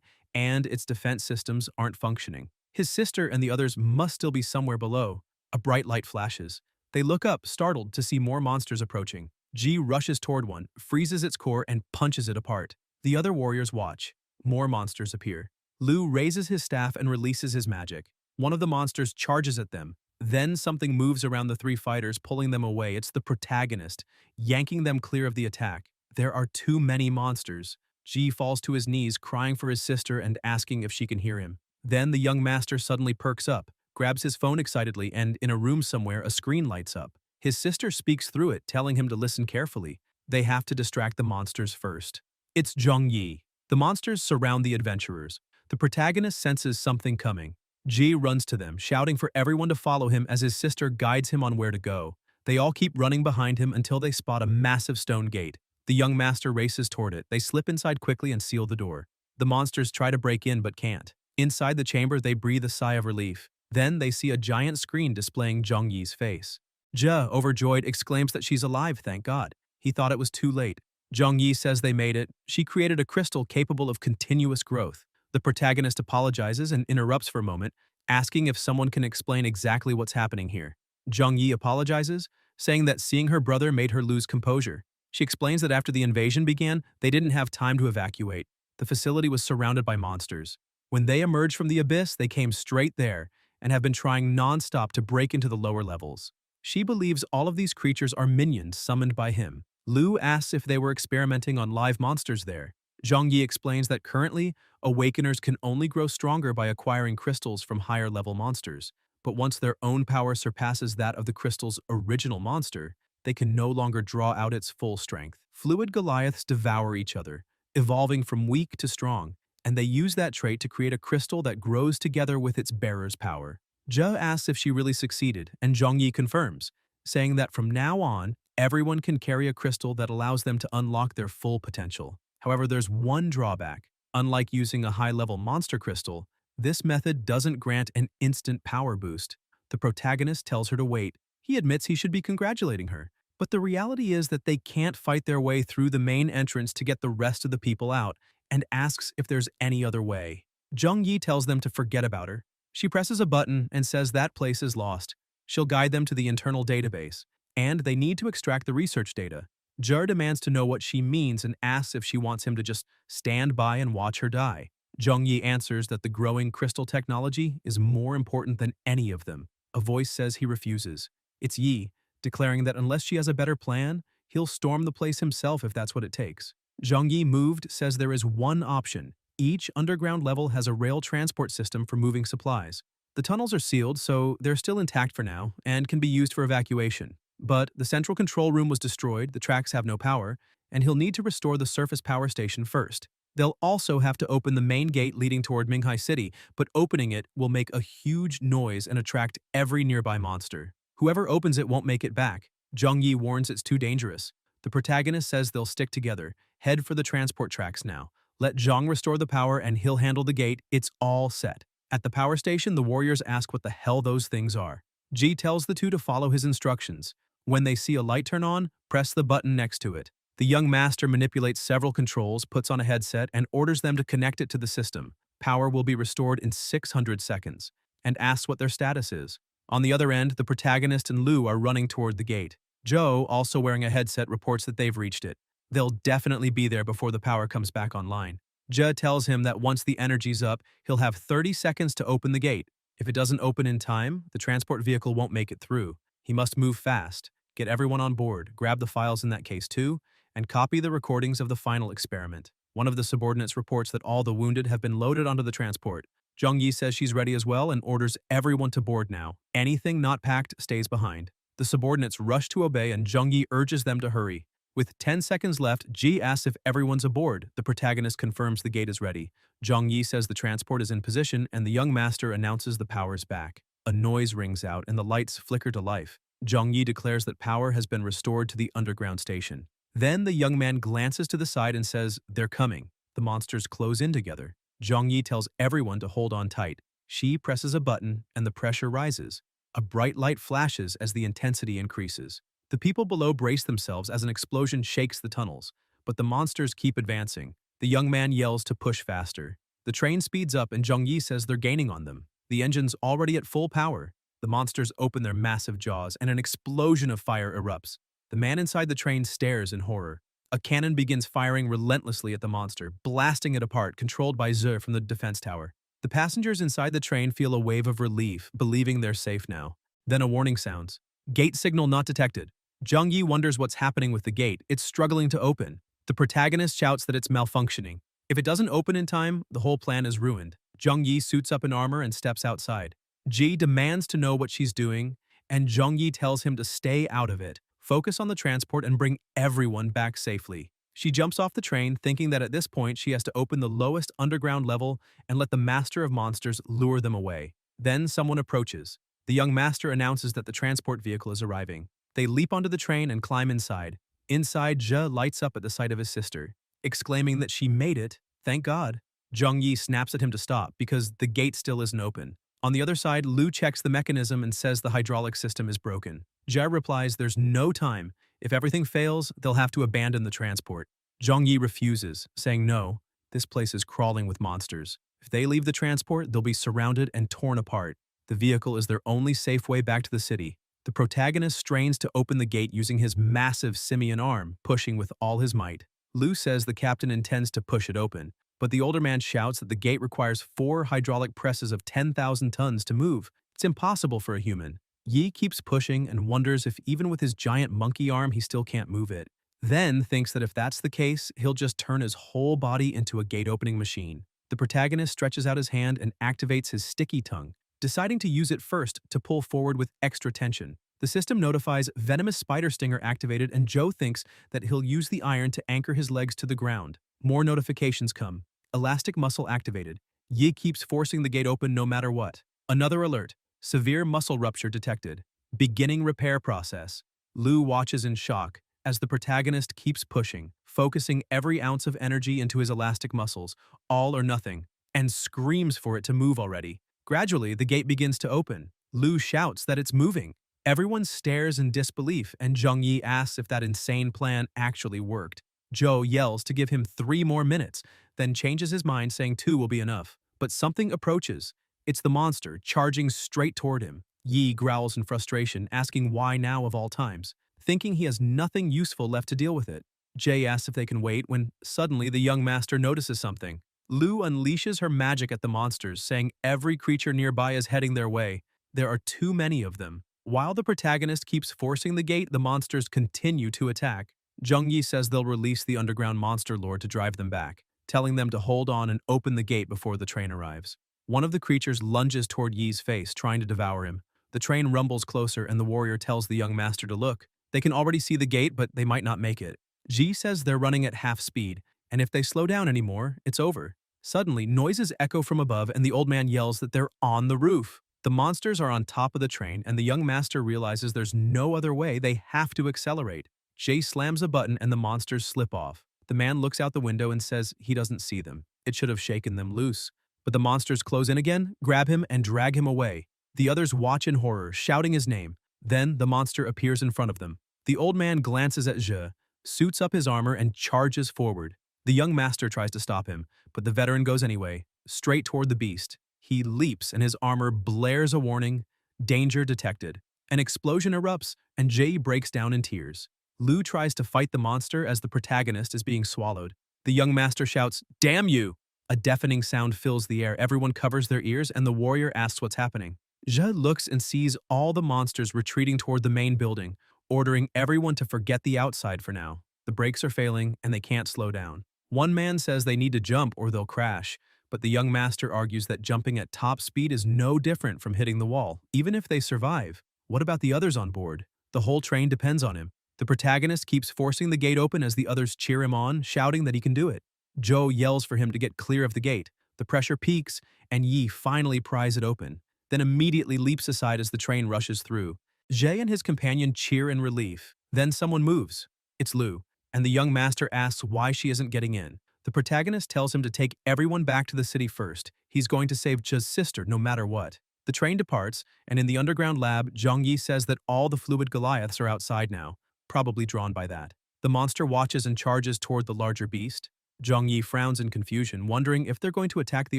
and its defense systems aren't functioning. His sister and the others must still be somewhere below. A bright light flashes. They look up, startled, to see more monsters approaching. Ji rushes toward one, freezes its core, and punches it apart. The other warriors watch. More monsters appear. Lu raises his staff and releases his magic. One of the monsters charges at them. Then something moves around the three fighters, pulling them away. It's the protagonist, yanking them clear of the attack. There are too many monsters. Ji falls to his knees, crying for his sister and asking if she can hear him. Then the young master suddenly perks up, grabs his phone excitedly, and in a room somewhere, a screen lights up. His sister speaks through it, telling him to listen carefully. They have to distract the monsters first. It's Jong Yi. The monsters surround the adventurers. The protagonist senses something coming. Ji runs to them, shouting for everyone to follow him as his sister guides him on where to go. They all keep running behind him until they spot a massive stone gate. The young master races toward it. They slip inside quickly and seal the door. The monsters try to break in but can't. Inside the chamber, they breathe a sigh of relief. Then they see a giant screen displaying Jong Yi's face. Ja, overjoyed, exclaims that she's alive, thank God. He thought it was too late. Jong Yi says they made it. She created a crystal capable of continuous growth. The protagonist apologizes and interrupts for a moment, asking if someone can explain exactly what's happening here. Jong Yi apologizes, saying that seeing her brother made her lose composure. She explains that after the invasion began, they didn't have time to evacuate. The facility was surrounded by monsters. When they emerged from the abyss, they came straight there and have been trying non-stop to break into the lower levels. She believes all of these creatures are minions summoned by him. Lu asks if they were experimenting on live monsters there. Jong Yi explains that currently, awakeners can only grow stronger by acquiring crystals from higher-level monsters, but once their own power surpasses that of the crystal's original monster, they can no longer draw out its full strength. Fluid Goliaths devour each other, evolving from weak to strong, and they use that trait to create a crystal that grows together with its bearer's power. Ja asks if she really succeeded, and Jong Yi confirms, saying that from now on, everyone can carry a crystal that allows them to unlock their full potential. However, there's one drawback. Unlike using a high-level monster crystal, this method doesn't grant an instant power boost. The protagonist tells her to wait. He admits he should be congratulating her, but the reality is that they can't fight their way through the main entrance to get the rest of the people out, and asks if there's any other way. Jong Yi tells them to forget about her. She presses a button and says that place is lost. She'll guide them to the internal database, and they need to extract the research data. Jer demands to know what she means and asks if she wants him to just stand by and watch her die. Jong Yi answers that the growing crystal technology is more important than any of them. A voice says he refuses. It's Yi, declaring that unless she has a better plan, he'll storm the place himself if that's what it takes. Jong Yi, moved, says there is one option. Each underground level has a rail transport system for moving supplies. The tunnels are sealed, so they're still intact for now and can be used for evacuation. But the central control room was destroyed, the tracks have no power, and he'll need to restore the surface power station first. They'll also have to open the main gate leading toward Minghai City, but opening it will make a huge noise and attract every nearby monster. Whoever opens it won't make it back. Jong Yi warns it's too dangerous. The protagonist says they'll stick together, head for the transport tracks now. Let Zhang restore the power and he'll handle the gate, it's all set. At the power station, the warriors ask what the hell those things are. Ji tells the two to follow his instructions. When they see a light turn on, press the button next to it. The young master manipulates several controls, puts on a headset, and orders them to connect it to the system. Power will be restored in 600 seconds, and asks what their status is. On the other end, the protagonist and Lu are running toward the gate. Joe, also wearing a headset, reports that they've reached it. They'll definitely be there before the power comes back online. Ja tells him that once the energy's up, he'll have 30 seconds to open the gate. If it doesn't open in time, the transport vehicle won't make it through. He must move fast, get everyone on board, grab the files in that case too, and copy the recordings of the final experiment. One of the subordinates reports that all the wounded have been loaded onto the transport. Jong Yi says she's ready as well and orders everyone to board now. Anything not packed stays behind. The subordinates rush to obey and Jong Yi urges them to hurry. With 10 seconds left, Ji asks if everyone's aboard. The protagonist confirms the gate is ready. Jong Yi says the transport is in position and the young master announces the power's back. A noise rings out and the lights flicker to life. Jong Yi declares that power has been restored to the underground station. Then the young man glances to the side and says, "They're coming." The monsters close in together. Jong Yi tells everyone to hold on tight. She presses a button and the pressure rises. A bright light flashes as the intensity increases. The people below brace themselves as an explosion shakes the tunnels, but the monsters keep advancing. The young man yells to push faster. The train speeds up and Jong Yi says they're gaining on them. The engine's already at full power. The monsters open their massive jaws and an explosion of fire erupts. The man inside the train stares in horror. A cannon begins firing relentlessly at the monster, blasting it apart, controlled by Zhe from the defense tower. The passengers inside the train feel a wave of relief, believing they're safe now. Then a warning sounds. Gate signal not detected. Jong Yi wonders what's happening with the gate. It's struggling to open. The protagonist shouts that it's malfunctioning. If it doesn't open in time, the whole plan is ruined. Jong Yi suits up in armor and steps outside. Ji demands to know what she's doing, and Jong Yi tells him to stay out of it, focus on the transport, and bring everyone back safely. She jumps off the train, thinking that at this point she has to open the lowest underground level and let the master of monsters lure them away. Then someone approaches. The young master announces that the transport vehicle is arriving. They leap onto the train and climb inside. Inside, Je lights up at the sight of his sister, exclaiming that she made it, thank God. Jong Yi snaps at him to stop because the gate still isn't open. On the other side, Lu checks the mechanism and says the hydraulic system is broken. Je replies there's no time. If everything fails, they'll have to abandon the transport. Jong Yi refuses, saying no, this place is crawling with monsters. If they leave the transport, they'll be surrounded and torn apart. The vehicle is their only safe way back to the city. The protagonist strains to open the gate using his massive simian arm, pushing with all his might. Lu says the captain intends to push it open, but the older man shouts that the gate requires 4 hydraulic presses of 10,000 tons to move. It's impossible for a human. Yi keeps pushing and wonders if even with his giant monkey arm he still can't move it. Then thinks that if that's the case, he'll just turn his whole body into a gate-opening machine. The protagonist stretches out his hand and activates his sticky tongue, deciding to use it first to pull forward with extra tension. The system notifies venomous spider stinger activated, and Joe thinks that he'll use the iron to anchor his legs to the ground. More notifications come. Elastic muscle activated. Yi keeps forcing the gate open no matter what. Another alert. Severe muscle rupture detected. Beginning repair process. Lu watches in shock as the protagonist keeps pushing, focusing every ounce of energy into his elastic muscles, all or nothing, and screams for it to move already. Gradually, the gate begins to open. Lu shouts that it's moving. Everyone stares in disbelief, and Jong Yi asks if that insane plan actually worked. Joe yells to give him 3 more minutes, then changes his mind saying 2 will be enough. But something approaches. It's the monster, charging straight toward him. Yi growls in frustration, asking why now of all times, thinking he has nothing useful left to deal with it. Jay asks if they can wait when suddenly the young master notices something. Lu unleashes her magic at the monsters, saying every creature nearby is heading their way. There are too many of them. While the protagonist keeps forcing the gate, the monsters continue to attack. Jong Yi says they'll release the underground monster lord to drive them back, telling them to hold on and open the gate before the train arrives. One of the creatures lunges toward Yi's face, trying to devour him. The train rumbles closer and the warrior tells the young master to look. They can already see the gate, but they might not make it. Ji says they're running at half speed, and if they slow down anymore, it's over. Suddenly, noises echo from above and the old man yells that they're on the roof. The monsters are on top of the train, and the young master realizes there's no other way, they have to accelerate. Jay slams a button and the monsters slip off. The man looks out the window and says he doesn't see them. It should have shaken them loose. But the monsters close in again, grab him, and drag him away. The others watch in horror, shouting his name. Then the monster appears in front of them. The old man glances at Je, suits up his armor, and charges forward. The young master tries to stop him, but the veteran goes anyway, straight toward the beast. He leaps and his armor blares a warning, danger detected. An explosion erupts and Jay breaks down in tears. Lu tries to fight the monster as the protagonist is being swallowed. The young master shouts, "Damn you!" A deafening sound fills the air, everyone covers their ears, and the warrior asks what's happening. Je looks and sees all the monsters retreating toward the main building, ordering everyone to forget the outside for now. The brakes are failing and they can't slow down. One man says they need to jump or they'll crash, but the young master argues that jumping at top speed is no different from hitting the wall. Even if they survive, what about the others on board? The whole train depends on him. The protagonist keeps forcing the gate open as the others cheer him on, shouting that he can do it. Joe yells for him to get clear of the gate. The pressure peaks, and Yi finally pries it open, then immediately leaps aside as the train rushes through. Jay and his companion cheer in relief. Then someone moves. It's Lu, and the young master asks why she isn't getting in. The protagonist tells him to take everyone back to the city first. He's going to save Je's sister no matter what. The train departs, and in the underground lab, Jong Yi says that all the fluid Goliaths are outside now, probably drawn by that. The monster watches and charges toward the larger beast. Jong Yi frowns in confusion, wondering if they're going to attack the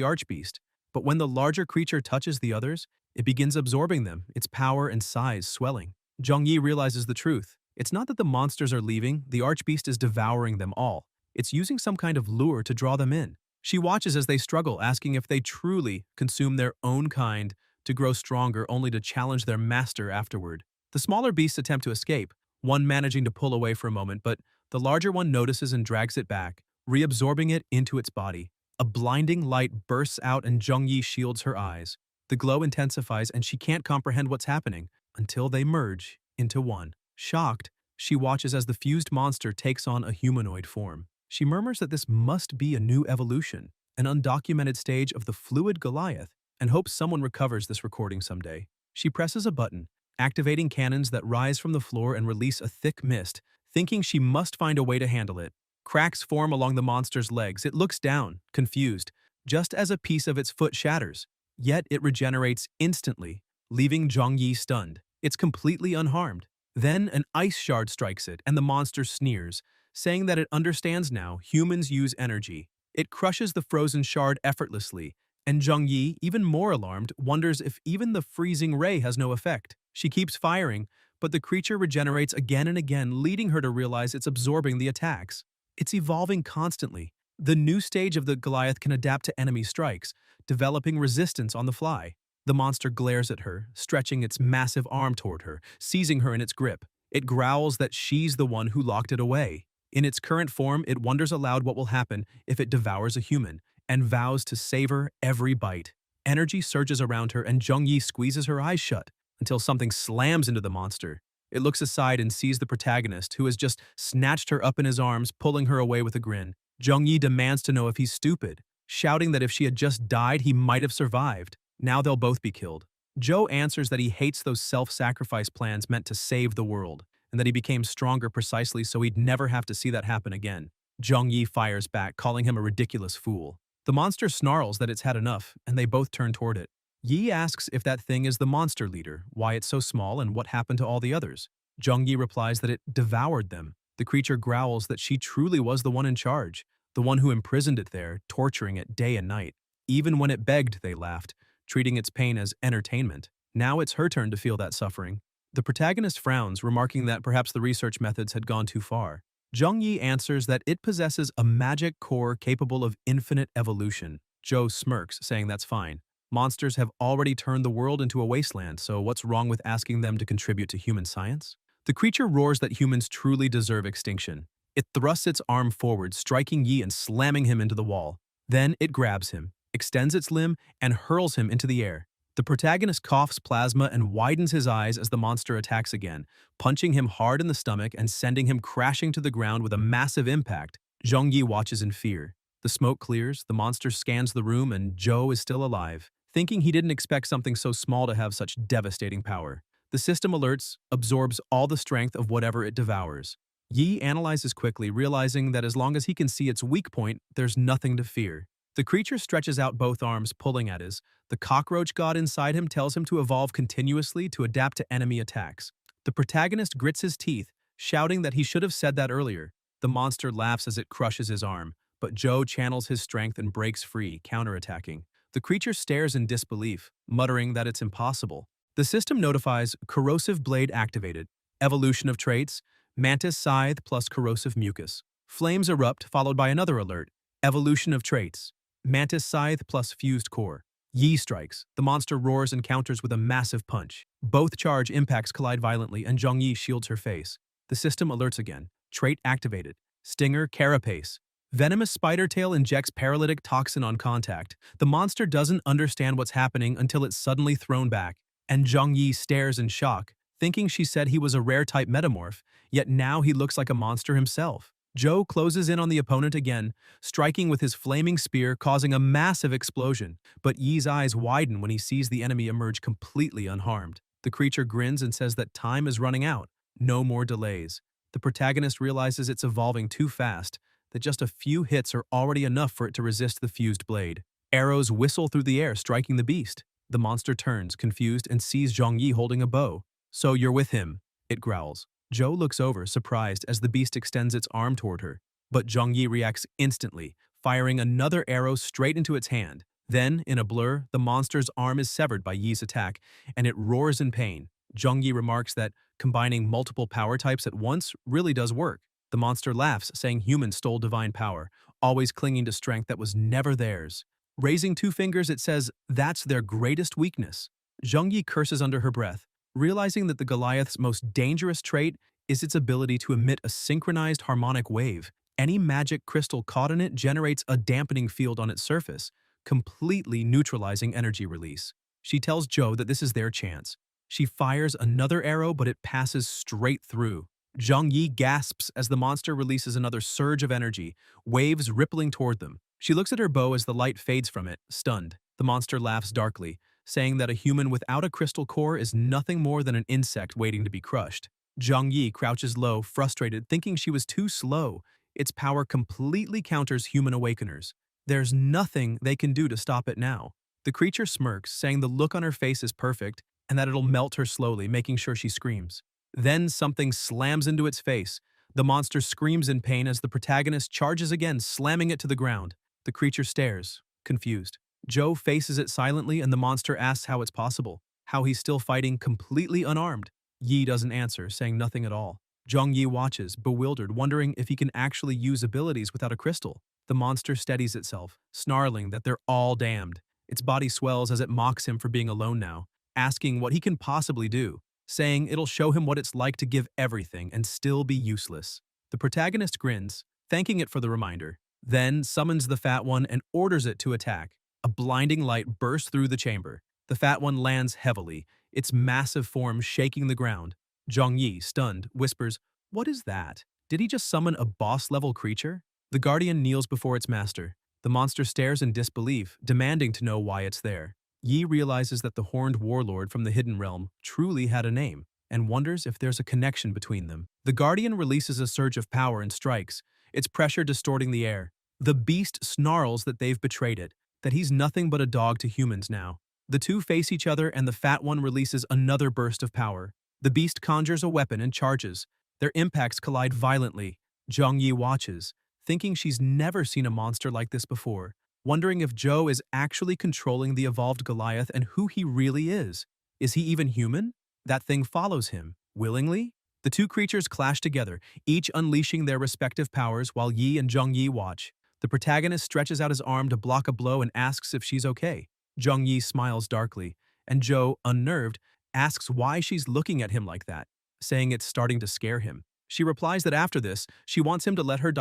archbeast. But when the larger creature touches the others, it begins absorbing them, its power and size swelling. Jong Yi realizes the truth. It's not that the monsters are leaving, the archbeast is devouring them all. It's using some kind of lure to draw them in. She watches as they struggle, asking if they truly consume their own kind to grow stronger only to challenge their master afterward. The smaller beasts attempt to escape, one managing to pull away for a moment, but the larger one notices and drags it back, reabsorbing it into its body. A blinding light bursts out and Jong Yi shields her eyes. The glow intensifies and she can't comprehend what's happening until they merge into one. Shocked, she watches as the fused monster takes on a humanoid form. She murmurs that this must be a new evolution, an undocumented stage of the fluid Goliath, and hopes someone recovers this recording someday. She presses a button, activating cannons that rise from the floor and release a thick mist, thinking she must find a way to handle it. Cracks form along the monster's legs. It looks down, confused, just as a piece of its foot shatters. Yet it regenerates instantly, leaving Jong Yi stunned. It's completely unharmed. Then an ice shard strikes it, and the monster sneers, saying that it understands now humans use energy. It crushes the frozen shard effortlessly, and Jong Yi, even more alarmed, wonders if even the freezing ray has no effect. She keeps firing, but the creature regenerates again and again, leading her to realize it's absorbing the attacks. It's evolving constantly. The new stage of the Goliath can adapt to enemy strikes, developing resistance on the fly. The monster glares at her, stretching its massive arm toward her, seizing her in its grip. It growls that she's the one who locked it away. In its current form, it wonders aloud what will happen if it devours a human, and vows to savor every bite. Energy surges around her, and Jong Yi squeezes her eyes shut until something slams into the monster. It looks aside and sees the protagonist, who has just snatched her up in his arms, pulling her away with a grin. Jong Yi demands to know if he's stupid, shouting that if she had just died, he might have survived. Now they'll both be killed. Joe answers that he hates those self-sacrifice plans meant to save the world, and that he became stronger precisely so he'd never have to see that happen again. Jong Yi fires back, calling him a ridiculous fool. The monster snarls that it's had enough, and they both turn toward it. Yi asks if that thing is the monster leader, why it's so small, and what happened to all the others. Jong Yi replies that it devoured them. The creature growls that she truly was the one in charge, the one who imprisoned it there, torturing it day and night. Even when it begged, they laughed, treating its pain as entertainment. Now it's her turn to feel that suffering. The protagonist frowns, remarking that perhaps the research methods had gone too far. Jong Yi answers that it possesses a magic core capable of infinite evolution. Joe smirks, saying that's fine. Monsters have already turned the world into a wasteland, so what's wrong with asking them to contribute to human science? The creature roars that humans truly deserve extinction. It thrusts its arm forward, striking Yi and slamming him into the wall. Then it grabs him, extends its limb, and hurls him into the air. The protagonist coughs plasma and widens his eyes as the monster attacks again, punching him hard in the stomach and sending him crashing to the ground with a massive impact. Jong Yi watches in fear. The smoke clears, the monster scans the room, and Joe is still alive, thinking he didn't expect something so small to have such devastating power. The system alerts, absorbs all the strength of whatever it devours. Yi analyzes quickly, realizing that as long as he can see its weak point, there's nothing to fear. The creature stretches out both arms, pulling at his. The cockroach god inside him tells him to evolve continuously to adapt to enemy attacks. The protagonist grits his teeth, shouting that he should have said that earlier. The monster laughs as it crushes his arm, but Joe channels his strength and breaks free, counterattacking. The creature stares in disbelief, muttering that it's impossible. The system notifies corrosive blade activated, evolution of traits, mantis scythe plus corrosive mucus. Flames erupt, followed by another alert, evolution of traits, mantis scythe plus fused core. Yi strikes. The monster roars and counters with a massive punch. Both charge impacts collide violently, and Jong Yi shields her face. The system alerts again. Trait activated. Stinger carapace. Venomous spider tail injects paralytic toxin on contact. The monster doesn't understand what's happening until it's suddenly thrown back, and Jong Yi stares in shock, thinking she said he was a rare-type metamorph, yet now he looks like a monster himself. Joe closes in on the opponent again, striking with his flaming spear, causing a massive explosion, but Yi's eyes widen when he sees the enemy emerge completely unharmed. The creature grins and says that time is running out. No more delays. The protagonist realizes it's evolving too fast, that just a few hits are already enough for it to resist the fused blade. Arrows whistle through the air, striking the beast. The monster turns, confused, and sees Jong Yi holding a bow. "So you're with him," it growls. Joe looks over, surprised, as the beast extends its arm toward her. But Jong Yi reacts instantly, firing another arrow straight into its hand. Then, in a blur, the monster's arm is severed by Yi's attack, and it roars in pain. Jong Yi remarks that combining multiple power types at once really does work. The monster laughs, saying humans stole divine power, always clinging to strength that was never theirs. Raising two fingers, it says, that's their greatest weakness. Jong Yi curses under her breath, realizing that the Goliath's most dangerous trait is its ability to emit a synchronized harmonic wave. Any magic crystal caught in it generates a dampening field on its surface, completely neutralizing energy release. She tells Joe that this is their chance. She fires another arrow, but it passes straight through. Jong Yi gasps as the monster releases another surge of energy, waves rippling toward them. She looks at her bow as the light fades from it, stunned. The monster laughs darkly, saying that a human without a crystal core is nothing more than an insect waiting to be crushed. Jong Yi crouches low, frustrated, thinking she was too slow. Its power completely counters human awakeners. There's nothing they can do to stop it now. The creature smirks, saying the look on her face is perfect and that it'll melt her slowly, making sure she screams. Then something slams into its face. The monster screams in pain as the protagonist charges again, slamming it to the ground. The creature stares, confused. Joe faces it silently and the monster asks how it's possible, how he's still fighting completely unarmed. Yi doesn't answer, saying nothing at all. Jong Yi watches, bewildered, wondering if he can actually use abilities without a crystal. The monster steadies itself, snarling that they're all damned. Its body swells as it mocks him for being alone now, asking what he can possibly do, saying it'll show him what it's like to give everything and still be useless. The protagonist grins, thanking it for the reminder, then summons the Fat One and orders it to attack. A blinding light bursts through the chamber. The Fat One lands heavily, its massive form shaking the ground. Jong Yi, stunned, whispers, "What is that? Did he just summon a boss-level creature?" The Guardian kneels before its master. The monster stares in disbelief, demanding to know why it's there. Yi realizes that the horned warlord from the Hidden Realm truly had a name, and wonders if there's a connection between them. The Guardian releases a surge of power and strikes, its pressure distorting the air. The beast snarls that they've betrayed it, that he's nothing but a dog to humans now. The two face each other and the Fat One releases another burst of power. The beast conjures a weapon and charges. Their impacts collide violently. Jong Yi watches, thinking she's never seen a monster like this before, wondering if Joe is actually controlling the evolved Goliath and who he really is. Is he even human? That thing follows him, willingly? The two creatures clash together, each unleashing their respective powers while Yi and Jong Yi watch. The protagonist stretches out his arm to block a blow and asks if she's okay. Jong Yi smiles darkly, and Joe, unnerved, asks why she's looking at him like that, saying it's starting to scare him. She replies that after this, she wants him to let her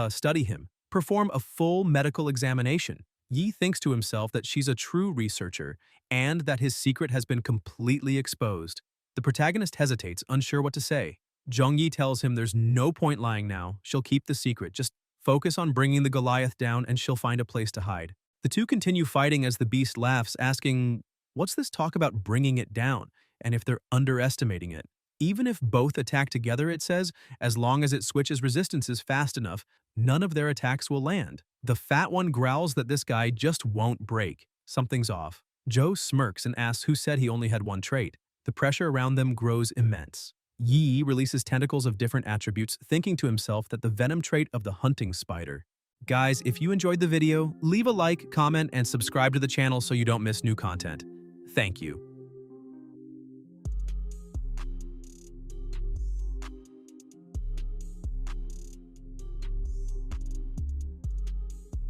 study him, perform a full medical examination. Yi thinks to himself that she's a true researcher and that his secret has been completely exposed. The protagonist hesitates, unsure what to say. Jong Yi tells him there's no point lying now, she'll keep the secret, just focus on bringing the Goliath down and she'll find a place to hide. The two continue fighting as the beast laughs, asking, what's this talk about bringing it down, and if they're underestimating it? Even if both attack together, it says, as long as it switches resistances fast enough, none of their attacks will land. The Fat One growls that this guy just won't break. Something's off. Joe smirks and asks who said he only had one trait. The pressure around them grows immense. Yi releases tentacles of different attributes, thinking to himself that the venom trait of the hunting spider. Guys, if you enjoyed the video, leave a like, comment, and subscribe to the channel so you don't miss new content. Thank you.